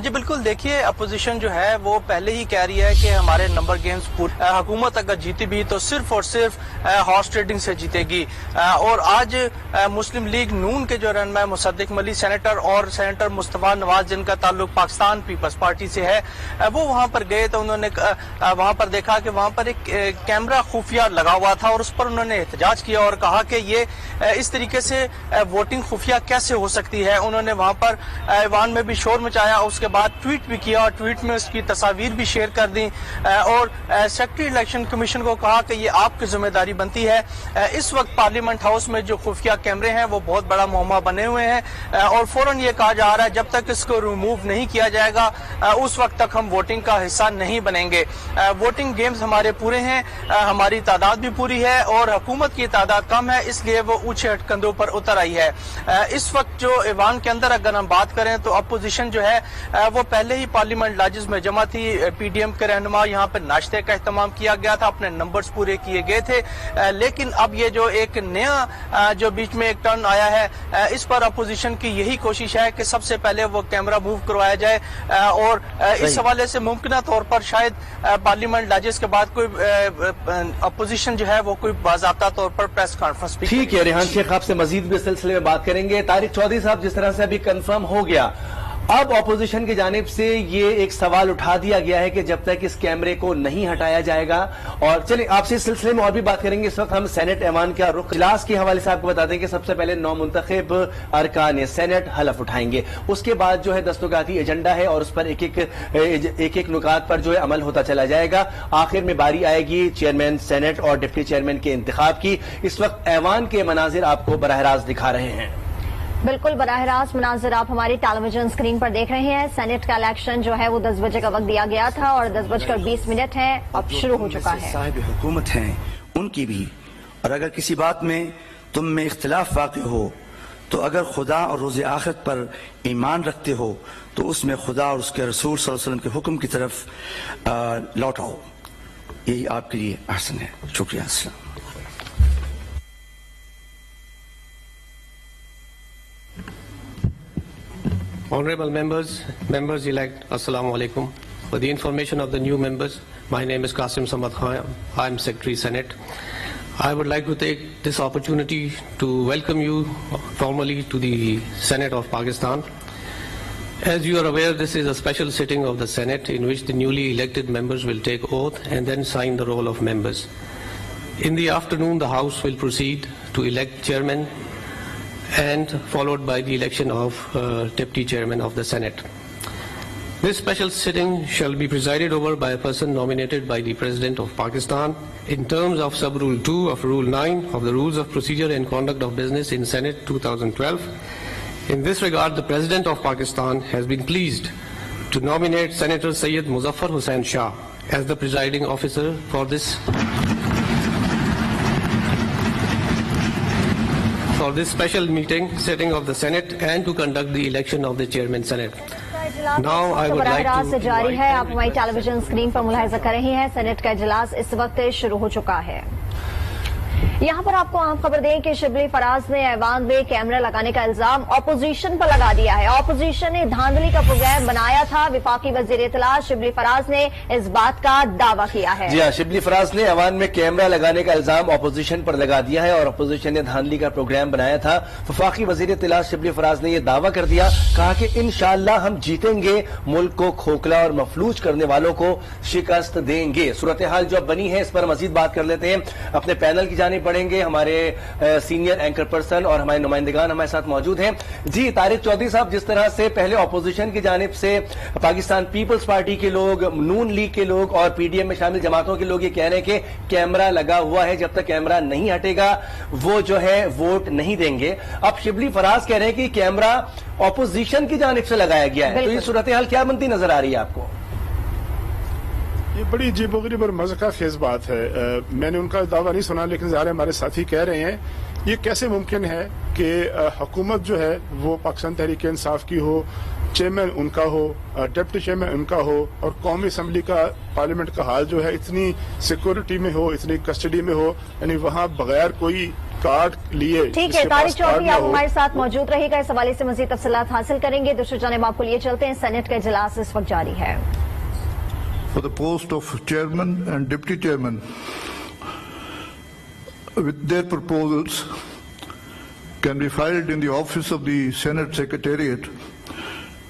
جی بالکل, دیکھیے اپوزیشن جو ہے وہ پہلے ہی کہہ رہی ہے کہ ہمارے نمبر گیمز حکومت اگر جیتی بھی تو صرف اور صرف ہارس ٹریڈنگ سے جیتے گی. اور آج مسلم لیگ نون کے جو رہنما مصدق ملی سینیٹر اور سینیٹر مصطفیٰ نواز, جن کا تعلق پاکستان پیپلز پارٹی سے ہے, وہ وہاں پر گئے تو انہوں نے وہاں پر دیکھا کہ وہاں پر ایک کیمرہ خفیہ لگا ہوا تھا, اور اس پر انہوں نے احتجاج کیا اور کہا کہ یہ اس طریقے سے ووٹنگ خفیہ کیسے ہو سکتی ہے. انہوں نے وہاں پر ایوان میں بھی شور مچایا, اس کے بعد ٹویٹ بھی کیا اور ٹویٹ میں اس کی تصاویر بھی شیئر کر دیں اور سیکرٹری الیکشن کمیشن کو کہا کہ یہ آپ کی ذمہ داری بنتی ہے. اس وقت پارلیمنٹ ہاؤس میں جو خفیہ کیمرے ہیں وہ بہت بڑا معمہ بنے ہوئے ہیں اور فوراً یہ کہا جا رہا ہے جب تک اس کو ریموو نہیں کیا جائے گا اس وقت تک ہم ووٹنگ کا حصہ نہیں بنیں گے. ووٹنگ گیمز ہمارے پورے ہیں, ہماری تعداد بھی پوری ہے اور حکومت کی تعداد کم ہے, اس لیے وہ اونچے ہٹکندوں پر اتر آئی ہے. اس وقت جو ایوان کے اندر اگر ہم بات کریں تو اپوزیشن جو ہے وہ پہلے ہی پارلیمنٹ لاجز میں جمع تھی. پی ڈی ایم کے رہنما یہاں پہ ناشتے کا اہتمام کیا گیا تھا, اپنے نمبرز پورے کیے گئے تھے, لیکن اب یہ جو ایک نیا جو بیچ میں ایک ٹرن آیا ہے اس پر اپوزیشن کی یہی کوشش ہے کہ سب سے پہلے وہ کیمرہ موو کروایا جائے اور اس حوالے سے ممکنہ طور پر شاید پارلیمنٹ لاجز کے بعد کوئی اپوزیشن جو ہے وہ کوئی باضابطہ طور پر پریس کانفرنس بھی.
ٹھیک ہے, ریحان شیخ آپ سے مزید بھی اس سلسلے میں بات کریں گے. طارق چودھری صاحب, جس طرح سے ابھی کنفرم ہو گیا, اب اپوزیشن کی جانب سے یہ ایک سوال اٹھا دیا گیا ہے کہ جب تک اس کیمرے کو نہیں ہٹایا جائے گا, اور چلیں آپ سے اس سلسلے میں اور بھی بات کریں گے. اس وقت ہم سینٹ ایوان کا رخ اجلاس کے حوالے سے آپ کو بتا دیں کہ سب سے پہلے 9 منتخب ارکان سینٹ حلف اٹھائیں گے. اس کے بعد جو ہے 10 نکاتی ایجنڈا ہے اور اس پر ایک نکات پر جو ہے عمل ہوتا چلا جائے گا. آخر میں باری آئے گی چیئرمین سینٹ اور ڈپٹی چیئرمین کے انتخاب کی. اس وقت ایوان کے مناظر آپ کو براہ راست دکھا رہے ہیں.
بالکل براہ راست مناظر آپ ہماری ٹیلی ویژن اسکرین پر دیکھ رہے ہیں. سینٹ کا الیکشن جو ہے وہ 10 بجے کا وقت دیا گیا تھا اور 10:20 ہے, اب شروع ہو چکا ہے.
صاحب حکومت ہیں ان کی بھی, اور اگر کسی بات میں تم میں اختلاف واقع ہو تو اگر خدا اور روز آخرت پر ایمان رکھتے ہو تو اس میں خدا اور اس کے رسول صلی اللہ علیہ وسلم کے حکم کی طرف لوٹ آؤ. یہی آپ کے لیے احسن ہے. شکریہ. السلام.
Honorable members elect, Assalamu alaikum. For the information of the new members, my name is Qasim Samad Khan. I am Secretary Senate. I would like to take this opportunity to welcome you formally to the Senate of Pakistan. As you are aware, this is a special sitting of the Senate in which the newly elected members will take oath and then sign the roll of members. In the afternoon, the House will proceed to elect chairman and followed by the election of deputy chairman of the Senate. This special sitting shall be presided over by a person nominated by the President of Pakistan in terms of Sub-Rule 2 of Rule 9 of the Rules of Procedure and Conduct of Business in Senate 2012. In this regard, the President of Pakistan has been pleased to nominate Senator Syed Muzaffar Hussain Shah as the presiding officer for this special sitting of the Senate and to conduct the election of the Chairman Senate. Now I would like to
جاری ہے. آپ ہماری ٹیلی vision screen پر ملاحظہ کر رہے ہیں Saint کا اجلاس اس وقت شروع ہو چکا ہے. یہاں پر آپ کو اہم خبر دیں کہ شبلی فراز نے ایوان میں کیمرہ لگانے کا الزام اپوزیشن پر لگا دیا ہے. اپوزیشن نے دھاندلی کا پروگرام بنایا تھا. وفاقی وزیر اطلاع شبلی فراز نے اس بات کا دعویٰ کیا ہے.
جی ہاں, شبلی فراز نے ایوان میں کیمرہ لگانے کا الزام اپوزیشن پر لگا دیا ہے اور اپوزیشن نے دھاندلی کا پروگرام بنایا تھا. وفاقی وزیر اطلاع شبلی فراز نے یہ دعویٰ کر دیا, کہا کہ انشاءاللہ ہم جیتیں گے, ملک کو کھوکھلا اور مفلوج کرنے والوں کو شکست دیں گے. صورتحال جو اب بنی ہے اس پر مزید بات کر لیتے ہیں. اپنے پینل کی جانب پڑھیں گے. ہمارے سینئر اینکر پرسن اور ہمارے نمائندگان ہمارے ساتھ موجود ہیں. جی طارق چودھری صاحب, جس طرح سے پہلے اپوزیشن کی جانب سے پاکستان پیپلز پارٹی کے لوگ, نون لیگ کے لوگ اور پی ڈی ایم میں شامل جماعتوں کے لوگ یہ کہہ رہے ہیں کہ کیمرہ لگا ہوا ہے, جب تک کیمرہ نہیں ہٹے گا وہ جو ہے ووٹ نہیں دیں گے. اب شبلی فراز کہہ رہے ہیں کہ کیمرہ اپوزیشن کی جانب سے لگایا گیا ہے, تو یہ صورتحال کیا بنتی نظر آ رہی ہے آپ کو؟
یہ بڑی عجیب و غریب اور مذہقہ خیز بات ہے. میں نے ان کا دعویٰ نہیں سنا, لیکن ظاہر ہمارے ساتھی کہہ رہے ہیں یہ کیسے ممکن ہے کہ حکومت جو ہے وہ پاکستان تحریک انصاف کی ہو, چیئرمین ان کا ہو, ڈپٹی چیئرمین ان کا ہو, اور قومی اسمبلی کا پارلیمنٹ کا حال جو ہے اتنی سیکورٹی میں ہو, اتنی کسٹڈی میں ہو, یعنی وہاں بغیر کوئی کارڈ لیے.
ٹھیک ہے طارق چودھری, آپ ہمارے ساتھ موجود رہے گا, اس حوالے سے مزید تفصیلات حاصل کریں گے. دوسری جانب آپ کو لیے چلتے ہیں, سینٹ کا اجلاس اس وقت جاری ہے.
For the post of chairman and deputy chairman with their proposals can be filed in the office of the Senate Secretariat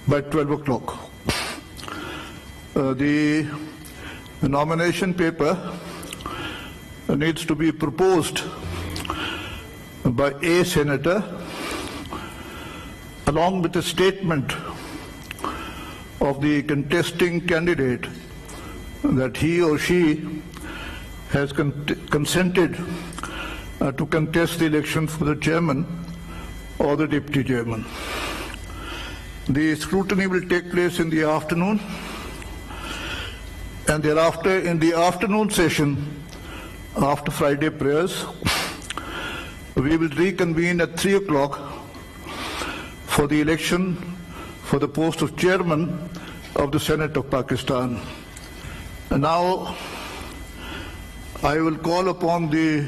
by 12 o'clock. The nomination paper needs to be proposed by a senator along with a statement of the contesting candidate that he or she has consented to contest the election for the chairman or the deputy chairman. The scrutiny will take place in the afternoon, and thereafter in the afternoon session, after Friday prayers, we will reconvene at 3 o'clock for the election for the post of chairman of the Senate of Pakistan. And now I will call upon the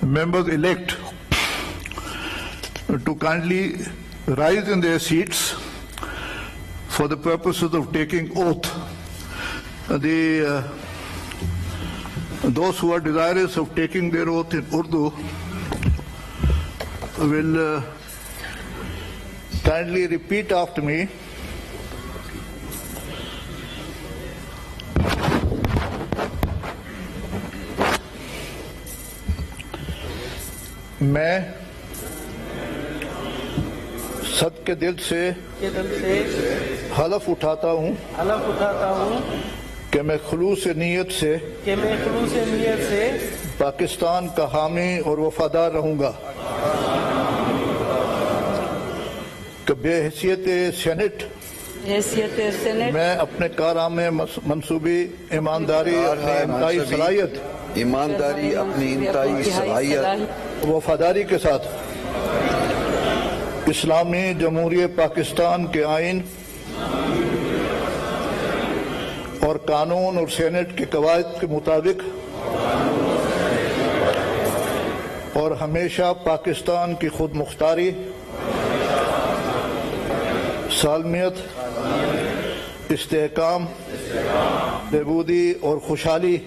members-elect to kindly rise in their seats for the purposes of taking oath. Those who are desirous of taking their oath in Urdu will kindly repeat after me. मैं सद के दिल से हलफ उठाता हूँ कि मैं खुलूस नीयत से पाकिस्तान का हामी और वफादार रहूँगा, कि बेहैसियत सेनेट मैं अपने कारनामे मंसूबी ईमानदारी अपनी इंतहाई सलाहियत वफादारी के साथ इस्लामी जमहूरियत पाकिस्तान के आइन और कानून और सेनेट के कवायद के मुताबिक और हमेशा पाकिस्तान की खुद मुख्तारी, सालमियत, इस्तेहकाम, बहबूदी और खुशहाली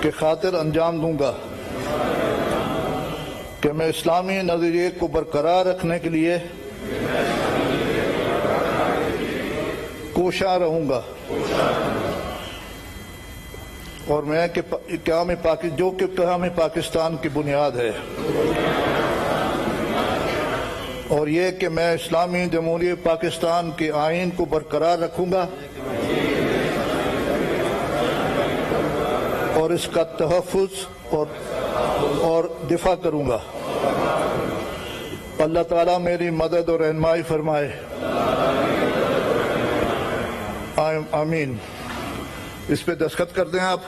के खातिर अंजाम दूंगा, कि मैं इस्लामी नज़रिए को बरकरार रखने के लिए कोशा रहूंगा और मैं जो कि क़याम पाकिस्तान की बुनियाद है, और ये कि मैं इस्लामी जमहूरियत पाकिस्तान के आइन को बरकरार रखूंगा और इसका तहफ़्फ़ुज़ और दिफा करूंगा। अल्लाह ताला मेरी मदद और रहनुमाई फरमाए, आमीन। इस पे दस्तखत कर दें आप।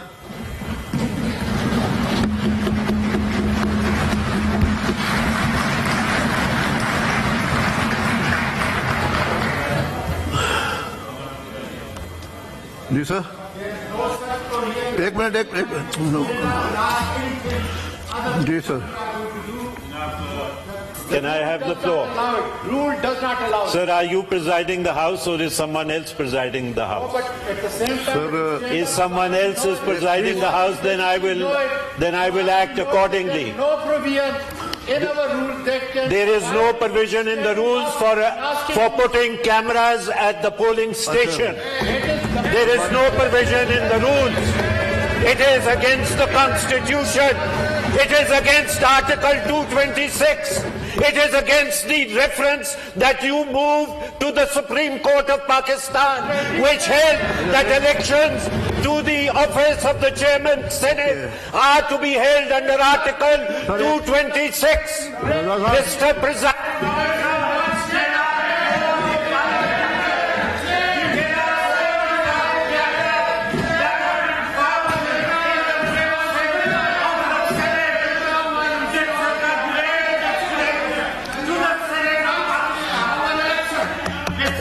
जी सर, एक मिनट जी sir.
Can I have the floor?
Rule does not allow.
Sir, are you presiding the House or is someone else presiding the House?
But at the same time,
Sir,
if someone else is presiding the House, then I will act accordingly.
no provision in our rules that can.
There is no provision in the rules for putting cameras at the polling station. There is no provision in the rules. It is against the Constitution. It is against Article 226. It is against the reference that you moved to the Supreme Court of Pakistan, which held that elections to the office of the Chairman Senate are to be held under Article 226. Mr. President.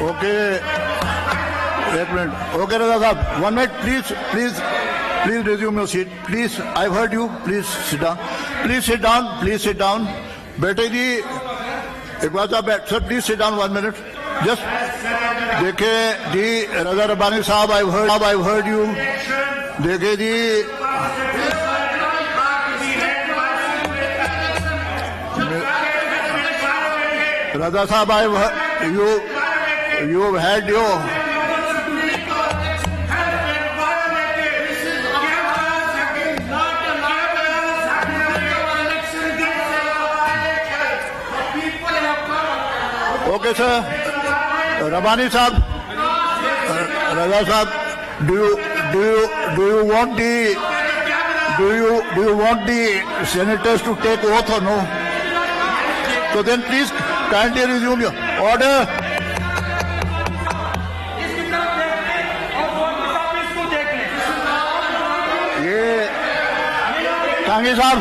Okay, एक minute. Okay, Raza Sahab, 1 minute, please resume your seat. Please, I've heard you. Please sit down. Please sit down. बेटे जी, एक बात आप sir, please sit down 1 minute. Just देखे जी, रजा रब्बानी साहब, I've heard you. देखे जी, रजा साहब, I've heard you. You've had your okay, sir. Rabani Saab, Raza Saab, do you want the senators to take oath or no? So then please kindly resume your order. ये टांगे साहब,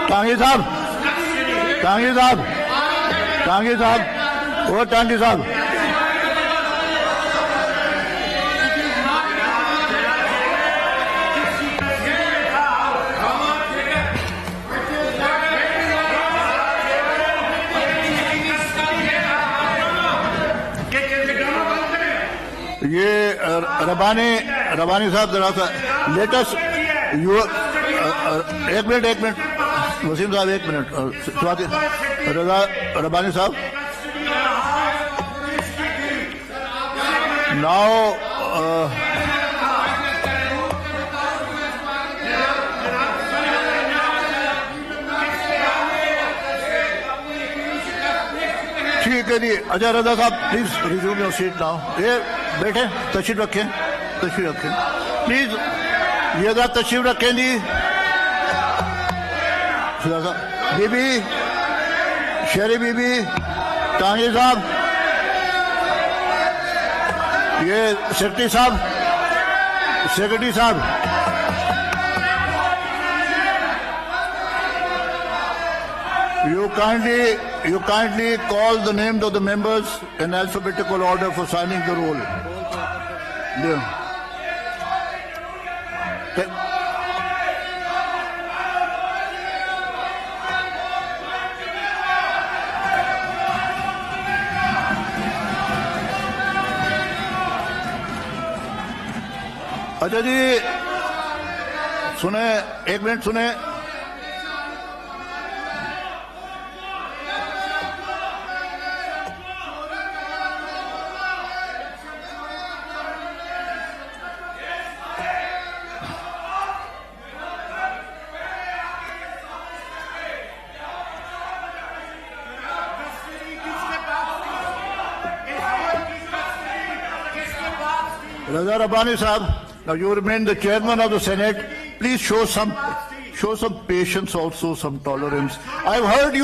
टांगे साहब, टांगे साहब, टांगे साहब, वो टांगे साहब, ये रबानी साहब जरा सा लेटेस्ट यू एक मिनट वसीम साहब एक मिनट स्वाति रबानी साहब नाउ ठीक है जी। अच्छा रजा साहब please resume your seat now. ये बैठे तशरीफ रखें प्लीज, ये जरा तशरीफ रखें जी। बीबी शेरी बीबी, टांगे साहब, ये सेक्रेटरी साहब, You kindly call the names of the members in alphabetical order for signing the roll. Yeah. अच्छा जी सुने, एक मिनट सुने। Raza Rabbani Sahab, now you remain the chairman of the Senate. Please show some patience, also some tolerance. I've heard the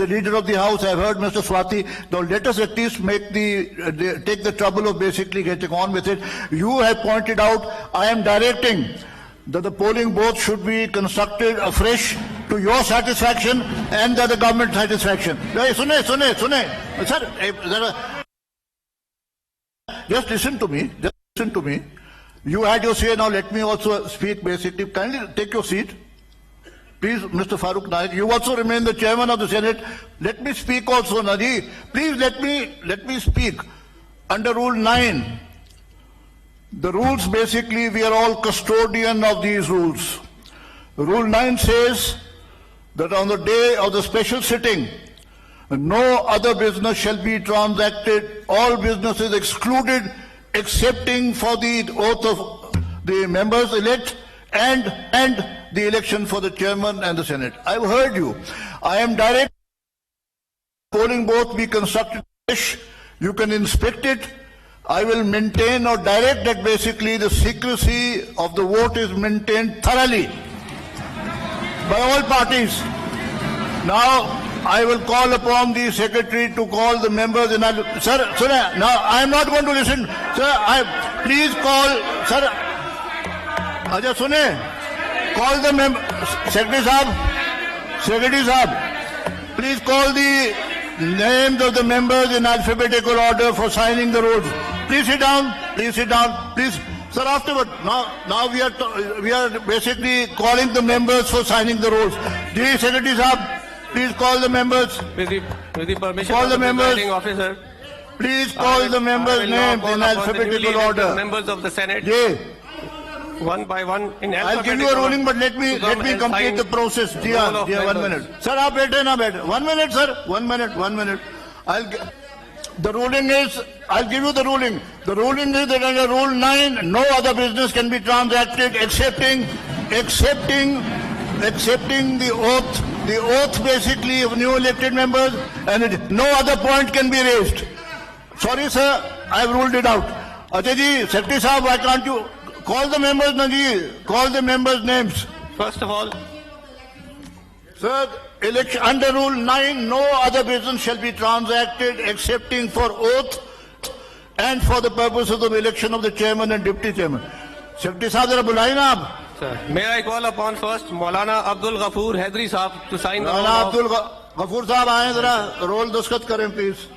leader of the House. I've heard Mr. Swati. Now let us at least take the trouble of basically getting on with it. You have pointed out, I am directing that the polling booth should be constructed afresh to your satisfaction and the government satisfaction. Sune. Sir, just listen to me. You had your say, now let me also speak basically. Kindly take your seat. Please, Mr. Farooq Naik, you also remain the chairman of the Senate. Let me speak also, Naji. Please let me speak. Under Rule 9, the rules basically, we are all custodian of these rules. Rule 9 says that on the day of the special sitting, no other business shall be transacted. All business is excluded excepting for the oath of the members elect and the election for the chairman and the Senate. I've heard you. I am directing polling booth be constructed. You can inspect it. I will maintain or direct that basically the secrecy of the vote is maintained thoroughly by all parties. Now, I will call upon the secretary to call the members in. Sir, now I am not going to listen. Sir, please call. Sir, Aja Sune, call the member. Secretary Sahab, please call the names of the members in alphabetical order for signing the rolls. Please sit down. Please. Sir, afterward, now we are basically calling the members for signing the rolls. Dear Secretary Sahab, please call the members.
With the permission
call
of
the members.
presiding officer.
Please call the members' names in alphabetical order.
Members of the Senate.
Yeah.
One by one in alphabetical order.
I'll give you a ruling, but let me complete the process. Dear, 1 minute. Sir, आप बैठे ना बैठे. 1 minute, sir. 1 minute. The ruling is, I'll give you the ruling. The ruling is that under Rule 9, no other business can be transacted excepting the oath basically of new elected members, and no other point can be raised. Sorry, sir, I've ruled it out. Ajay ji, Secretary Sahab, why can't you call the members, Naji? Call the members' names.
First of all,
Sir, election under Rule 9, no other business shall be transacted excepting for oath and for the purposes of election of the chairman and deputy chairman. Secretary Sahab, zara bulaiye na aap.
sir, may I call upon first Maulana Abdul Ghafoor Haidari Sahab to sign the roll
Maulana
of...
Abdul Ghafoor Sahab aaye zara roll daskat karen please.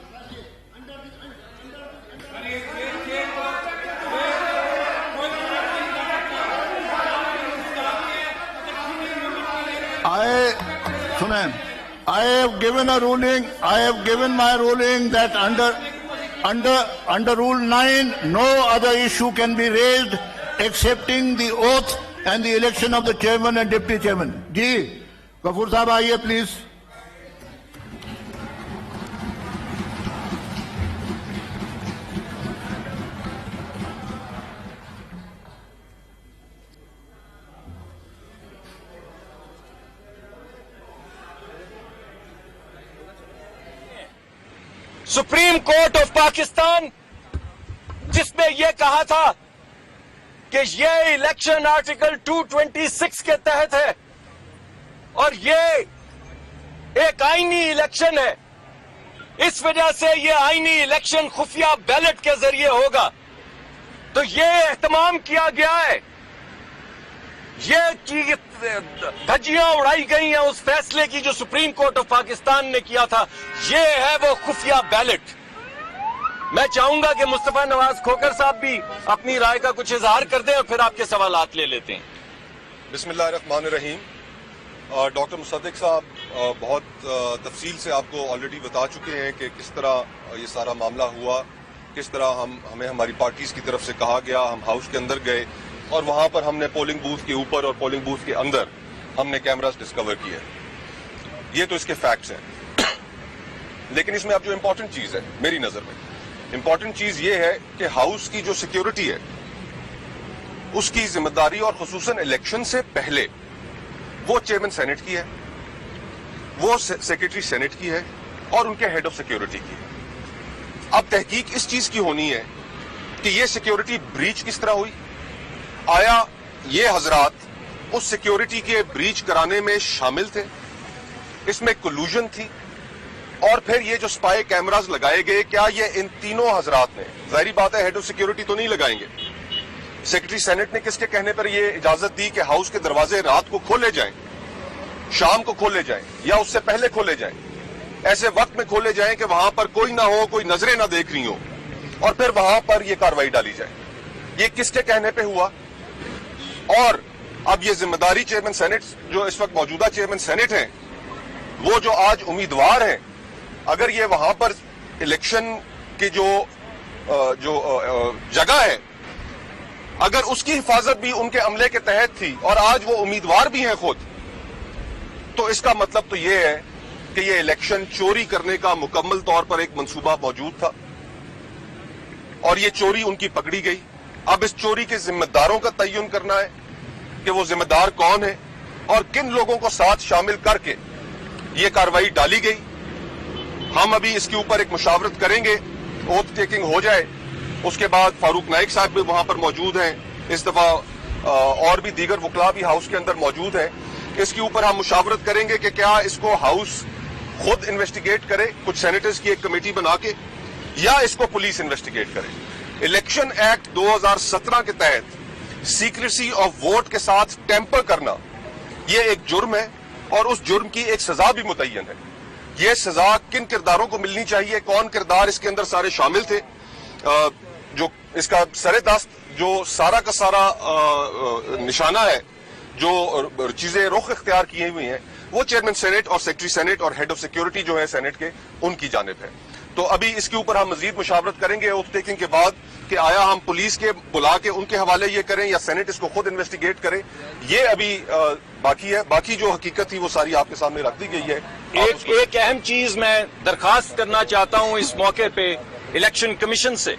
I have given a ruling. I have given my ruling that under Rule 9, no other issue can be raised excepting the oath and the election of the chairman and deputy chairman. Ji, Ghafoor Sahab, aaiye please.
Supreme court of Pakistan जिसमें यह कहा था कि यह election article 226 के तहत है और यह एक आईनी इलेक्शन है, इस वजह से यह आईनी इलेक्शन खुफिया बैलेट के जरिए होगा, तो यह एहतमाम किया गया है, ये धज्जियां उड़ाई गई हैं उस फैसले की जो सुप्रीम कोर्ट ऑफ पाकिस्तान ने किया था। ये है वो खुफिया बैलेट। मैं चाहूंगा कि मुस्तफा नवाज खोखर साहब भी अपनी राय का कुछ इजहार कर दें और फिर आपके सवालात ले लेते हैं।
बिस्मिल्लाहिर्रहमानिर्रहीम। डॉक्टर मुसद्दिक साहब बहुत तफसील से आपको ऑलरेडी बता चुके हैं कि किस तरह ये सारा मामला हुआ, किस तरह हमें हमारी पार्टीज की तरफ से कहा गया, हम हाउस के अंदर गए और वहां पर हमने पोलिंग बूथ के ऊपर और पोलिंग बूथ के अंदर हमने कैमरास डिस्कवर किए। ये तो इसके फैक्ट्स हैं, लेकिन इसमें अब जो इम्पोर्टेंट चीज है मेरी नजर में, इम्पोर्टेंट चीज ये है कि हाउस की जो सिक्योरिटी है उसकी जिम्मेदारी और खुसूसन इलेक्शन से पहले वो चेयरमैन सेनेट की है, वो सेक्रेटरी सेनेट की है और उनके हेड ऑफ सिक्योरिटी की है। अब तहकीक इस चीज की होनी है कि ये सिक्योरिटी ब्रीच किस तरह हुई, आया ये हजरात उस सिक्योरिटी के ब्रीच कराने में शामिल थे, इसमें कोलूजन थी, और फिर ये जो स्पाई कैमरास लगाए गए, क्या ये इन तीनों हजरात ने, जाहिर बात है हेड ऑफ सिक्योरिटी तो नहीं लगाएंगे, सेक्रेटरी सेनेट ने किसके कहने पर ये इजाजत दी कि हाउस के दरवाजे रात को खोले जाएं, शाम को खोले जाएं या उससे पहले खोले जाएं, ऐसे वक्त में खोले जाएं कि वहां पर कोई ना हो, कोई नजरें ना देख रही हो, और फिर वहां पर ये कार्रवाई डाली जाए। ये किसके कहने पे हुआ? और अब ये जिम्मेदारी चेयरमैन सेनेट, जो इस वक्त मौजूदा चेयरमैन सेनेट हैं, वो जो आज उम्मीदवार हैं, अगर ये वहां पर इलेक्शन की जो जगह है, अगर उसकी हिफाजत भी उनके अमले के तहत थी और आज वो उम्मीदवार भी हैं खुद, तो इसका मतलब तो ये है कि ये इलेक्शन चोरी करने का मुकम्मल तौर पर एक मंसूबा मौजूद था और ये चोरी उनकी पकड़ी गई। अब इस चोरी के जिम्मेदारों का तयन करना है कि वो जिम्मेदार कौन है और किन लोगों को साथ शामिल करके ये कार्रवाई डाली गई। हम अभी इसके ऊपर एक मुशावरत करेंगे, ओथ टेकिंग हो जाए, उसके बाद फारूक नाइक साहब भी वहां पर मौजूद हैं, इस दफा और भी दीगर वकला भी हाउस के अंदर मौजूद हैं। इसके ऊपर हम मुशावरत करेंगे कि क्या इसको हाउस खुद इन्वेस्टिगेट करे, कुछ सेनेटर्स की एक कमेटी बना के, या इसको पुलिस इन्वेस्टिगेट करे। इलेक्शन एक्ट 2017 के तहत सीक्रेसी ऑफ वोट के साथ टेम्पर करना ये एक जुर्म है और उस जुर्म की एक सजा भी मुतय्यन है। ये सजा किन किरदारों को मिलनी चाहिए, कौन किरदार इसके अंदर सारे शामिल थे, जो इसका सरेदस्त जो सारा का सारा निशाना है, जो चीजें रुख इख्तियार किए हुई हैं, वो चेयरमैन सेनेट और सेक्रेटरी सेनेट और हेड ऑफ सिक्योरिटी जो है सेनेट के, उनकी जानिब है। तो अभी इसके ऊपर हम मजीद मुशावरत करेंगे ओथ टेकिंग के बाद कि आया हम पुलिस के बुला के उनके हवाले ये करें या सेनेट इसको खुद इन्वेस्टिगेट करे, ये अभी बाकी है। बाकी जो हकीकत थी वो सारी आपके सामने रख दी गई है।
ایک اہم چیز میں درخواست کرنا چاہتا ہوں اس موقع پہ الیکشن کمیشن سے،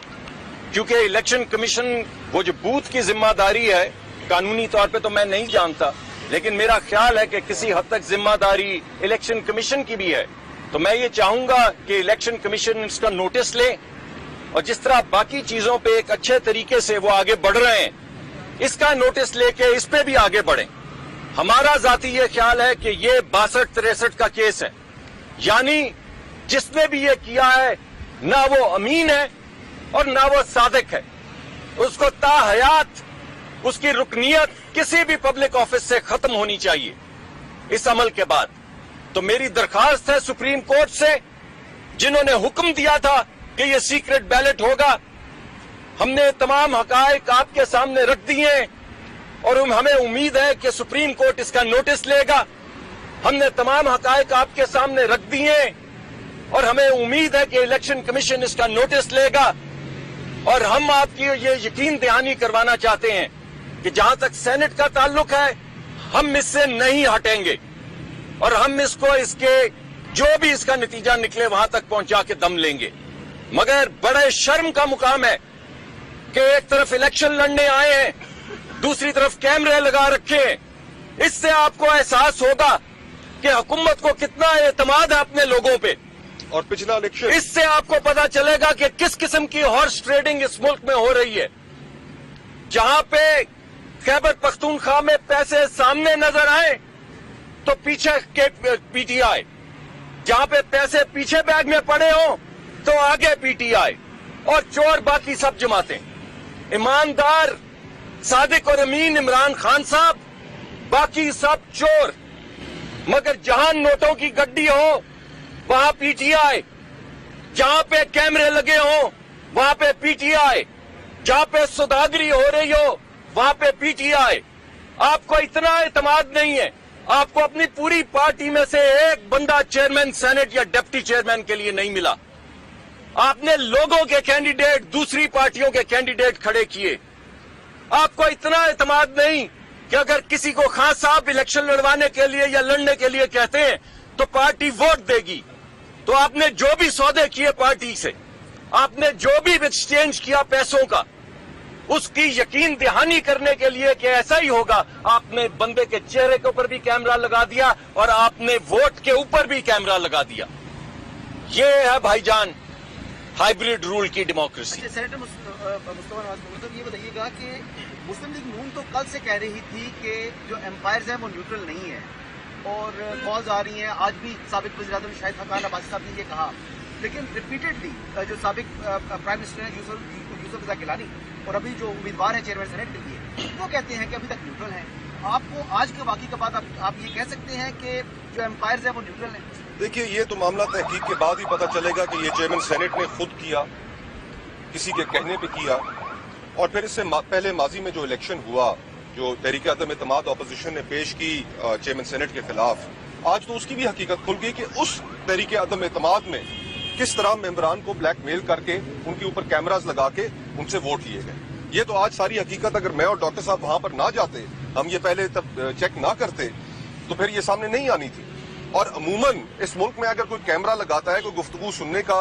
کیونکہ الیکشن کمیشن وہ جو بوتھ کی ذمہ داری ہے قانونی طور پہ تو میں نہیں جانتا، لیکن میرا خیال ہے کہ کسی حد تک ذمہ داری الیکشن کمیشن کی بھی ہے. تو میں یہ چاہوں گا کہ الیکشن کمیشن اس کا نوٹس لے، اور جس طرح باقی چیزوں پہ ایک اچھے طریقے سے وہ آگے بڑھ رہے ہیں، اس کا نوٹس لے کے اس پہ بھی آگے بڑھیں. ہمارا ذاتی یہ خیال ہے کہ یہ 62-63 کا کیس ہے، یعنی جس نے بھی یہ کیا ہے نہ وہ امین ہے اور نہ وہ صادق ہے. اس کو تا حیات اس کی رکنیت کسی بھی پبلک آفس سے ختم ہونی چاہیے اس عمل کے بعد. تو میری درخواست ہے سپریم کورٹ سے، جنہوں نے حکم دیا تھا کہ یہ سیکرٹ بیلٹ ہوگا، ہم نے تمام حقائق آپ کے سامنے رکھ دیے ہیں اور ہمیں امید ہے کہ سپریم کورٹ اس کا نوٹس لے گا. ہم نے تمام حقائق آپ کے سامنے رکھ دیے ہیں اور ہمیں امید ہے کہ الیکشن کمیشن اس کا نوٹس لے گا. اور ہم آپ کی یہ یقین دہانی کروانا چاہتے ہیں کہ جہاں تک سینٹ کا تعلق ہے ہم اس سے نہیں ہٹیں گے، اور ہم اس کو اس کے جو بھی اس کا نتیجہ نکلے وہاں تک پہنچا کے دم لیں گے. مگر بڑے شرم کا مقام ہے کہ ایک طرف الیکشن لڑنے آئے ہیں، دوسری طرف کیمرے لگا رکھے ہیں. اس سے آپ کو احساس ہوگا کہ حکومت کو کتنا اعتماد ہے اپنے لوگوں پہ،
اور پچھلا الیکشن
اس سے آپ کو پتا چلے گا کہ کس قسم کی ہارس ٹریڈنگ اس ملک میں ہو رہی ہے. جہاں پہ خیبر پختونخوا میں پیسے سامنے نظر آئے تو پیچھے پی ٹی آئی، جہاں پہ پیسے پیچھے بیگ میں پڑے ہوں تو آگے پی ٹی آئی، اور چور باقی سب جماعتیں. ایماندار صادق اور امین عمران خان صاحب، باقی سب چور. مگر جہاں نوٹوں کی گڈی ہو وہاں پی ٹی آئی، جہاں پہ کیمرے لگے ہوں وہاں پہ پی ٹی آئی، جہاں پہ سوداگری ہو رہی ہو وہاں پہ پی ٹی آئی. آپ کو اتنا اعتماد نہیں ہے، آپ کو اپنی پوری پارٹی میں سے ایک بندہ چیئرمین سینٹ یا ڈپٹی چیئرمین کے لیے نہیں ملا. آپ نے لوگوں کے کینڈیڈیٹ دوسری پارٹیوں کے کینڈیڈیٹ کھڑے کیے. آپ کو اتنا اعتماد نہیں کہ اگر کسی کو خان صاحب الیکشن لڑوانے کے لیے یا لڑنے کے لیے کہتے ہیں تو پارٹی ووٹ دے گی. تو آپ نے جو بھی سودے کیے پارٹی سے، آپ نے جو بھی ایکسچینج کیا پیسوں کا، اس کی یقین دہانی کرنے کے لیے کہ ایسا ہی ہوگا، آپ نے بندے کے چہرے کے اوپر بھی کیمرہ لگا دیا اور آپ نے ووٹ کے اوپر بھی کیمرہ لگا دیا. یہ ہے بھائی جان ہائیبریڈ رول کی ڈیموکریسی.
سینیٹر مصطفیٰ یہ بتائیے گا کہ مسلم لیگ نون تو کل سے کہہ رہی تھی کہ جو امپائرز ہیں وہ نیوٹرل نہیں ہیں، اور کالز آ رہی ہیں، آج بھی سابق وزیر اعظم شاہد خاقان عباسی صاحب نے یہ کہا، لیکن ریپیٹڈلی جو سابق پرائم منسٹر ہیں یوسف رضا گیلانی اور ابھی جو امیدوار ہیں چیئرمین سینٹ کے لیے، وہ کہتے ہیں کہ ابھی تک نیوٹرل ہیں. آپ کو آج کے واقعے کے بعد آپ یہ کہہ سکتے ہیں کہ جو امپائرز ہیں وہ نیوٹرل ہیں؟
دیکھیے، یہ تو معاملہ تحقیق کے بعد ہی پتہ چلے گا کہ یہ چیئرمین سینٹ نے خود کیا، کسی کے کہنے پہ کیا، اور پھر اس سے پہلے ماضی میں جو الیکشن ہوا، جو تحریک عدم اعتماد اپوزیشن نے پیش کی چیئرمین سینٹ کے خلاف، آج تو اس کی بھی حقیقت کھل گئی کہ اس تحریک عدم اعتماد میں کس طرح ممبران کو بلیک میل کر کے ان کے اوپر کیمراز لگا کے ان سے ووٹ لیے گئے. یہ تو آج ساری حقیقت، اگر میں اور ڈاکٹر صاحب وہاں پر نہ جاتے، ہم یہ پہلے تب چیک نہ کرتے، تو پھر یہ سامنے نہیں آنی تھی. اور عموماً اس ملک میں اگر کوئی کیمرہ لگاتا ہے، کوئی گفتگو سننے کا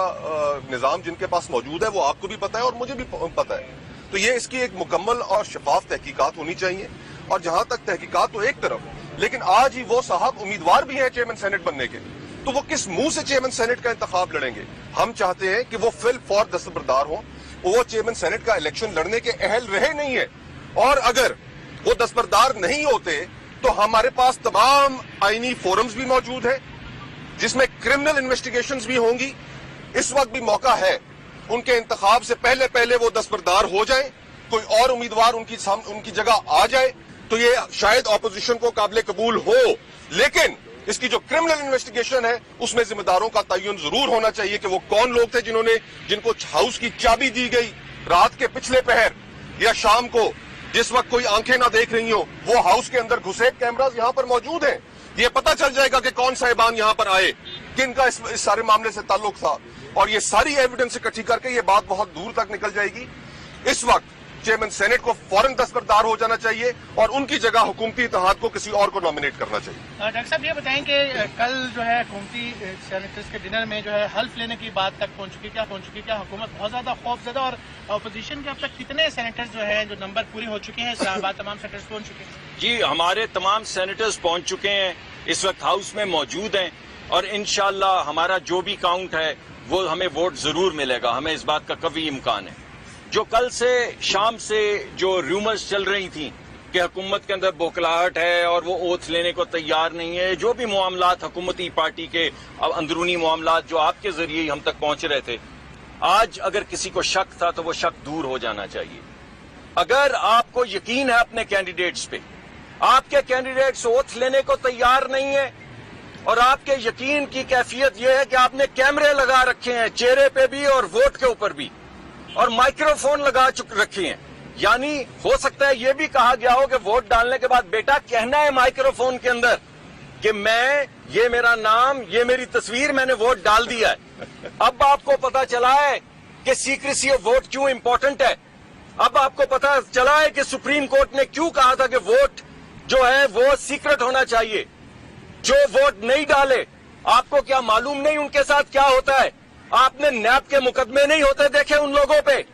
نظام جن کے پاس موجود ہے، وہ آپ کو بھی پتہ ہے اور مجھے بھی پتہ ہے. تو یہ اس کی ایک مکمل اور شفاف تحقیقات ہونی چاہیے. اور جہاں تک تحقیقات تو ایک طرف، لیکن آج ہی وہ صاحب امیدوار بھی ہیں چیئرمین سینٹ بننے کے، تو وہ کس منہ سے چیئرمین سینٹ کا انتخاب لڑیں گے؟ ہم چاہتے ہیں کہ وہ فی الفور دستبردار ہوں. وہ چیئرمین سینٹ کا الیکشن لڑنے کے اہل رہے نہیں ہے، اور اگر وہ دستبردار نہیں ہوتے تو ہمارے پاس تمام آئینی فورمز بھی موجود ہیں جس میں کرمنل انویسٹیگیشنز بھی ہوں گی. اس وقت بھی موقع ہے ان کے انتخاب سے پہلے وہ دستبردار ہو جائیں، کوئی اور امیدوار ان کی جگہ آ جائے تو یہ شاید اپوزیشن کو قابل قبول ہو. لیکن اس کی جو کرمنل انویسٹیگیشن ہے اس میں ذمہ داروں کا تعین ضرور ہونا چاہیے کہ وہ کون لوگ تھے جن کو ہاؤس کی چابی دی گئی رات کے پچھلے پہر یا شام کو، جس وقت کوئی آنکھیں نہ دیکھ رہی ہوں، وہ ہاؤس کے اندر گھسے. کیمراز یہاں پر موجود ہیں، یہ پتہ چل جائے گا کہ کون صاحبان یہاں پر آئے، کن کا اس سارے معاملے سے تعلق تھا، اور یہ ساری ایویڈنس اکٹھی کر کے یہ بات بہت دور تک نکل جائے گی. اس وقت चेयरमैन सेनेट को फौरन दस्तबरदार हो जाना चाहिए और उनकी जगह हुकूमती इत्तेहाद को किसी और को नॉमिनेट करना चाहिए।
डॉक्टर साहब ये बताएं कि कल जो है हुकूमती सेनेटर्स के डिनर में जो है हल्फ लेने की बात तक पहुंच चुकी, क्या हुकूमत बहुत ज्यादा खौफजदा, और अपोजिशन के अब तक कितने सेनेटर्स जो है जो नंबर पूरे हो चुके हैं इस्लामाबाद, तमाम सेनेटर्स पहुंच चुके हैं?
जी हमारे तमाम सेनेटर्स पहुंच चुके हैं, इस वक्त हाउस में मौजूद हैं और इंशाअल्लाह हमारा जो भी काउंट है वो हमें वोट जरूर मिलेगा, हमें इस बात का कभी इम्कान है। जो कल से शाम से जो रूमर्स चल रही थी कि हुकूमत के अंदर बौखलाहट है और वो ओथ लेने को तैयार नहीं है, जो भी मामलात हुकूमती पार्टी के अंदरूनी मामलात जो आपके जरिए हम तक पहुंच रहे थे, आज अगर किसी को शक था तो वो शक दूर हो जाना चाहिए। अगर आपको यकीन है अपने कैंडिडेट्स पे, आपके कैंडिडेट्स ओथ लेने को तैयार नहीं है और आपके यकीन की कैफियत यह है कि आपने कैमरे लगा रखे हैं चेहरे पे भी और वोट के ऊपर भी, और माइक्रोफोन लगा रखे हैं, यानी हो सकता है यह भी कहा गया हो कि वोट डालने के बाद बेटा कहना है माइक्रोफोन के अंदर कि ये मेरा नाम, ये मेरी तस्वीर, मैंने वोट डाल दिया है। अब आपको पता चला है कि सीक्रेसी ऑफ वोट क्यों इंपॉर्टेंट है। अब आपको पता चला है कि सुप्रीम कोर्ट ने क्यों कहा था कि वोट जो है वो सीक्रेट होना चाहिए। जो वोट नहीं डाले, आपको क्या मालूम नहीं उनके साथ क्या होता है? आपने नैब के मुकदमे नहीं होते देखे उन लोगों पे?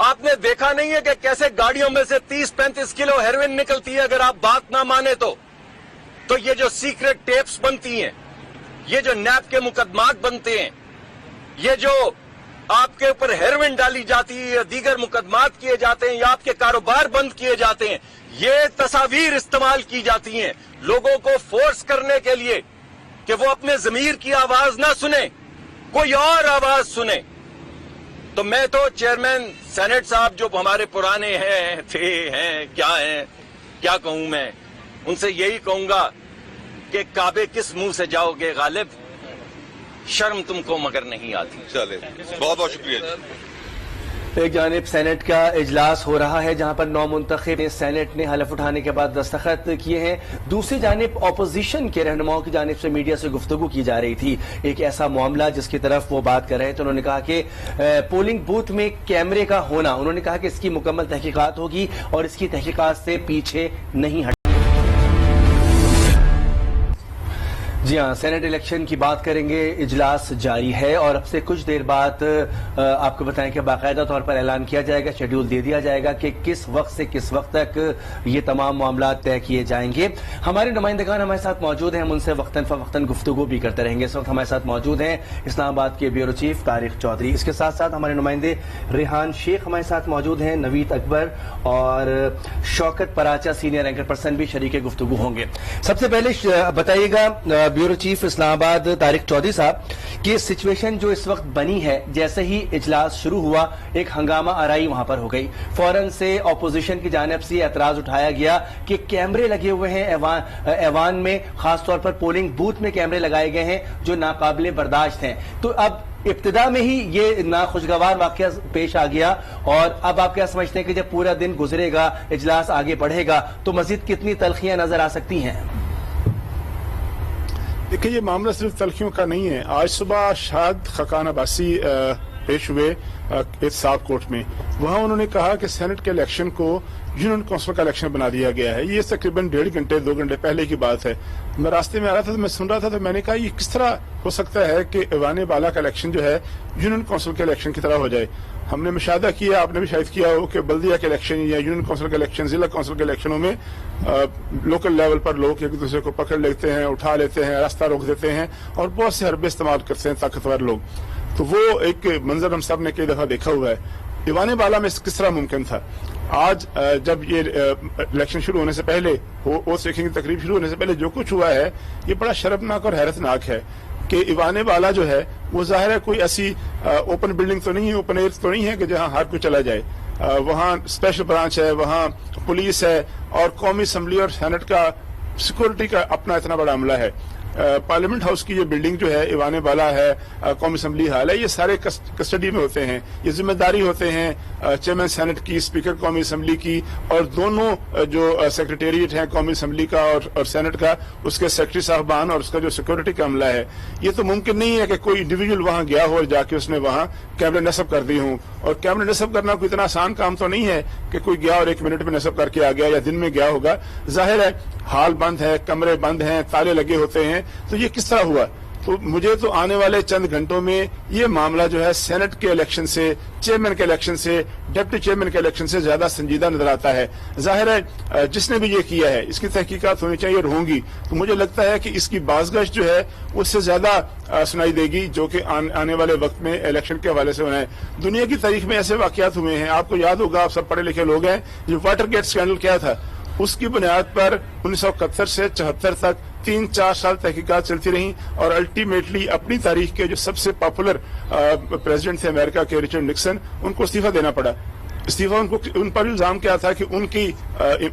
आपने देखा नहीं है कि कैसे गाड़ियों में से 30-35 किलो हेरोइन निकलती है अगर आप बात ना माने तो ये जो सीक्रेट टेप्स बनती हैं, ये जो नैब के मुकदमात बनते हैं, ये जो आपके ऊपर हेरोइन डाली जाती है या दीगर मुकदमात किए जाते हैं या आपके कारोबार बंद किए जाते हैं, ये तस्वीर इस्तेमाल की जाती हैं लोगों को फोर्स करने के लिए कि वो अपने जमीर की आवाज ना सुने, कोई और आवाज सुने। तो मैं तो चेयरमैन सेनेट साहब जो हमारे पुराने हैं क्या कहूं मैं, उनसे यही कहूंगा कि काबे किस मुंह से जाओगे गालिब, शर्म तुमको मगर नहीं आती।
चले, बहुत बहुत शुक्रिया।
एक जानिब सेनेट का इजलास हो रहा है जहां पर 9 मुंतखब सेनेट ने हलफ उठाने के बाद दस्तखत किए हैं। दूसरी जानिब अपोजिशन के रहनुमाओं की जानिब से मीडिया से गुफ्तगू की जा रही थी एक ऐसा मामला जिसकी तरफ वो बात कर रहे थे। उन्होंने कहा कि पोलिंग बूथ में कैमरे का होना, उन्होंने कहा कि इसकी मुकम्मल तहकीकात होगी और इसकी तहकीकात से पीछे नहीं हट। जी हाँ, सेनेट इलेक्शन की बात करेंगे। इजलास जारी है और अब से कुछ देर बाद आपको बताएं कि बाकायदा तौर पर ऐलान किया जाएगा, शेड्यूल दे दिया जाएगा कि किस वक्त से किस वक्त तक ये तमाम मामला तय किए जाएंगे। हमारे नुमाइंदगान हमारे साथ मौजूद हैं, हम उनसे वक्तन फवक्तन गुफ्तगू भी करते रहेंगे। इस वक्त हमारे साथ मौजूद हैं इस्लामाबाद के ब्यूरो चीफ तारिक चौधरी, इसके साथ साथ हमारे नुमाइंदे रेहान शेख हमारे साथ मौजूद हैं, नवीद अकबर और Shaukat Paracha senior anchor person भी शरीक गुफ्तगू होंगे। सबसे पहले बताइएगा ब्यूरो चीफ इस्लामाबाद तारिक चौधरी साहब कि सिचुएशन जो इस वक्त बनी है, जैसे ही इजलास शुरू हुआ एक हंगामा आराई वहां पर हो गई, फौरन से अपोजिशन की जानिब से एतराज उठाया गया कि कैमरे लगे हुए हैं ऐवान में, खासतौर पर पोलिंग बूथ में कैमरे लगाए गए हैं जो नाकाबिले बर्दाश्त हैं। तो अब इब्तिदा में ही ये नाखुशगवार वाकया पेश आ गया और अब आप क्या समझते हैं कि जब पूरा दिन गुजरेगा, इजलास आगे बढ़ेगा तो मजीद कितनी तलखियां नजर आ सकती हैं?
देखिए, ये मामला सिर्फ तलखियों का नहीं है। आज सुबह शाद खकान अब्बासी पेश हुए एहतसाब कोर्ट में, वहां उन्होंने कहा कि सेनेट के इलेक्शन को यूनियन काउंसिल का इलेक्शन बना दिया गया है। ये तकरीबन 1.5 घंटे 2 घंटे पहले की बात है। मैं रास्ते में आ रहा था तो मैं सुन रहा था, तो मैंने कहा ये किस तरह हो सकता है कि ऐवान बाला का इलेक्शन जो है यूनियन काउंसिल के इलेक्शन की तरह हो जाए। हमने मुशाहिदा किया, आपने भी शायद किया हो कि बल्दिया के इलेक्शन या यूनियन काउंसिल के इलेक्शन, जिला काउंसिल के इलेक्शनों में लोकल लेवल पर लोग एक दूसरे को पकड़ लेते हैं, उठा लेते हैं, रास्ता रोक देते हैं और बहुत से हरबे इस्तेमाल करते हैं ताकतवर लोग। तो वो एक मंजर हम सब ने कई दफा देखा हुआ है। ऐवान बाला में किस तरह मुमकिन था? आज जब ये इलेक्शन शुरू होने से पहले, वोट टेकिंग की तकरीब शुरू होने से पहले जो कुछ हुआ है, ये बड़ा शर्मनाक और हैरतनाक है कि ऐवान बाला जो है वो जाहिर है कोई ऐसी ओपन बिल्डिंग तो नहीं है, ओपन एयर तो नहीं है कि जहां हर कोई चला जाए। वहां स्पेशल ब्रांच है, वहां पुलिस है और कौमी असम्बली और सेनेट का सिक्योरिटी का अपना इतना बड़ा अमला है। पार्लियामेंट हाउस की ये बिल्डिंग जो है, ईवान बाला है, कौमी असम्बली हाल है, ये सारे कस्टडी में होते हैं। ये जिम्मेदारी होते हैं चेयरमैन सेनेट की, स्पीकर कौमी असम्बली की, और दोनों जो सेक्रेटेरिएट है कौमी असम्बली का और सेनेट का, उसके सेक्रेटरी साहबान और उसका जो सिक्योरिटी का अमला है। ये तो मुमकिन नहीं है कि कोई इंडिविजुअल वहां गया हो और जाके उसने वहां कैमरे नस्ब कर दी हूं। और कैमरे नस्ब करना कोई इतना आसान काम तो नहीं है कि कोई गया और 1 मिनट में नस्ब करके आ गया या दिन में गया होगा। जाहिर है हाल बंद है, कमरे बंद हैं, ताले लगे होते हैं, तो ये किस तरह हुआ? तो मुझे तो आने वाले चंद घंटों में ये मामला जो है सेनेट के इलेक्शन से, चेयरमैन के इलेक्शन से, डिप्टी चेयरमैन के इलेक्शन से ज्यादा संजीदा नजर आता है। जाहिर है जिसने भी ये किया है इसकी तहकीकात होनी चाहिए और होंगी। तो मुझे लगता है कि इसकी बाज़गश्त जो है उससे ज्यादा सुनाई देगी जो कि आने वाले वक्त में इलेक्शन के हवाले से होना है। दुनिया की तारीख में ऐसे वाकयात हुए हैं, आपको याद होगा, आप सब पढ़े लिखे लोग हैं, जो वाटर गेट स्कैंडल क्या था, उसकी बुनियाद पर 1971 से 74 तक 3-4 साल तहकीकात चलती रहीं और अल्टीमेटली अपनी तारीख के जो सबसे पॉपुलर प्रेसिडेंट थे अमेरिका के, रिचर्ड निक्सन, उनको इस्तीफा देना पड़ा। इस्तीफा उन पर इल्जाम क्या था कि उनकी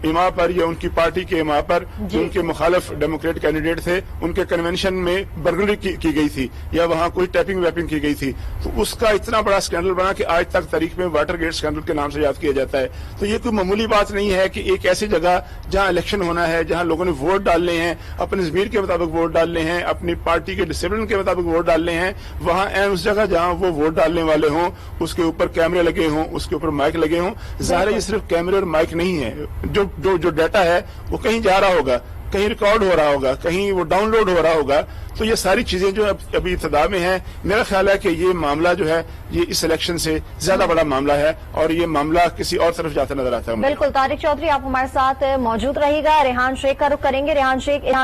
इमा पर या उनकी पार्टी के इमा पर जो उनके मुखालिफ डेमोक्रेट कैंडिडेट थे, उनके कन्वेंशन में बर्गलरी की गई थी या वहां कोई टैपिंग वैपिंग की गई थी। तो उसका इतना बड़ा स्कैंडल बना कि आज तक तारीख में वाटर गेट स्कैंडल के नाम से याद किया जाता है। तो ये कोई मामूली बात नहीं है कि एक ऐसी जगह जहां इलेक्शन होना है, जहां लोगों ने वोट डालने हैं, अपने ज़मीर के मुताबिक वोट डालने हैं, अपनी पार्टी के डिसिप्लिन के मुताबिक वोट डालने हैं, वहां एंड उस जगह जहां वो वोट डालने वाले हों उसके ऊपर कैमरे लगे हों, उसके ऊपर माइक लगे हों। ज़ाहिर है ये सिर्फ कैमरे और माइक नहीं है, जो डाटा है वो कहीं जा रहा होगा, कहीं रिकॉर्ड हो रहा होगा, कहीं वो डाउनलोड हो रहा होगा। तो ये सारी चीजें जो अभी इब्तिदा में हैं, मेरा ख्याल है कि ये मामला जो है ये इस इलेक्शन से ज्यादा बड़ा मामला है और ये मामला किसी और तरफ जाता नजर आता है।
बिल्कुल, तारिक चौधरी आप हमारे साथ मौजूद रहिएगा। रेहान शेख का रुख करेंगे। रेहान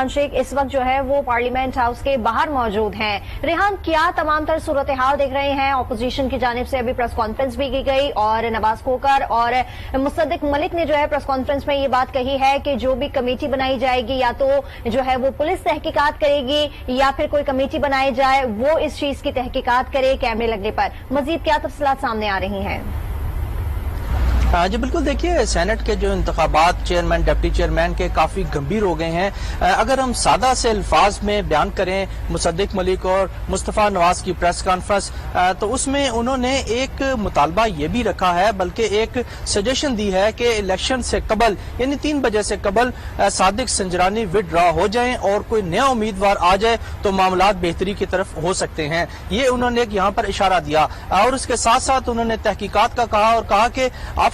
शेख इस वक्त जो है वो पार्लियामेंट हाउस के बाहर मौजूद हैं। रेहान, क्या तमाम तर सूरत हाल देख रहे हैं? ऑपोजिशन की जानिब से अभी प्रेस कॉन्फ्रेंस भी की गई और नवाज खोकर और मुसद्दिक मलिक ने जो है प्रेस कॉन्फ्रेंस में ये बात कही है कि जो भी कमेटी बनाई जाएगी या तो जो है वो पुलिस तहकीकात करेगी या फिर कोई कमेटी बनाई जाए वो इस चीज की तहकीकात करे कैमरे लगने पर। मजीद क्या तफसीलात सामने आ रही हैं?
जी बिल्कुल, देखिए सेनेट के जो इंतखाबात चेयरमैन डिप्टी चेयरमैन के काफी गंभीर हो गए हैं। अगर हम सादा से अल्फाज में बयान करें मुसद्दिक मलिक और मुस्तफा नवाज की प्रेस कॉन्फ्रेंस, तो उसमें उन्होंने एक मुतालबा ये भी रखा है, बल्कि एक सजेशन दी है कि इलेक्शन से कबल यानी 3 बजे से कबल सादिक संजरानी विड्रॉ हो जाएं और कोई नया उम्मीदवार आ जाए तो मामलात बेहतरी की तरफ हो सकते हैं। ये उन्होंने एक यहाँ पर इशारा दिया और उसके साथ साथ उन्होंने तहकीकात का कहा और कहा कि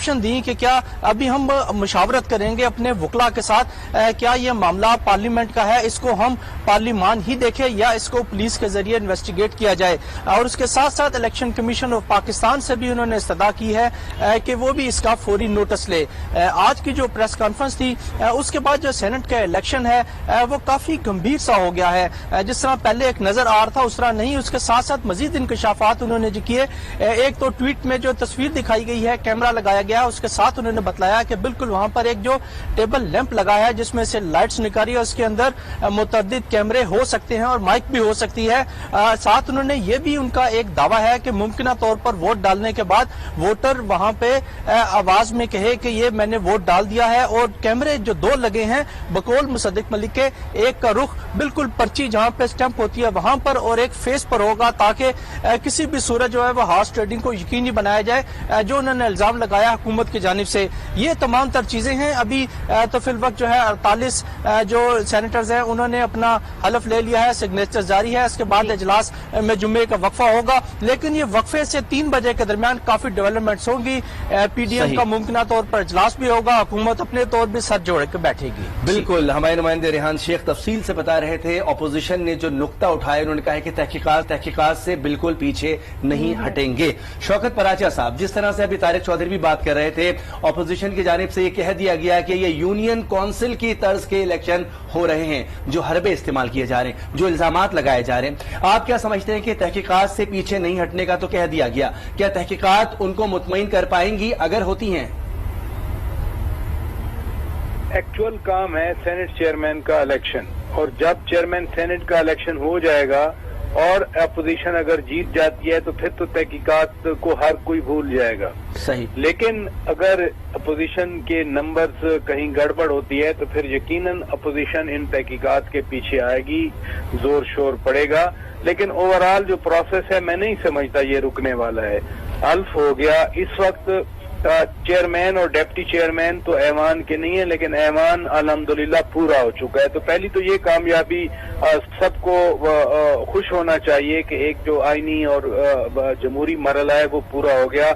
दी कि क्या अभी हम मुशावरत करेंगे अपने वकला के साथ, क्या ये मामला पार्लियामेंट का है, इसको हम पार्लियामान ही देखें या इसको पुलिस के जरिए इन्वेस्टिगेट किया जाए। और उसके साथ साथ इलेक्शन कमीशन ऑफ पाकिस्तान से भी उन्होंने इस्तदा की है कि वो भी इसका फौरी नोटिस ले। आज की जो प्रेस कॉन्फ्रेंस थी उसके बाद जो सेनेट का इलेक्शन है वो काफी गंभीर सा हो गया है। जिस तरह पहले एक नजर आ रहा था उस तरह नहीं, उसके साथ साथ मजीद इंकशाफात उन्होंने जो किए। एक तो ट्वीट में जो तस्वीर दिखाई गई है, कैमरा लगाया गया, उसके साथ उन्होंने बताया कि बिल्कुल वहां पर एक जो टेबल लैंप लगा है जिसमें से लाइट्स निकाली है, उसके अंदर मुतअद्दिद कैमरे हो सकते हैं और माइक भी हो सकती है। साथ उन्होंने ये भी उनका एक दावा है कि मुमकिन तौर पर वोट डालने के बाद वोटर वहां पे आवाज में कहे कि ये मैंने वोट डाल दिया है। और कैमरे जो 2 लगे हैं बकौल मुसद्दिक मलिक के, एक का रुख बिल्कुल पर्ची जहां पे स्टैंप होती है वहां पर और एक फेस पर होगा, ताकि किसी भी सूरत जो है वो हॉर्स ट्रेडिंग को यकीनी बनाया जाए जो उन्होंने इल्जाम लगाया हुकूमत की जानिब से। ये तमाम तर चीजें हैं। अभी तो फिल वक्त जो है 48 जो सेनेटर्स हैं उन्होंने अपना हलफ ले लिया है, सिग्नेचर जारी है। इसके बाद इजलास में जुम्मे का वक्फा होगा, लेकिन ये वक्फे से 3 बजे के दरमियान काफी डेवलपमेंट्स होंगी। पीडीएम का मुमकिन तौर पर इजलास भी होगा, हुकूमत अपने तौर पर सर जोड़ के बैठेगी।
बिल्कुल, हमारे नुमाइंदे रेहान शेख तफसील से बता रहे थे। अपोजिशन ने जो नुक्ता उठाया, उन्होंने कहा कि तहकीकात से बिल्कुल पीछे नहीं हटेंगे। शौकत पराचा साहब, जिस तरह से अभी तारिक चौधरी भी बात कर रहे थे, अपोजिशन की जानिब से ये कह दिया गया कि ये यूनियन काउंसिल की तर्ज के इलेक्शन हो रहे हैं, जो हरबे इस्तेमाल किए जा रहे हैं, जो इल्जामात लगाए जा रहे हैं। आप क्या समझते हैं कि तहकीकात से पीछे नहीं हटने का तो कह दिया गया, क्या तहकीकात उनको मुतमईन कर पाएंगी अगर होती हैं?
एक्चुअल काम है सेनेट चेयरमैन का इलेक्शन, और जब चेयरमैन सेनेट का इलेक्शन हो जाएगा اور اپوزیشن اگر جیت جاتی ہے تو پھر تو تحقیقات کو ہر کوئی بھول جائے گا.
صحیح.
لیکن اگر اپوزیشن کے نمبرز کہیں گڑبڑ ہوتی ہے تو پھر یقیناً اپوزیشن ان تحقیقات کے پیچھے آئے گی, زور شور پڑے گا. لیکن اوورآل جو پروسیس ہے میں نہیں سمجھتا یہ رکنے والا ہے. حلف ہو گیا, اس وقت چیئرمین اور ڈپٹی چیئرمین تو ایوان کے نہیں ہیں, لیکن ایوان الحمدللہ پورا ہو چکا ہے. تو پہلی تو یہ کامیابی سب کو خوش ہونا چاہیے کہ ایک جو آئینی اور جمہوری مرحلہ ہے وہ پورا ہو گیا.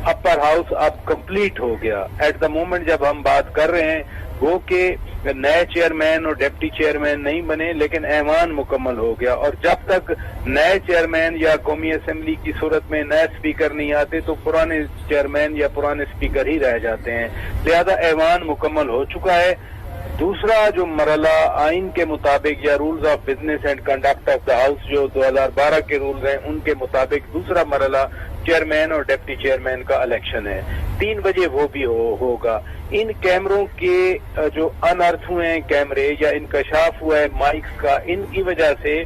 اپر ہاؤس اب کمپلیٹ ہو گیا. ایٹ دا مومنٹ جب ہم بات کر رہے ہیں وہ کہ نئے چیئرمین اور ڈپٹی چیئرمین نہیں بنے, لیکن ایوان مکمل ہو گیا. اور جب تک نئے چیئرمین یا قومی اسمبلی کی صورت میں نئے اسپیکر نہیں آتے تو پرانے چیئرمین یا پرانے اسپیکر ہی رہ جاتے ہیں. لہذا ایوان مکمل ہو چکا ہے. دوسرا جو مرحلہ آئین کے مطابق یا rules of business and conduct of the house جو 2012 کے رولز ہیں ان کے مطابق دوسرا مرحلہ چیئرمین اور ڈپٹی چیئرمین کا الیکشن ہے. 3 بجے وہ بھی ہوگا. ان کیمروں کے جو انرتھ ہوئے ہیں کیمرے یا انکشاف ہوا ہے مائکس کا, ان کی وجہ سے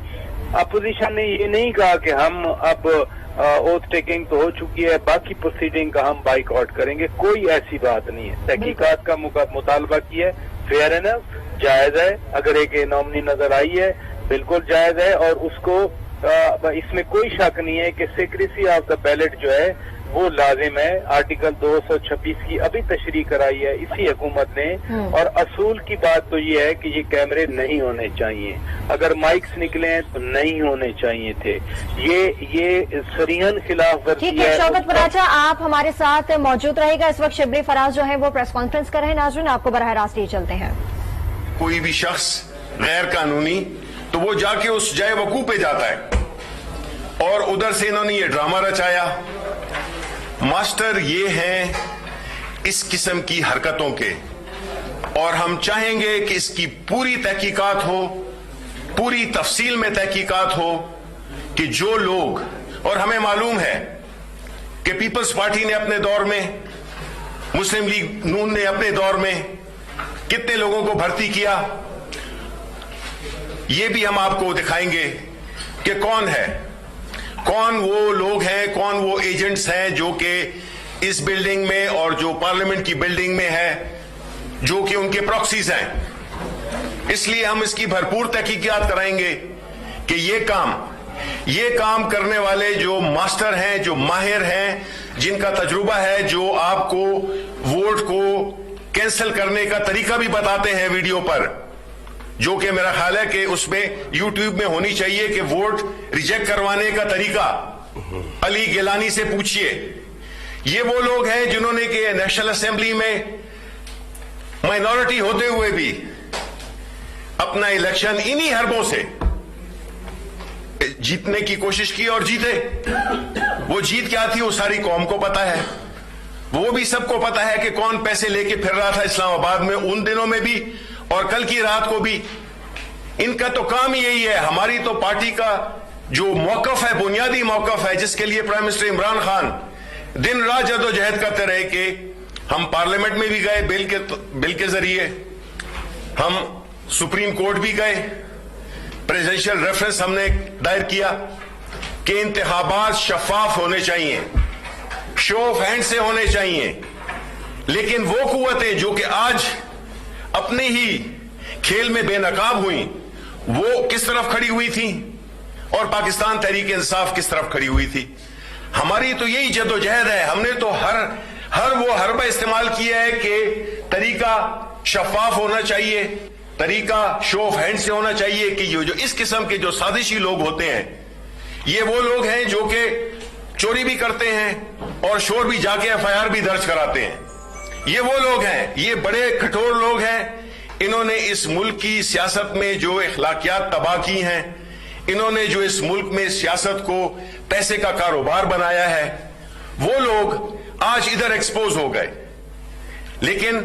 اپوزیشن نے یہ نہیں کہا کہ ہم اب اوتھ ٹیکنگ تو ہو چکی ہے, باقی پروسیڈنگ کا ہم بائک آؤٹ کریں گے. کوئی ایسی بات نہیں ہے. تحقیقات کا مطالبہ کیا ہے, فیئر انف, جائز ہے. اگر ایک نامنی نظر آئی ہے بالکل جائز ہے, اور اس کو اس میں کوئی شک نہیں ہے کہ سیکریسی آف دا بیلٹ جو ہے وہ لازم ہے. آرٹیکل 226 کی ابھی تشریح کرائی ہے اسی حکومت نے. اور اصول کی بات تو یہ ہے کہ یہ کیمرے نہیں ہونے چاہیے. اگر مائکس نکلے ہیں تو نہیں ہونے چاہیے تھے. یہ صریحاً خلاف ورزی ہے.
شوکت پراچا آپ ہمارے ساتھ موجود رہے گا. اس وقت شبلی فراز جو ہے وہ پریس کانفرنس کر رہے ہیں. ناظرین آپ کو براہ راست لیے چلتے ہیں.
کوئی بھی شخص غیر قانونی تو وہ جا کے اس جائے وقوع پہ جاتا ہے, اور ادھر سے انہوں نے یہ ڈرامہ رچایا. ماسٹر یہ ہیں اس قسم کی حرکتوں کے, اور ہم چاہیں گے کہ اس کی پوری تحقیقات ہو, پوری تفصیل میں تحقیقات ہو کہ جو لوگ, اور ہمیں معلوم ہے کہ پیپلز پارٹی نے اپنے دور میں, مسلم لیگ نون نے اپنے دور میں کتنے لوگوں کو بھرتی کیا, یہ بھی ہم آپ کو دکھائیں گے کہ کون ہے, کون وہ لوگ ہیں, کون وہ ایجنٹس ہیں جو کہ اس بلڈنگ میں اور جو پارلیمنٹ کی بلڈنگ میں ہے جو کہ ان کے پراکسیز ہیں. اس لیے ہم اس کی بھرپور تحقیقات کرائیں گے کہ یہ کام کرنے والے جو ماسٹر ہیں, جو ماہر ہیں, جن کا تجربہ ہے, جو آپ کو ووٹ کو کینسل کرنے کا طریقہ بھی بتاتے ہیں ویڈیو پر, جو کہ میرا خیال ہے کہ اس میں یوٹیوب میں ہونی چاہیے کہ ووٹ ریجیکٹ کروانے کا طریقہ علی گیلانی سے پوچھئے. یہ وہ لوگ ہیں جنہوں نے کہ نیشنل اسمبلی میں مائنورٹی ہوتے ہوئے بھی اپنا الیکشن انہی حربوں سے جیتنے کی کوشش کی اور جیتے. وہ جیت کیا تھی وہ ساری قوم کو پتا ہے, وہ بھی سب کو پتا ہے کہ کون پیسے لے کے پھر رہا تھا اسلام آباد میں ان دنوں میں بھی اور کل کی رات کو بھی. ان کا تو کام یہی ہے. ہماری تو پارٹی کا جو موقف ہے, بنیادی موقف ہے, جس کے لیے پرائم منسٹر عمران خان دن رات جدوجہد کرتے رہے کہ ہم پارلیمنٹ میں بھی گئے بل کے ذریعے, ہم سپریم کورٹ بھی گئے, پریزیڈنشل ریفرنس ہم نے دائر کیا کہ انتخابات شفاف ہونے چاہیے, شو آف ہینڈ سے ہونے چاہیے. لیکن وہ قوتیں جو کہ آج اپنے ہی کھیل میں بے نقاب ہوئیں, وہ کس طرف کھڑی ہوئی تھی اور پاکستان تحریک انصاف کس طرف کھڑی ہوئی تھی. ہماری تو یہی جدوجہد ہے. ہم نے تو ہر وہ حربہ استعمال کیا ہے کہ طریقہ شفاف ہونا چاہیے, طریقہ شو آف ہینڈ سے ہونا چاہیے کہ یہ جو اس قسم کے جو سازشی لوگ ہوتے ہیں, یہ وہ لوگ ہیں جو کہ چوری بھی کرتے ہیں اور شور بھی جا کے ایف آئی آر بھی درج کراتے ہیں. یہ وہ لوگ ہیں, یہ بڑے کٹھور لوگ ہیں. انہوں نے اس ملک کی سیاست میں جو اخلاقیات تباہ کی ہیں, انہوں نے جو اس ملک میں سیاست کو پیسے کا کاروبار بنایا ہے, وہ لوگ آج ادھر ایکسپوز ہو گئے. لیکن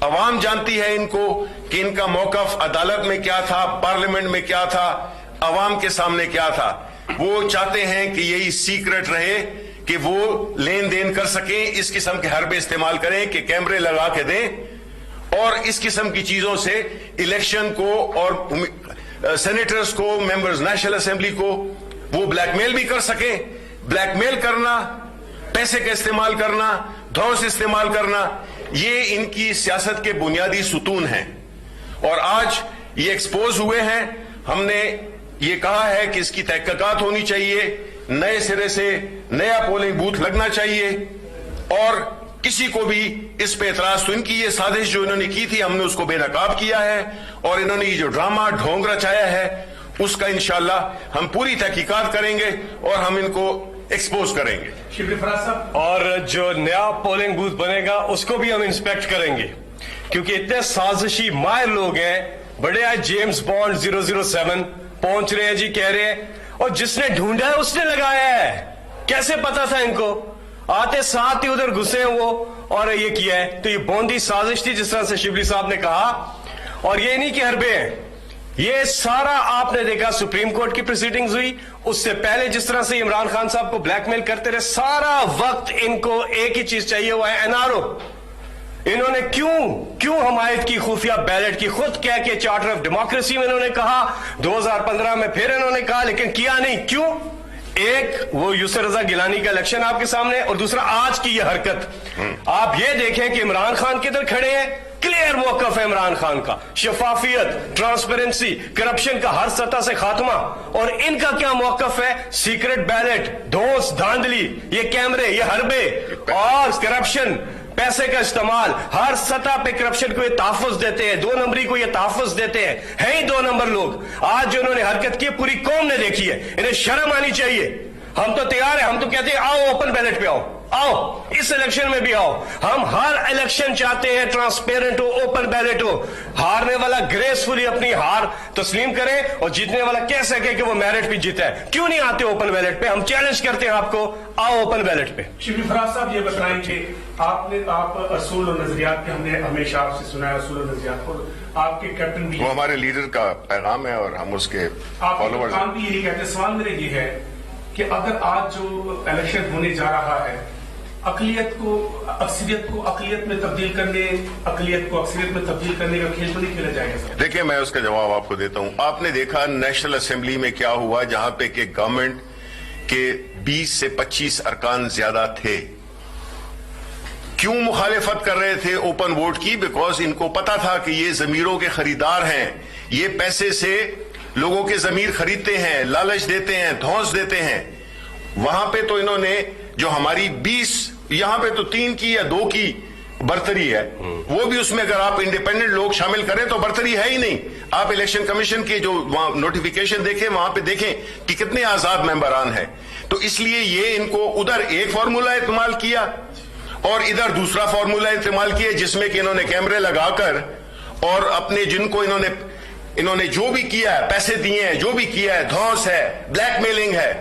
عوام جانتی ہے ان کو کہ ان کا موقف عدالت میں کیا تھا, پارلیمنٹ میں کیا تھا, عوام کے سامنے کیا تھا. وہ چاہتے ہیں کہ یہی سیکرٹ رہے کہ وہ لین دین کر سکیں, اس قسم کے حربے استعمال کریں کہ کیمرے لگا کے دیں اور اس قسم کی چیزوں سے الیکشن کو اور سینیٹرز کو, ممبرز نیشنل اسمبلی کو وہ بلیک میل بھی کر سکیں. بلیک میل کرنا, پیسے کا استعمال کرنا, دھوس استعمال کرنا, یہ ان کی سیاست کے بنیادی ستون ہیں, اور آج یہ ایکسپوز ہوئے ہیں. ہم نے یہ کہا ہے کہ اس کی تحقیقات ہونی چاہیے, نئے سرے سے نیا پولنگ بوتھ لگنا چاہیے, اور کسی کو بھی اس پہ اعتراض, تو ان کی یہ سازش جو انہوں نے کی تھی ہم نے اس کو بے نقاب کیا ہے, اور انہوں نے یہ جو ڈرامہ ڈھونگ رچایا ہے اس کا انشاءاللہ ہم پوری تحقیقات کریں گے اور ہم ان کو ایکسپوز کریں گے.
شبلی فراز صاحب, اور جو نیا پولنگ بوتھ بنے گا اس کو بھی ہم انسپیکٹ کریں گے, کیونکہ اتنے سازشی ماہر لوگ ہیں, بڑے آج جیمز بانڈ 007 پہنچ رہے ہیں جی, کہہ رہے ہیں, اور جس نے ڈھونڈا ہے اس نے لگایا ہے. کیسے پتا تھا ان کو؟ آتے ساتھ ہی ادھر گھسے وہ اور یہ کیا ہے. تو یہ بوندی سازش تھی جس طرح سے شبلی صاحب نے کہا, اور یہ نہیں کہ حربے ہیں, یہ سارا آپ نے دیکھا سپریم کورٹ کی پروسیڈنگز ہوئی, اس سے پہلے جس طرح سے عمران خان صاحب کو بلیک میل کرتے رہے, سارا وقت ان کو ایک ہی چیز چاہیے, وہ ہے NRO. انہوں نے کیوں حمایت کی خفیہ بیلٹ کی؟ خود کہہ کے چارٹر آف ڈیموکریسی میں انہوں نے کہا, 2015 میں پھر انہوں نے کہا, لیکن کیا نہیں. کیوں؟ ایک وہ یوسر رضا گیلانی کا الیکشن آپ کے سامنے, اور دوسرا آج کی یہ حرکت. آپ یہ دیکھیں کہ عمران خان کدھر کھڑے ہیں, کلیئر موقف ہے عمران خان کا, شفافیت, ٹرانسپیرنسی, کرپشن کا ہر سطح سے خاتمہ. اور ان کا کیا موقف ہے؟ سیکرٹ بیلٹ, دھوس دھاندلی, یہ کیمرے, یہ حربے اور کرپشن, پیسے کا استعمال, ہر سطح پہ کرپشن کو یہ تحفظ دیتے ہیں, 2 نمبری کو یہ تحفظ دیتے ہیں. ہی 2 نمبر لوگ. آج جو انہوں نے حرکت کی پوری قوم نے دیکھی ہے, انہیں شرم آنی چاہیے. ہم تو تیار ہیں, ہم تو کہتے ہیں آؤ اوپن بیلٹ پہ آؤ, آؤ اس الیکشن میں بھی آؤ. ہم ہر الیکشن چاہتے ہیں ٹرانسپیرنٹ ہو, اوپن بیلٹ ہو. ہارنے والا گریسفلی اپنی ہار تسلیم کرے, اور جیتنے والا کہہ سکے کہ وہ میرٹ پہ جیتا ہے. کیوں نہیں آتے اوپن بیلٹ پہ؟ ہم چیلنج کرتے ہیں آپ کو, آؤ اوپن بیلٹ پہ.
شبلی فراز صاحب, یہ بتائیں کہ آپ اصول اور نظریات کے, ہم نے ہمیشہ آپ سے سنا ہے اصول اور نظریات کو, آپ کے کیپٹن بھی,
وہ ہمارے لیڈر کا پیغام ہے اور ہم اس کے فالوورز ہیں.
آپ بھی یہی کہتے ہیں. سوال میرا یہ ہے کہ اگر آج جو الیکشن ہونے جا رہا ہے, اقلیت کو اقلیت میں تبدیل کرنے, اقلیت کو اکثریت میں تبدیل کرنے کا کھیل تو نہیں کھیلا جائے گا؟
دیکھیں, میں اس کا جواب آپ کو دیتا ہوں. آپ نے دیکھا نیشنل اسمبلی میں کیا ہوا, جہاں پہ کہ گورنمنٹ کے 20 سے 25 ارکان زیادہ تھے. کیوں مخالفت کر رہے تھے اوپن ووٹ کی؟ بیکاز ان کو پتا تھا کہ یہ ضمیروں کے خریدار ہیں, یہ پیسے سے لوگوں کے ضمیر خریدتے ہیں, لالچ دیتے ہیں, دھوس دیتے ہیں. وہاں پہ تو انہوں نے جو ہماری 20, یہاں پہ تو 3 کی یا 2 کی برتری ہے, وہ بھی اس میں اگر آپ انڈیپینڈنٹ لوگ شامل کریں تو برتری ہے ہی نہیں. آپ الیکشن کمیشن کے جو نوٹیفیکیشن دیکھیں, وہاں پہ دیکھیں کہ کتنے آزاد ممبران ہیں. تو اس لیے یہ ان کو ادھر ایک فارمولہ استعمال کیا اور ادھر دوسرا فارمولہ استعمال کیا, جس میں کہ انہوں نے کیمرے لگا کر اور اپنے جن کو انہوں نے جو بھی کیا ہے, پیسے دیے ہیں, جو بھی کیا ہے, دھوس ہے, بلیک میلنگ ہے,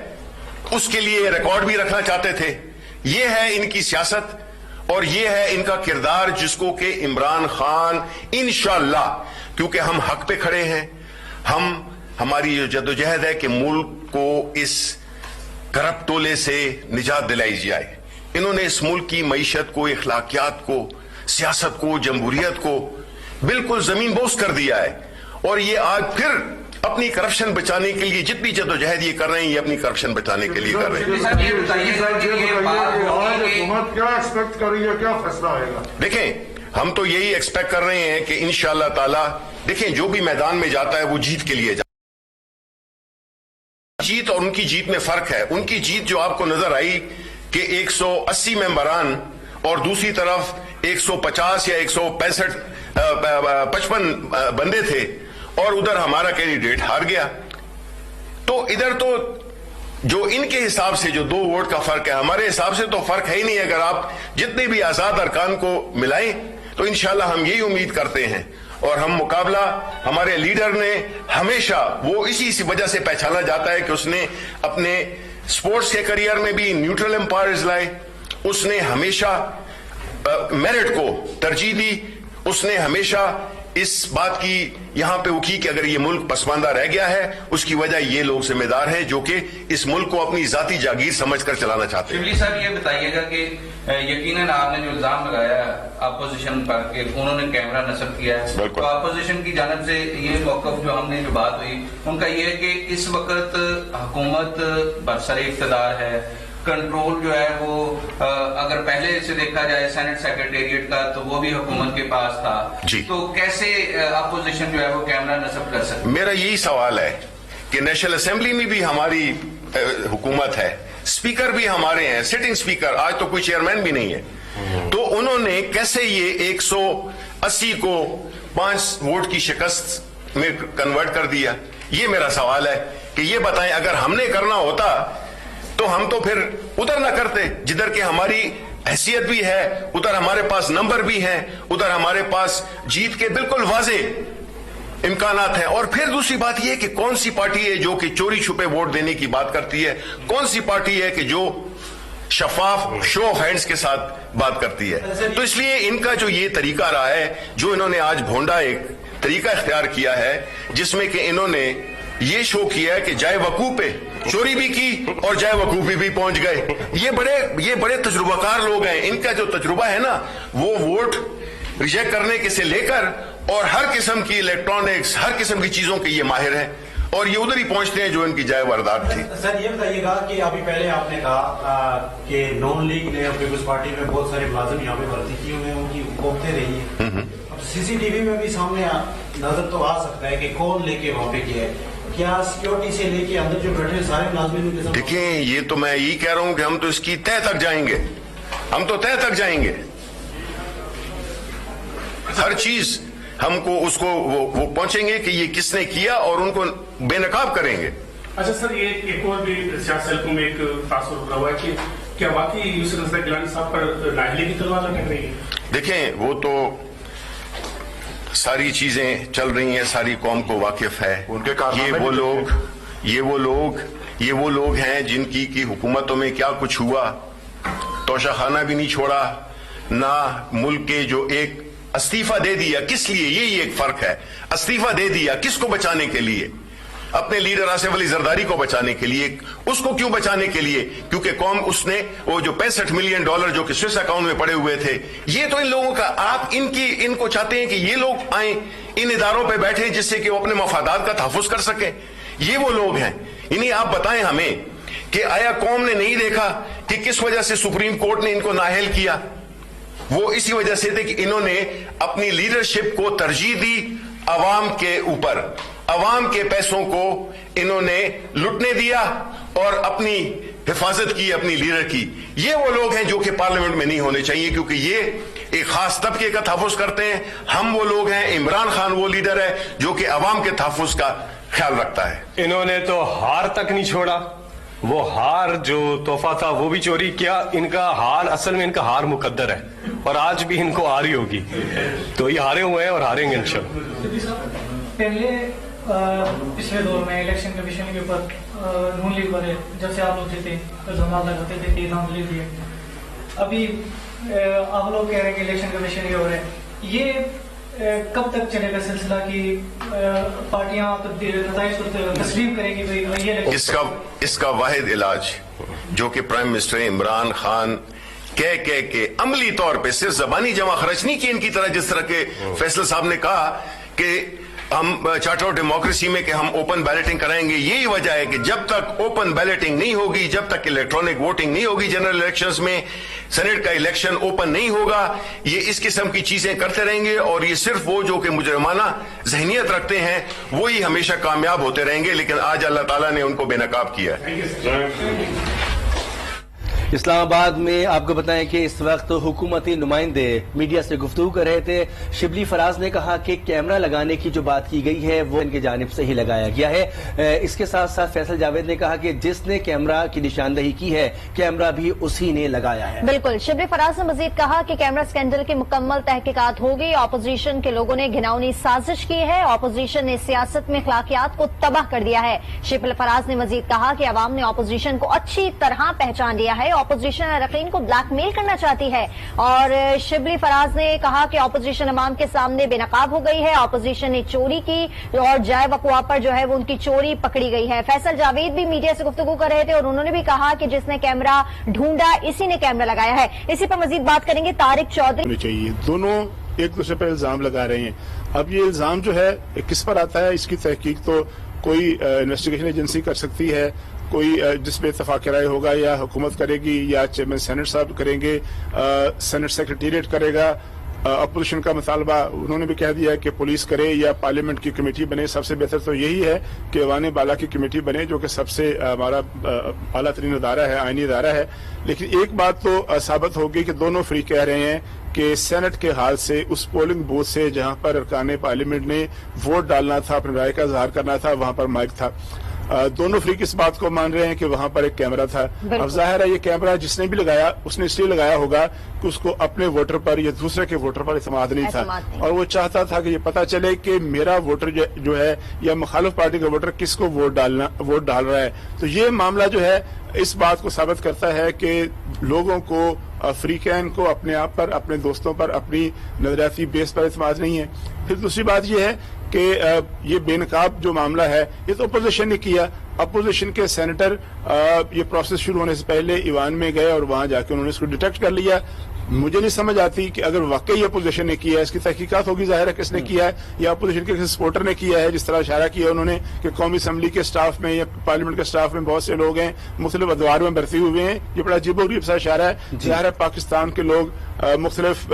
اس کے لیے ریکارڈ بھی رکھنا چاہتے تھے. یہ ہے ان کی سیاست اور یہ ہے ان کا کردار, جس کو کہ عمران خان انشاءاللہ, کیونکہ ہم حق پہ کھڑے ہیں, ہماری جو جدوجہد ہے کہ ملک کو اس کرپٹ ٹولے سے نجات دلائی جائے. انہوں نے اس ملک کی معیشت کو, اخلاقیات کو, سیاست کو, جمہوریت کو بالکل زمین بوس کر دیا ہے, اور یہ آج پھر اپنی کرپشن بچانے کے لیے جتنی جدوجہد یہ کر رہے ہیں, یہ اپنی کرپشن بچانے کے لیے کر رہے ہیں.
کیا ایکسپیکٹ کر رہی ہے, کیا فیصلہ آئے گا؟
دیکھیں, ہم تو یہی ایکسپیکٹ کر رہے ہیں کہ انشاءاللہ تعالی, دیکھیں جو بھی میدان میں جاتا ہے وہ جیت کے لیے جاتا ہے. جیت اور ان کی جیت میں فرق ہے. ان کی جیت جو آپ کو نظر آئی کہ 180 ممبران اور دوسری طرف 150 یا 155 بندے تھے, اور ادھر ہمارا کینڈیڈیٹ ہار گیا. تو ادھر تو جو ان کے حساب سے جو 2 ووٹ کا فرق ہے, ہمارے حساب سے تو فرق ہے ہی نہیں. اگر آپ جتنے بھی آزاد ارکان کو ملائیں تو انشاءاللہ ہم یہی امید کرتے ہیں, اور ہم مقابلہ ہمارے لیڈر نے ہمیشہ, وہ اسی وجہ سے پہچانا جاتا ہے کہ اس نے اپنے سپورٹس کے کریئر میں بھی نیوٹرل امپائرز لائے, اس نے ہمیشہ میرٹ کو ترجیح دی, اس نے ہمیشہ اس بات کی یہاں پہ اٹھی کہ اگر یہ ملک پسماندہ رہ گیا ہے اس کی وجہ یہ لوگ ذمہ دار ہیں جو کہ اس ملک کو اپنی ذاتی جاگیر سمجھ کر چلانا چاہتے ہیں.
شبلی صاحب یہ بتائیے گا کہ یقیناً آپ نے جو الزام لگایا اپوزیشن پر کہ انہوں نے کیمرہ نصب کیا ہے، تو اپوزیشن کی جانب سے یہ موقف جو ہم نے جو بات ہوئی ان کا یہ ہے کہ اس وقت حکومت برسر اقتدار ہے، کنٹرول جو ہے وہ اگر پہلے سے دیکھا جائے سینٹ سیکریٹریٹ کا تو وہ بھی حکومت کے پاس تھا، تو کیسے اپوزیشن جو ہے وہ کیمرہ نصب کر سکتی؟
میرا یہی سوال ہے کہ نیشنل اسمبلی میں بھی ہماری حکومت ہے، اسپیکر بھی ہمارے ہیں، سٹنگ اسپیکر، آج تو کوئی چیئرمین بھی نہیں ہے، تو انہوں نے کیسے یہ 180 کو 5 ووٹ کی شکست میں کنورٹ کر دیا؟ یہ میرا سوال ہے کہ یہ بتائیں اگر ہم نے کرنا ہوتا تو ہم تو پھر ادھر نہ کرتے جدھر کہ ہماری حیثیت بھی ہے، ادھر ہمارے پاس نمبر بھی ہیں، ادھر ہمارے پاس جیت کے بالکل واضح امکانات ہیں. اور پھر دوسری بات یہ کہ کون سی پارٹی ہے جو کہ چوری چھپے ووٹ دینے کی بات کرتی ہے، کون سی پارٹی ہے کہ جو شفاف شو آف ہینڈز کے ساتھ بات کرتی ہے. تو اس لیے ان کا جو یہ طریقہ رہا ہے، جو انہوں نے آج بھونڈا ایک طریقہ اختیار کیا ہے جس میں کہ انہوں نے یہ شو کیا ہے کہ جائے وقوع پہ چوری بھی کی اور جائے وقوع پہ بھی پہنچ گئے. یہ بڑے تجربہ کار لوگ ہیں، ان کا جو تجربہ ہے نا وہ ووٹ ریجیکٹ کرنے کے سے لے کر اور ہر قسم کی الیکٹرانکس، ہر قسم کی چیزوں کے یہ ماہر ہیں اور یہ ادھر ہی پہنچتے ہیں جو ان کی جائے واردات تھی.
سر یہ بتائیے گا کہ ابھی پہلے آپ نے کہا کہ نون لیگ نے پیپلز پارٹی میں بہت سارے ملازم یہاں پہ بھرتی کیے ہوئے ہیں، ان کی حکومتیں رہی ہیں. اب سی سی ٹی وی میں بھی سامنے نظر تو آ سکتا ہے کہ کون لے کے وہاں پہ کیا ہے، کیا سیکیورٹی سے لے کے اندر جو بیٹھے سارے ملازمین؟
دیکھیں یہ تو میں یہی کہہ رہا ہوں کہ ہم تو اس کی تہ تک جائیں گے، ہم تو تہ تک جائیں گے، ہر چیز ہم کو اس کو وہ پہنچیں گے کہ یہ کس نے کیا اور ان کو بے نقاب کریں گے.
اچھا سر، یہ ایک اور بھی سیاسی حلقوں میں ایک تاثر اٹھا ہوا ہے کہ کیا واقعی یوسف نصر گیلانی صاحب پر نااہلی کی تلوار لٹک رہی ہے؟
دیکھیں وہ تو ساری چیزیں چل رہی ہیں، ساری قوم کو واقف ہے. یہ وہ لوگ ہیں جن کی حکومتوں میں کیا کچھ ہوا، توشہ خانہ بھی نہیں چھوڑا، نہ ملک کے جو ایک استعفیٰ دے دیا کس لیے، یہی ایک فرق ہے. استعفیٰ دے دیا کس کو بچانے کے لیے؟ اپنے لیڈر آصف علی زرداری کو بچانے کے لیے. اس کو کیوں بچانے کے لیے؟ کیونکہ قوم اس نے وہ جو $65 ملین جو کہ سوئس اکاؤنٹ میں پڑے ہوئے تھے، یہ تو ان لوگوں کا، آپ ان کو چاہتے ہیں کہ یہ لوگ آئیں ان اداروں پہ بیٹھیں جس سے کہ وہ اپنے مفادات کا تحفظ کر سکیں. یہ وہ لوگ ہیں. انہیں آپ بتائیں ہمیں کہ آیا قوم نے نہیں دیکھا کہ کس وجہ سے سپریم کورٹ نے ان کو نااہل کیا؟ وہ اسی وجہ سے تھے کہ انہوں نے اپنی لیڈرشپ کو ترجیح دی عوام کے اوپر، عوام کے پیسوں کو انہوں نے لٹنے دیا اور اپنی حفاظت کی، اپنی لیڈر کی. یہ وہ لوگ ہیں جو کہ پارلیمنٹ میں نہیں ہونے چاہیے کیونکہ یہ ایک خاص طبقے کا تحفظ کرتے ہیں. ہم وہ لوگ ہیں، عمران خان وہ لیڈر ہے جو کہ عوام کے تحفظ کا خیال رکھتا ہے.
انہوں نے تو ہار تک نہیں چھوڑا، وہ ہار جو تحفہ تھا وہ بھی چوری کیا. ان کا ہار، اصل میں ان کا ہار مقدر ہے اور آج بھی ان کو ہاری ہوگی. تو یہ ہارے ہوئے ہیں اور ہاریں گے انشاءاللہ.
پہلے پچھلے دور میں الیکشن کمیشن کے اوپر نون لیگ والے جب سے آپ لوگ جیتے الزامات لگاتے تھے کہ نام لے دیے. ابھی آپ لوگ کہہ رہے ہیں کہ الیکشن کمیشن کے ہو رہے ہیں، یہ کب تک چلے گا سلسلہ کہ پارٹیاں نتائج تسلیم کریں گی؟
اس کا واحد علاج جو کہ پرائم منسٹر عمران خان کہہ کے عملی طور پہ صرف زبانی جمع خرچ نہیں کی ان کی طرح، جس طرح کے فیصل صاحب نے کہا کہ ہم چارٹر آف ڈیموکریسی میں کہ ہم اوپن بیلٹنگ کرائیں گے. یہی وجہ ہے کہ جب تک اوپن بیلٹنگ نہیں ہوگی، جب تک الیکٹرانک ووٹنگ نہیں ہوگی جنرل الیکشنز میں، سینٹ کا الیکشن اوپن نہیں ہوگا، یہ اس قسم کی چیزیں کرتے رہیں گے اور یہ صرف وہ جو کہ مجرمانہ ذہنیت رکھتے ہیں وہی ہمیشہ کامیاب ہوتے رہیں گے. لیکن آج اللہ تعالیٰ نے ان کو بے نقاب کیا ہے.
اسلام آباد میں آپ کو بتائیں کہ اس وقت حکومتی نمائندے میڈیا سے گفتگو کر رہے تھے. شبلی فراز نے کہا کہ کیمرہ لگانے کی جو بات کی گئی ہے وہ ان کی جانب سے ہی لگایا گیا ہے. اس کے ساتھ ساتھ فیصل جاوید نے کہا کہ جس نے کیمرہ کی نشاندہی کی ہے کیمرہ بھی اسی نے لگایا ہے.
بالکل. شبلی فراز نے مزید کہا کہ کیمرہ اسکینڈل کی مکمل تحقیقات ہوگی. اپوزیشن کے لوگوں نے گھناؤنی سازش کی ہے. اپوزیشن نے سیاست میں اخلاقیات کو تباہ کر دیا ہے. شبلی فراز نے مزید کہا کہ عوام نے اپوزیشن کو اچھی طرح پہچان لیا ہے अपोजिशन अरकान को ब्लैकमेल करना चाहती है। और शिबली फराज ने कहा कि अपोजिशन अवाम के सामने बेनकाब हो गई है, अपोजिशन ने चोरी की और जाए वकुआ पर जो है वो उनकी चोरी पकड़ी गई है। फैसल जावेद भी मीडिया से गुफ्तगू कर रहे थे और उन्होंने भी कहा कि जिसने कैमरा ढूंढा इसी ने कैमरा लगाया है। इसी पर मजीद बात करेंगे। तारिक चौधरी
चाहिए, दोनों एक दूसरे पर इल्जाम लगा रहे हैं। अब ये इल्जाम जो है किस पर आता है, इसकी तहकीक तो कोई इन्वेस्टिगेशन एजेंसी कर सकती है, कोई जिसमें इत्तफाक राय होगा, या हुकूमत करेगी या चेयरमैन सेनेट साहब करेंगे, सेनेट सेक्रेटेरिएट करेगा। अपोजिशन का मुतालबा उन्होंने भी कह दिया है कि पुलिस करे या पार्लियामेंट की कमेटी बने। सबसे बेहतर तो यही है कि ऐवान बाला की कमेटी बने, जो कि सबसे हमारा आला तरीन अदारा है, आईनी अदारा है। लेकिन एक बात तो साबित होगी कि दोनों फ्री कह रहे हैं कि सेनेट के हाल से, उस पोलिंग बूथ से जहां पर अरकान पार्लियामेंट ने वोट डालना था, अपनी राय का इजहार करना था, वहां पर माइक था। दोनों फ्रीक इस बात को मान रहे हैं कि वहां पर एक कैमरा था। अब जाहिर है ये कैमरा जिसने भी लगाया उसने इसलिए लगाया होगा कि उसको अपने वोटर पर या दूसरे के वोटर पर इत्मीनान नहीं था, और वो चाहता था कि ये पता चले कि मेरा वोटर जो है या मुखालिफ पार्टी का वोटर किसको वोट डाल रहा है। तो ये मामला जो है इस बात को साबित करता है कि लोगों को, अफ्रीकन को अपने आप पर, अपने दोस्तों पर, अपनी नजरियाती बेस पर इत्मीनान नहीं है। फिर दूसरी बात यह है कि ये बेनकाब जो मामला है ये तो अपोजिशन ने किया। अपोजिशन के सेनेटर ये प्रोसेस शुरू होने से पहले ईवान में गए और वहां जाके उन्होंने इसको डिटेक्ट कर लिया। मुझे नहीं समझ आती कि अगर वाकई अपोजिशन ने किया है, इसकी तहकीकात होगी जाहिर है किसने किया है, या अपोजिशन के किसी सपोर्टर ने किया है। जिस तरह इशारा किया उन्होंने कि कौमी असम्बली के स्टाफ में या पार्लियामेंट के स्टाफ में बहुत से लोग हैं, मुख्तलिफ अदवार में भर्ती हुए हैं, ये बड़ा अजीबोगरीब सा इशारा है। जाहिर है पाकिस्तान के लोग मुख्तलिफ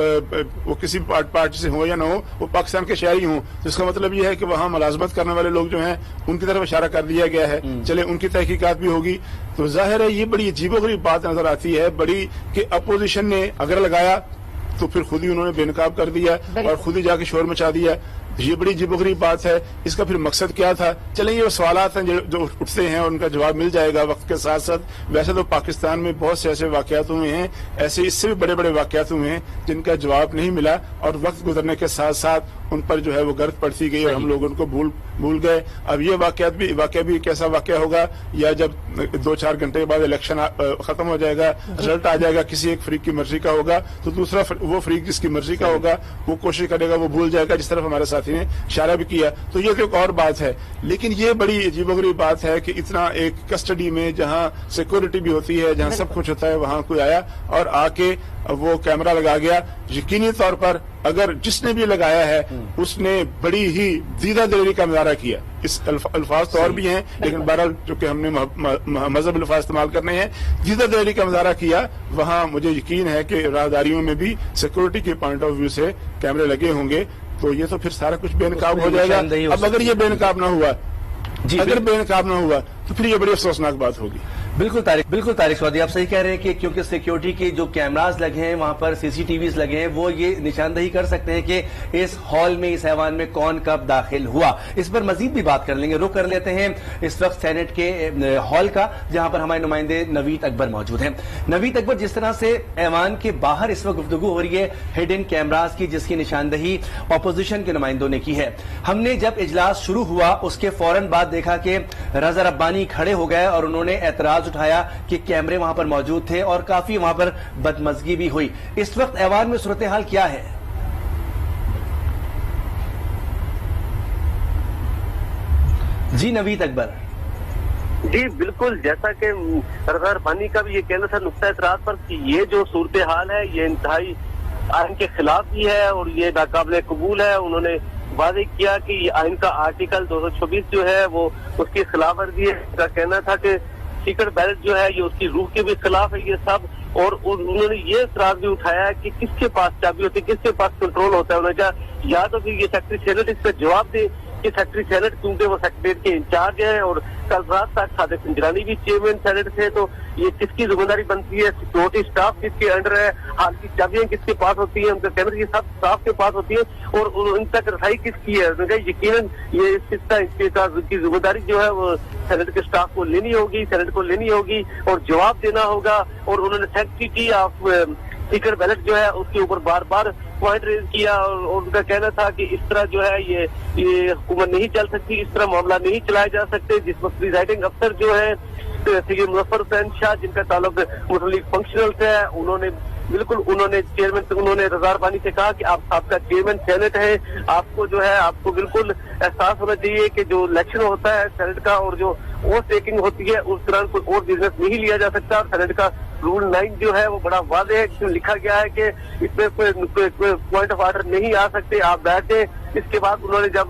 वो किसी पार्टी से हो या ना हो, वो पाकिस्तान के शहरी हों, तो इसका मतलब ये है कि वहां मुलाजमत करने वाले लोग जो हैं उनकी तरफ इशारा कर दिया गया है। चले उनकी तहकीकात भी होगी। तो जाहिर है ये बड़ी अजीबोगरीब बात नजर आती है बड़ी, कि अपोजिशन ने अगर लगाया तो फिर खुद ही उन्होंने बेनकाब कर दिया और खुद ही जाके शोर मचा दिया। ये बड़ी अजीबोगरीब बात है। इसका फिर मकसद क्या था? चलें ये सवालात हैं जो उठते हैं और उनका जवाब मिल जाएगा वक्त के साथ साथ। वैसे तो पाकिस्तान में बहुत से ऐसे वाकयात हुए हैं, ऐसे इससे भी बड़े बड़े वाकयात हुए हैं जिनका जवाब नहीं मिला, और वक्त गुजरने के साथ साथ उन पर जो है वो गर्द पड़ती गई और हम लोग उनको भूल गए। अब ये वाकया भी कैसा वाकया होगा, या जब 2-4 घंटे के बाद इलेक्शन खत्म हो जाएगा, रिजल्ट आ जाएगा, किसी एक फ्रीक की मर्जी का होगा, तो दूसरा वो फ्रीक जिसकी मर्जी का होगा वो कोशिश करेगा, वो भूल जाएगा, जिस तरफ हमारे साथी ने इशारा भी किया। तो ये तो एक और बात है। लेकिन ये बड़ी अजीबोगरीब बात है कि इतना एक कस्टडी में जहां सिक्योरिटी भी होती है, जहां सब कुछ होता है, वहां कोई आया और आके वो कैमरा लगा गया। यकीनी तौर पर अगर जिसने भी लगाया है उसने बड़ी ही दीदा दिली का मुजाहरा किया। इस अल्फाज तो और भी हैं, लेकिन बहरहाल चूंकि हमने मजहब अल्फाज इस्तेमाल करने हैं, दीदा दिली का मुजाहरा किया। वहां मुझे यकीन है कि राहदारियों में भी सिक्योरिटी के पॉइंट ऑफ व्यू से कैमरे लगे होंगे, तो ये तो फिर सारा कुछ बेनकाब हो जाएगा। अब अगर ये बेनकाब ना हुआ, अगर बेनकाब ना हुआ तो फिर ये बड़ी अफसोसनाक बात होगी।
बिल्कुल तारिक चौधरी, आप सही कह रहे हैं कि क्योंकि सिक्योरिटी के जो कैमरास लगे हैं, वहां पर सीसीटीवीज लगे हैं, वो ये निशानदही कर सकते हैं कि इस हॉल में, इस ऐवान में कौन कब दाखिल हुआ। इस पर मजीद भी बात कर लेंगे। रुख कर लेते हैं इस वक्त सेनेट के हॉल का, जहां पर हमारे नुमाइंदे नवीद अकबर मौजूद हैं। नवीद अकबर, जिस तरह से ऐवान के बाहर इस वक्त गुफ्तगू हो रही है हिडन कैमरास की, जिसकी निशानदही अपोजिशन के नुमाइंदों ने की है। हमने जब इजलास शुरू हुआ उसके फौरन बाद देखा कि रजा रब्बानी खड़े हो गए और उन्होंने एतराज उठाया कि कैमरे वहां पर मौजूद थे और काफी वहां पर बदमज़गी भी हुई। इस वक्त ऐवान में सूरत हाल क्या है? जी नवीद अकबर।
जी बिल्कुल, जैसा कि रजा रब्बानी का भी ये कहना था नुक्ता एतराज पर कि ये जो सूरत हाल है ये इंतहाई आइन के खिलाफ ही है और ये नाकाबिल कबूल है। उन्होंने वादे किया कि आइन का आर्टिकल 226 जो है वो उसकी खिलाफ वर्जी है। उनका कहना था कि सीक्रेट बैलेट जो है ये उसकी रूह के भी खिलाफ है ये सब, और उन्होंने ये एतराज भी उठाया है कि किसके पास चाबी होती है, किसके पास कंट्रोल होता है। उन्होंने या तो फिर ये सेक्रेटरी सेनेट इस पर जवाब दे कि सेक्रेटरी सेनेट क्योंकि वो सेक्रेटरी के इंचार्ज है और कल रात तक सादिक पिंजरानी भी चेयरमैन सेनेट थे, तो ये किसकी जिम्मेदारी बनती है, सिक्योरिटी स्टाफ किसके अंडर है, हाल की चाबियां किसके पास होती है, उनका कहना ये सब स्टाफ के पास होती है और इन तक रसाई किसकी है। यकीनन ये इसकी जिम्मेदारी जो है वो सेनेट के स्टाफ को लेनी होगी, सेनेट को लेनी होगी और जवाब देना होगा। और उन्होंने सेक्रेटरी ऑफ सीक्रेट बैलेट जो है उसके ऊपर बार बार पॉइंट रेज किया और उनका कहना था कि इस तरह जो है ये हुकूमत नहीं चल सकती, इस तरह मामला नहीं चलाए जा सकते। जिस वक्त प्रिजाइडिंग अफसर जो है सैयद मुजफ्फर हुसैन शाह, जिनका ताल्लुक मुस्लिम लीग फंक्शनल से है, उन्होंने चेयरमैन से उन्होंने रज़ा रब्बानी से कहा कि आप आपका चेयरमैन सेनेट है, आपको जो है आपको बिल्कुल एहसास होना चाहिए कि जो इलेक्शन होता है सेनेट का और जो वोट टेकिंग होती है उस दौरान कोई और बिजनेस नहीं लिया जा सकता। सेनेट का रूल 9 जो है वो बड़ा वाज़ेह है, जिसमें लिखा गया है कि इसमें कोई पॉइंट ऑफ ऑर्डर नहीं आ सकते, आप बैठे। इसके बाद उन्होंने जब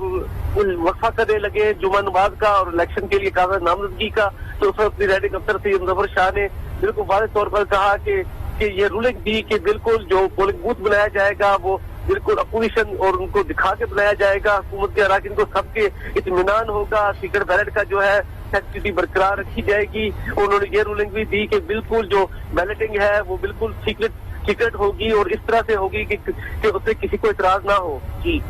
वक्फा करने लगे जुमा नमाज का और इलेक्शन के लिए कागज नामजदगी का, तो उस वक्त प्रिजाइडिंग अफसर सैयद मुजफ्फर शाह ने बिल्कुल वाज़ेह तौर पर कहा कि ये रूलिंग दी कि बिल्कुल जो पोलिंग बूथ बनाया जाएगा वो बिल्कुल अपोजिशन और उनको दिखा के बनाया जाएगा, हुकूमत के अराकीन को सबके इत्मीनान होगा, सीक्रेट बैलेट का जो है सेक्रेटरी बरकरार रखी जाएगी। उन्होंने ये रूलिंग भी दी कि बिल्कुल जो बैलेटिंग है वो बिल्कुल सीक्रेट होगी और इस तरह से होगी कि उससे किसी को इतराज ना हो। जी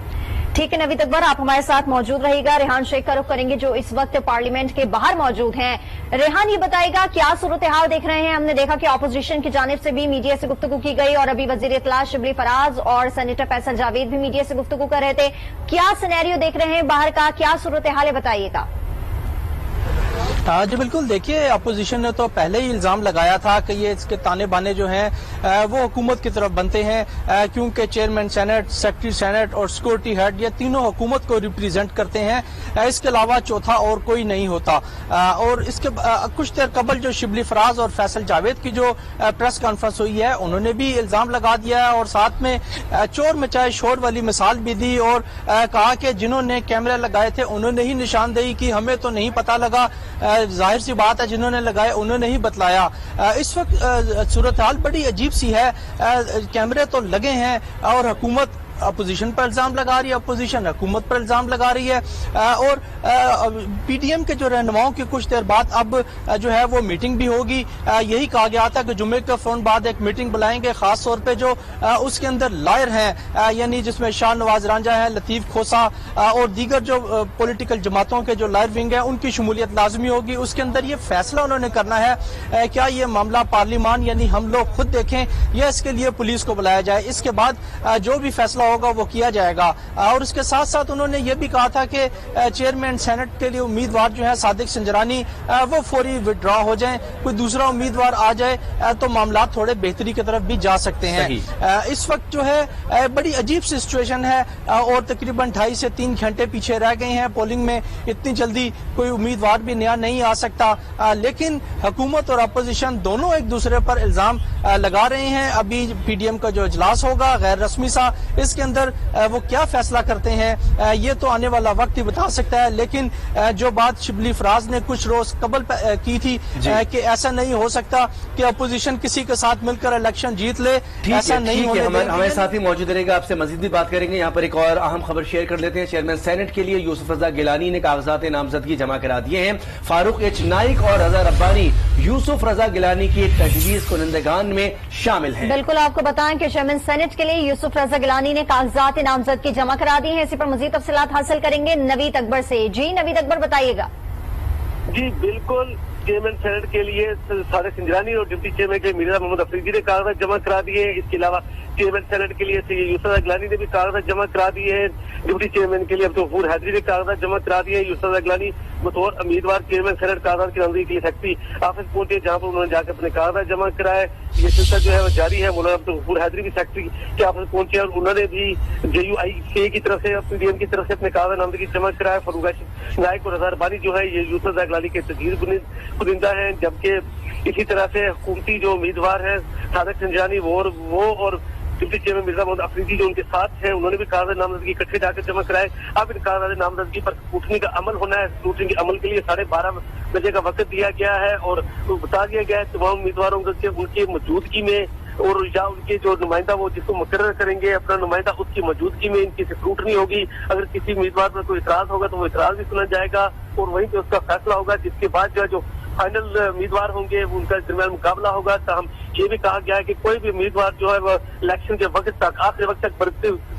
ठीक है नवीद अकबर, आप हमारे साथ मौजूद रहेगा। रेहान शेख का रुख करेंगे जो इस वक्त पार्लियामेंट के बाहर मौजूद हैं। रेहान, ये बताएगा क्या सूरत हाल देख रहे हैं? हमने देखा कि ऑपोजिशन की जानिब से भी मीडिया से गुफ्तगू की गई और अभी वजीर इत्तला शिबली फराज और सेनेटर फैसल जावेद भी मीडिया से गुफ्तगू कर रहे थे। क्या सिनेरियो देख रहे हैं बाहर का, क्या सूरत हाल है, बताइएगा।
जी बिल्कुल, देखिए अपोजिशन ने तो पहले ही इल्जाम लगाया था कि ये इसके ताने बाने जो हैं वो हुकूमत की तरफ बनते हैं, क्योंकि चेयरमैन सेनेट, सेक्रेटरी सेनेट और सिक्योरिटी हेड ये तीनों हुकूमत को रिप्रेजेंट करते हैं, इसके अलावा चौथा और कोई नहीं होता। और इसके कुछ देर कबल जो शिबली फराज और फैसल जावेद की जो प्रेस कॉन्फ्रेंस हुई है उन्होंने भी इल्जाम लगा दिया है और साथ में चोर मचाए शोर वाली मिसाल भी दी और कहा कि जिन्होंने कैमरे लगाए थे उन्होंने ही निशानदेही की, हमें तो नहीं पता लगा। जाहिर सी बात है जिन्होंने लगाए उन्होंने ही बतलाया। इस वक्त सूरत हाल बड़ी अजीब सी है, कैमरे तो लगे हैं और हुकूमत अपोजिशन पर इल्जाम लगा रही है, अपोजिशन हुकूमत पर इल्जाम लगा रही है। और पीडीएम के जो रहनुमाओं की कुछ देर बाद अब जो है वो मीटिंग भी होगी। यही कहा गया था कि जुम्मे के फौरन बाद एक मीटिंग बुलाएंगे, खास तौर पे जो उसके अंदर लायर हैं, यानी जिसमें शाह नवाज रांझा है, लतीफ खोसा और दीगर जो पॉलिटिकल जमातों के जो लायर विंग है उनकी शमूलियत लाजमी होगी। उसके अंदर ये फैसला उन्होंने करना है क्या ये मामला पार्लियामान यानी हम लोग खुद देखें या इसके लिए पुलिस को बुलाया जाए। इसके बाद जो भी फैसला होगा वो किया जाएगा। और इसके साथ साथ उन्होंने ये भी कहा था कि चेयरमैन सेनेट के लिए उम्मीदवार जो है सादिक संजरानी वो फौरी विड्रॉ हो जाएं, कोई दूसरा उम्मीदवार आ जाए तो मामला थोड़े बेहतरी की तरफ भी जा सकते हैं। इस वक्त जो है बड़ी अजीब सी सिचुएशन है और तकरीबन 2.5 से 3 घंटे पीछे रह गए हैं पोलिंग में, इतनी जल्दी कोई उम्मीदवार भी नया नहीं आ सकता। लेकिन हुकूमत और अपोजिशन दोनों एक दूसरे पर इल्जाम लगा रहे हैं। अभी पीडीएम का जो इजलास होगा गैर रस्मी सा, इसके अंदर वो क्या फैसला करते हैं ये तो आने वाला वक्त ही बता सकता है। लेकिन जो बात शिबली फराज ने कुछ रोज कबल की थी कि ऐसा नहीं हो सकता कि अपोजिशन किसी के साथ मिलकर इलेक्शन जीत ले, ऐसा नहीं होने देंगे।
हमारे साथ ही मौजूद रहेगा, आपसे मजीद भी बात करेंगे। यहाँ पर एक और अहम खबर शेयर कर लेते हैं। चेयरमैन सेनेट के लिए यूसुफ रजा गिलानी ने कागजात नामजदगी जमा करा दिए हैं। फारूक एच नाइक और रजा रब्बानी यूसुफ रजा गिलानी की तजवीज़ कुनंदगान में शामिल हैं।
बिल्कुल, आपको बताएं कि चेयरमैन सेनेट के लिए यूसुफ रजा गिलानी ने कागजात नामजदगी जमा करा दी है। इसी पर मजीद तफसीलात हासिल करेंगे नवीद अकबर से। जी नवीद अकबर, बताइएगा।
जी बिल्कुल, चेयरमैन सेनेट के लिए सादिक संजरानी और डिप्टी चेयरमैन के मिर्जा मोहम्मद अफरीदी ने कागजात जमा करा दिए। इसके अलावा चेयरमैन सेनेट के लिए यूसुफ रजा गिलानी ने भी कागजात जमा करा दिए हैं। डिप्टी चेयरमैन के लिए अब्दुल हैदरी ने कागजात जमा करा दिए। यूसुफ रजा गिलानी बतौर उम्मीदवार चेयरमैन सेनेट कागजात की नामजदगी के लिए सेक्रेटरी ऑफिस पहुंचे, जहां पर उन्होंने जाकर अपने कागजात जमा कराए। ये सिलसिला जो है वो जारी है। मौलाना अब्दुल हैदरी भी सेक्रेटरी के ऑफिस पहुंचे और उन्होंने भी JUI की तरफ से पीडीएम की तरफ से अपने कागजात नामजदगी जमा कराए। फारूक नाइक और रजा रब्बानी जो है ये यूसुफ रजा गिलानी के तजवीज़ कुनिंदा है, जबकि इसी तरह से हुकूमती जो उम्मीदवार है सादिक संजरानी वो और डिप्टी चेयरमैन मिर्जा मोहम्मद अफरीदी जो उनके साथ हैं उन्होंने भी कागजात नामजदगी इकट्ठे जाकर जमा कराए। अब इन कागजात नामजदगी पर स्क्रूटनी का अमल होना है। स्क्रूटनी के अमल के लिए 12:30 बजे का वक्त दिया गया है और बता दिया गया है तमाम उम्मीदवारों के उनकी मौजूदगी में और या उनके जो नुमाइंदा वो जिसको मुकर्रर करेंगे अपना नुमाइंदा, उसकी मौजूदगी में इनकी स्क्रूटनी होगी। अगर किसी उम्मीदवार पर कोई इतराज होगा तो वो इतराज भी सुना जाएगा और वहीं पे उसका फैसला होगा, जिसके बाद जो फाइनल उम्मीदवार होंगे उनका दरमियान मुकाबला होगा। हम ये भी कहा गया है कि कोई भी उम्मीदवार जो है वो इलेक्शन के वक्त तक आखिरी वक्त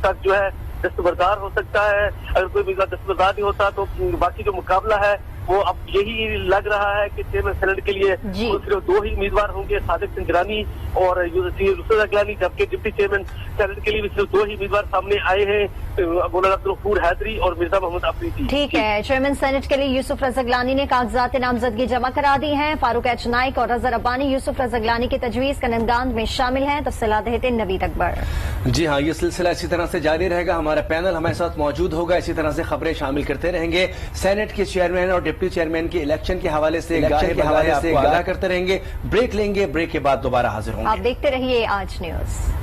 तक जो है दस्तबरदार हो सकता है। अगर कोई उम्मीदवार दस्तबरदार नहीं होता तो बाकी जो मुकाबला है वो अब यही लग रहा है कि चेयरमैन सेनेट के लिए सिर्फ 2 ही उम्मीदवार होंगे, सादिक सिंजरानी और यूसुफ अगलानी, जबकि डिप्टी चेयरमैन सेनेट के लिए भी सिर्फ 2 ही उम्मीदवार सामने आए हैं, मौलाना अब्दुल गफूर हैदरी और मिर्जा मोहम्मद अफरीदी।
ठीक है, चेयरमैन सेनेट के लिए यूसुफ रज़ा अगलानी ने कागजात नामजदगी जमा करा दी हैं। फारूक एच नाइक और रज़ा रब्बानी यूसुफ रज़ा अगलानी की तजवीज़ कनंदान में शामिल हैं। तफसीलात देते हैं नवीद अकबर।
जी हाँ, ये सिलसिला इसी तरह से जारी रहेगा। हमारा पैनल हमारे साथ मौजूद होगा, इसी तरह से खबरें शामिल करते रहेंगे। सेनेट के चेयरमैन और डिप्टी चेयरमैन के इलेक्शन के हवाले से आगाह करते रहेंगे। ब्रेक लेंगे, ब्रेक के बाद दोबारा हाजिर होंगे।
आप देखते रहिए आज न्यूज।